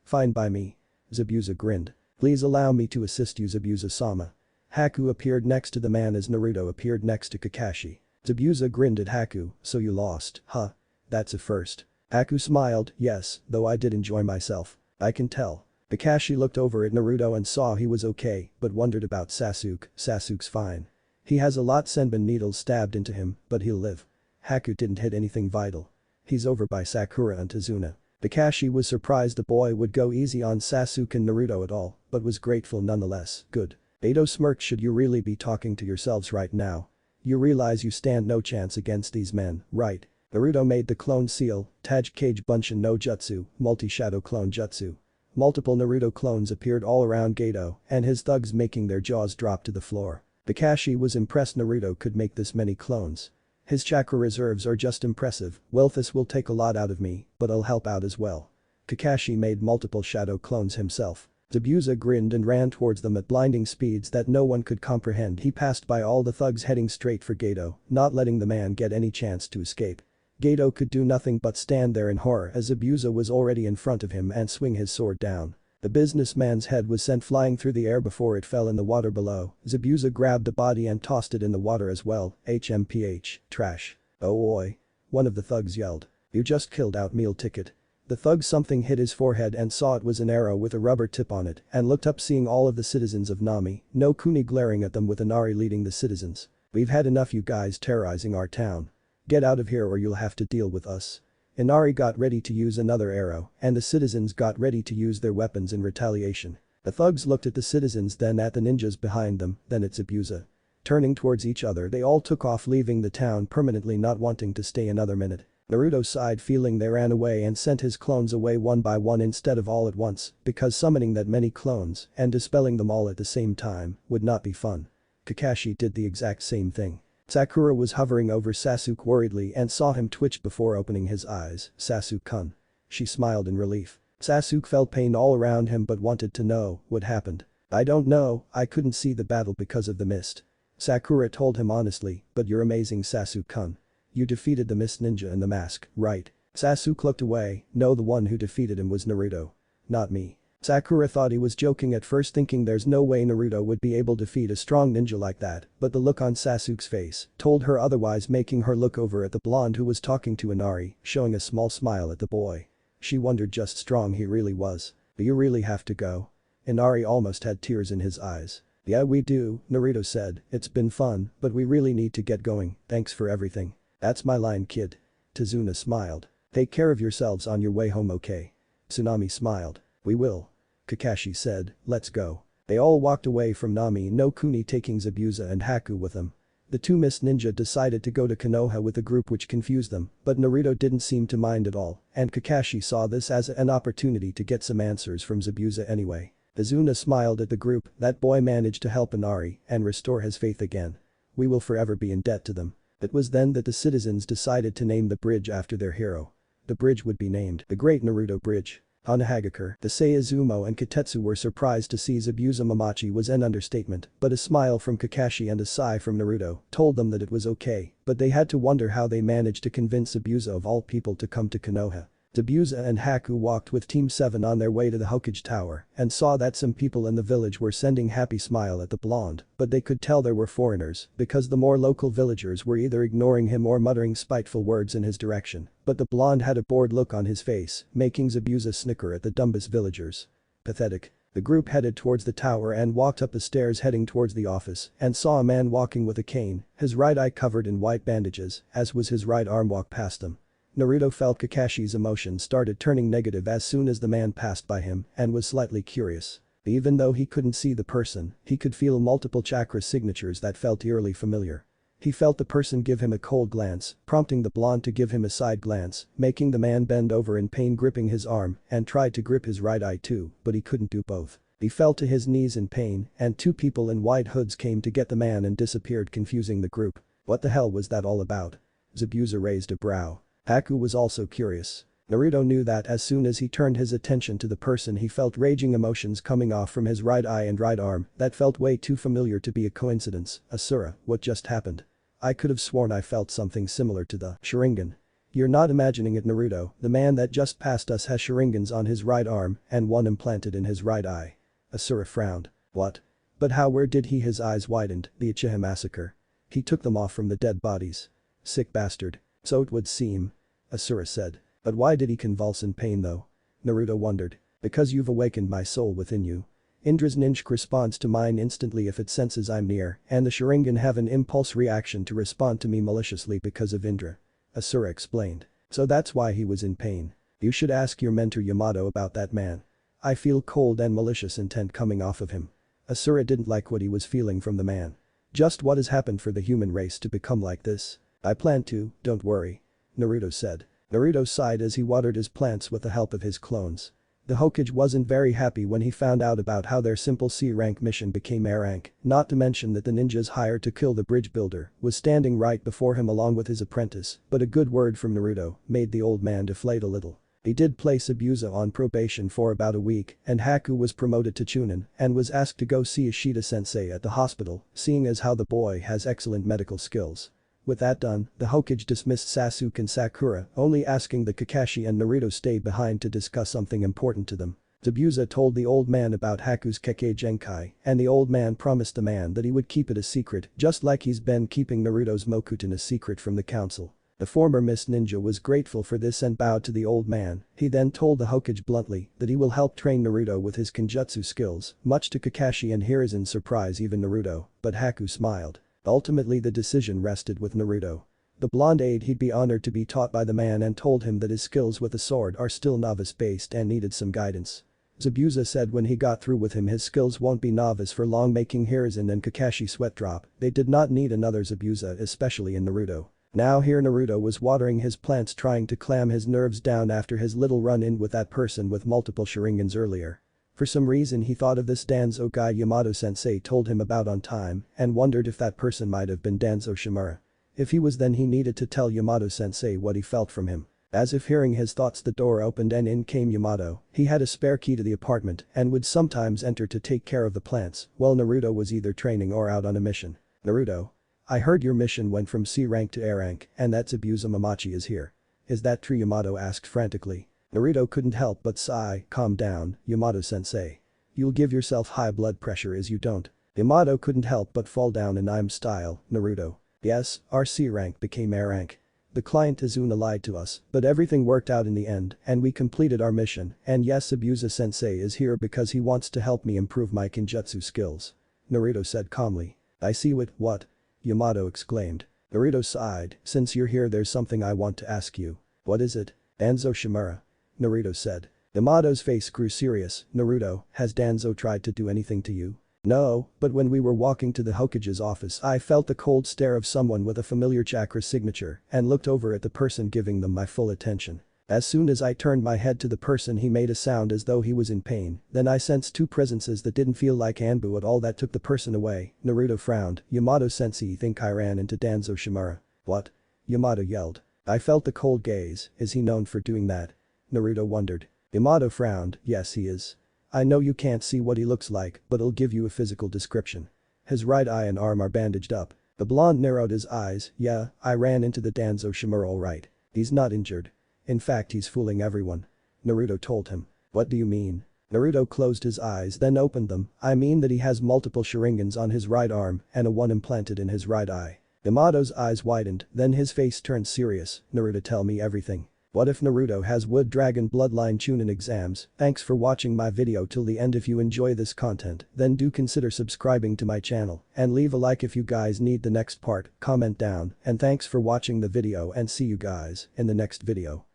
Fine by me. Zabuza grinned. Please allow me to assist you, Zabuza-sama. Haku appeared next to the man as Naruto appeared next to Kakashi. Zabuza grinned at Haku, so you lost, huh? That's a first. Haku smiled, yes, though I did enjoy myself. I can tell. Kakashi looked over at Naruto and saw he was okay, but wondered about Sasuke. Sasuke's fine. He has a lot senbon needles stabbed into him, but he'll live. Haku didn't hit anything vital. He's over by Sakura and Tazuna. Kakashi was surprised the boy would go easy on Sasuke and Naruto at all, but was grateful nonetheless. Good. Beto smirked, should you really be talking to yourselves right now? You realize you stand no chance against these men, right? Naruto made the clone seal, Taj Kage Bunshin no Jutsu, multi-shadow clone jutsu. Multiple Naruto clones appeared all around Gato, and his thugs making their jaws drop to the floor. Kakashi was impressed Naruto could make this many clones. His chakra reserves are just impressive. Well, this will take a lot out of me, but I'll help out as well. Kakashi made multiple shadow clones himself. Zabuza grinned and ran towards them at blinding speeds that no one could comprehend. He passed by all the thugs heading straight for Gato, not letting the man get any chance to escape. Gato could do nothing but stand there in horror as Zabuza was already in front of him and swing his sword down. The businessman's head was sent flying through the air before it fell in the water below. Zabuza grabbed the body and tossed it in the water as well. HMPH, trash. Oh oi. One of the thugs yelled. You just killed out meal ticket. The thug something hit his forehead and saw it was an arrow with a rubber tip on it and looked up seeing all of the citizens of Nami, no Kuni glaring at them with Inari leading the citizens. We've had enough you guys terrorizing our town. Get out of here or you'll have to deal with us. Inari got ready to use another arrow, and the citizens got ready to use their weapons in retaliation. The thugs looked at the citizens, then at the ninjas behind them, then at Zabuza. Turning towards each other, they all took off, leaving the town permanently, not wanting to stay another minute. Naruto sighed, feeling they ran away and sent his clones away one by one instead of all at once, because summoning that many clones and dispelling them all at the same time would not be fun. Kakashi did the exact same thing. Sakura was hovering over Sasuke worriedly and saw him twitch before opening his eyes. Sasuke-kun. She smiled in relief. Sasuke felt pain all around him but wanted to know what happened. I don't know, I couldn't see the battle because of the mist. Sakura told him honestly, but you're amazing Sasuke-kun. You defeated the mist ninja in the mask, right? Sasuke looked away, no, the one who defeated him was Naruto. Not me. Sakura thought he was joking at first, thinking there's no way Naruto would be able to defeat a strong ninja like that, but the look on Sasuke's face told her otherwise, making her look over at the blonde who was talking to Inari, showing a small smile at the boy. She wondered just strong he really was. Do you really have to go? Inari almost had tears in his eyes. Yeah, we do, Naruto said, it's been fun, but we really need to get going, thanks for everything. That's my line, kid. Tazuna smiled. Take care of yourselves on your way home, okay? Tsunami smiled. We will. Kakashi said, let's go. They all walked away from Nami no Kuni, taking Zabuza and Haku with them. The two mist ninja decided to go to Konoha with a group, which confused them, but Naruto didn't seem to mind at all, and Kakashi saw this as an opportunity to get some answers from Zabuza anyway. Tazuna smiled at the group. That boy managed to help Inari and restore his faith again. We will forever be in debt to them. It was then that the citizens decided to name the bridge after their hero. The bridge would be named the Great Naruto Bridge. Hanahagakure, the Seizumo and Katetsu were surprised to see Zabuza Mamachi was an understatement, but a smile from Kakashi and a sigh from Naruto told them that it was okay, but they had to wonder how they managed to convince Zabuza of all people to come to Konoha. Zabuza and Haku walked with Team 7 on their way to the Hokage Tower and saw that some people in the village were sending happy smile at the blonde, but they could tell there were foreigners because the more local villagers were either ignoring him or muttering spiteful words in his direction, but the blonde had a bored look on his face, making Zabuza snicker at the dumbest villagers. Pathetic. The group headed towards the tower and walked up the stairs heading towards the office and saw a man walking with a cane, his right eye covered in white bandages, as was his right arm. Walked past them. Naruto felt Kakashi's emotions started turning negative as soon as the man passed by him and was slightly curious. Even though he couldn't see the person, he could feel multiple chakra signatures that felt eerily familiar. He felt the person give him a cold glance, prompting the blonde to give him a side glance, making the man bend over in pain, gripping his arm, and tried to grip his right eye too, but he couldn't do both. He fell to his knees in pain, and two people in white hoods came to get the man and disappeared, confusing the group. What the hell was that all about? Zabuza raised a brow. Haku was also curious. Naruto knew that as soon as he turned his attention to the person, he felt raging emotions coming off from his right eye and right arm that felt way too familiar to be a coincidence. Asura, what just happened? I could have sworn I felt something similar to the Sharingan. You're not imagining it, Naruto, the man that just passed us has Sharingans on his right arm and one implanted in his right eye. Asura frowned. What? But how, where did he? His eyes widened. The Uchiha massacre. He took them off from the dead bodies. Sick bastard. So it would seem. Asura said. But why did he convulse in pain though? Naruto wondered. Because you've awakened my soul within you. Indra's ninja responds to mine instantly if it senses I'm near, and the Sharingan have an impulse reaction to respond to me maliciously because of Indra. Asura explained. So that's why he was in pain. You should ask your mentor Yamato about that man. I feel cold and malicious intent coming off of him. Asura didn't like what he was feeling from the man. Just what has happened for the human race to become like this? I plan to, don't worry. Naruto said. Naruto sighed as he watered his plants with the help of his clones. The Hokage wasn't very happy when he found out about how their simple C-rank mission became A rank, not to mention that the ninjas hired to kill the bridge builder was standing right before him along with his apprentice, but a good word from Naruto made the old man deflate a little. He did place Zabuza on probation for about a week, and Haku was promoted to chunin and was asked to go see Ishida-sensei at the hospital, seeing as how the boy has excellent medical skills. With that done, the Hokage dismissed Sasuke and Sakura, only asking that Kakashi and Naruto stay behind to discuss something important to them. Zabuza told the old man about Haku's Kekkei Genkai, and the old man promised the man that he would keep it a secret, just like he's been keeping Naruto's Mokuton a secret from the council. The former Mist Ninja was grateful for this and bowed to the old man. He then told the Hokage bluntly that he will help train Naruto with his Kenjutsu skills, much to Kakashi and Hiruzen's surprise, even Naruto, but Haku smiled. Ultimately the decision rested with Naruto. The blonde aide he'd be honored to be taught by the man and told him that his skills with the sword are still novice-based and needed some guidance. Zabuza said when he got through with him his skills won't be novice for long, making Hiruzen and Kakashi sweat drop. They did not need another Zabuza, especially in Naruto. Now here Naruto was watering his plants, trying to clam his nerves down after his little run-in with that person with multiple Sharingans earlier. For some reason he thought of this Danzo guy Yamato-sensei told him about on time and wondered if that person might have been Danzo Shimura. If he was, then he needed to tell Yamato-sensei what he felt from him. As if hearing his thoughts, the door opened and in came Yamato. He had a spare key to the apartment and would sometimes enter to take care of the plants while Naruto was either training or out on a mission. "Naruto. I heard your mission went from C rank to A rank and that Zabuza Mamachi is here. Is that true?" Yamato asked frantically. Naruto couldn't help but sigh. "Calm down, Yamato-sensei. You'll give yourself high blood pressure as you don't." Yamato couldn't help but fall down in I'm style. "Naruto. Yes, our C rank became A rank. The client Izuna lied to us, but everything worked out in the end and we completed our mission, and yes, Zabuza-sensei is here because he wants to help me improve my kinjutsu skills," Naruto said calmly. "I see what?" Yamato exclaimed. Naruto sighed. "Since you're here, there's something I want to ask you." "What is it?" "Danzo Shimura," Naruto said. Yamato's face grew serious. "Naruto, has Danzo tried to do anything to you?" "No, but when we were walking to the Hokage's office I felt the cold stare of someone with a familiar chakra signature and looked over at the person giving them my full attention. As soon as I turned my head to the person, he made a sound as though he was in pain, then I sensed two presences that didn't feel like Anbu at all that took the person away." Naruto frowned. "Yamato-sensei, think I ran into Danzo Shimura?" "What?" Yamato yelled. "I felt the cold gaze. Is he known for doing that?" Naruto wondered. Yamato frowned. "Yes, he is. I know you can't see what he looks like, but I'll give you a physical description. His right eye and arm are bandaged up." The blonde narrowed his eyes. "Yeah, I ran into the Danzo Shimura alright. He's not injured. In fact, he's fooling everyone," Naruto told him. "What do you mean?" Naruto closed his eyes then opened them. "I mean that he has multiple Sharingans on his right arm and a one implanted in his right eye." Yamato's eyes widened, then his face turned serious. "Naruto, tell me everything. What if Naruto has Wood Dragon Bloodline Chunin exams?" Thanks for watching my video till the end. If you enjoy this content, then do consider subscribing to my channel and leave a like if you guys need the next part, comment down, and thanks for watching the video and see you guys in the next video.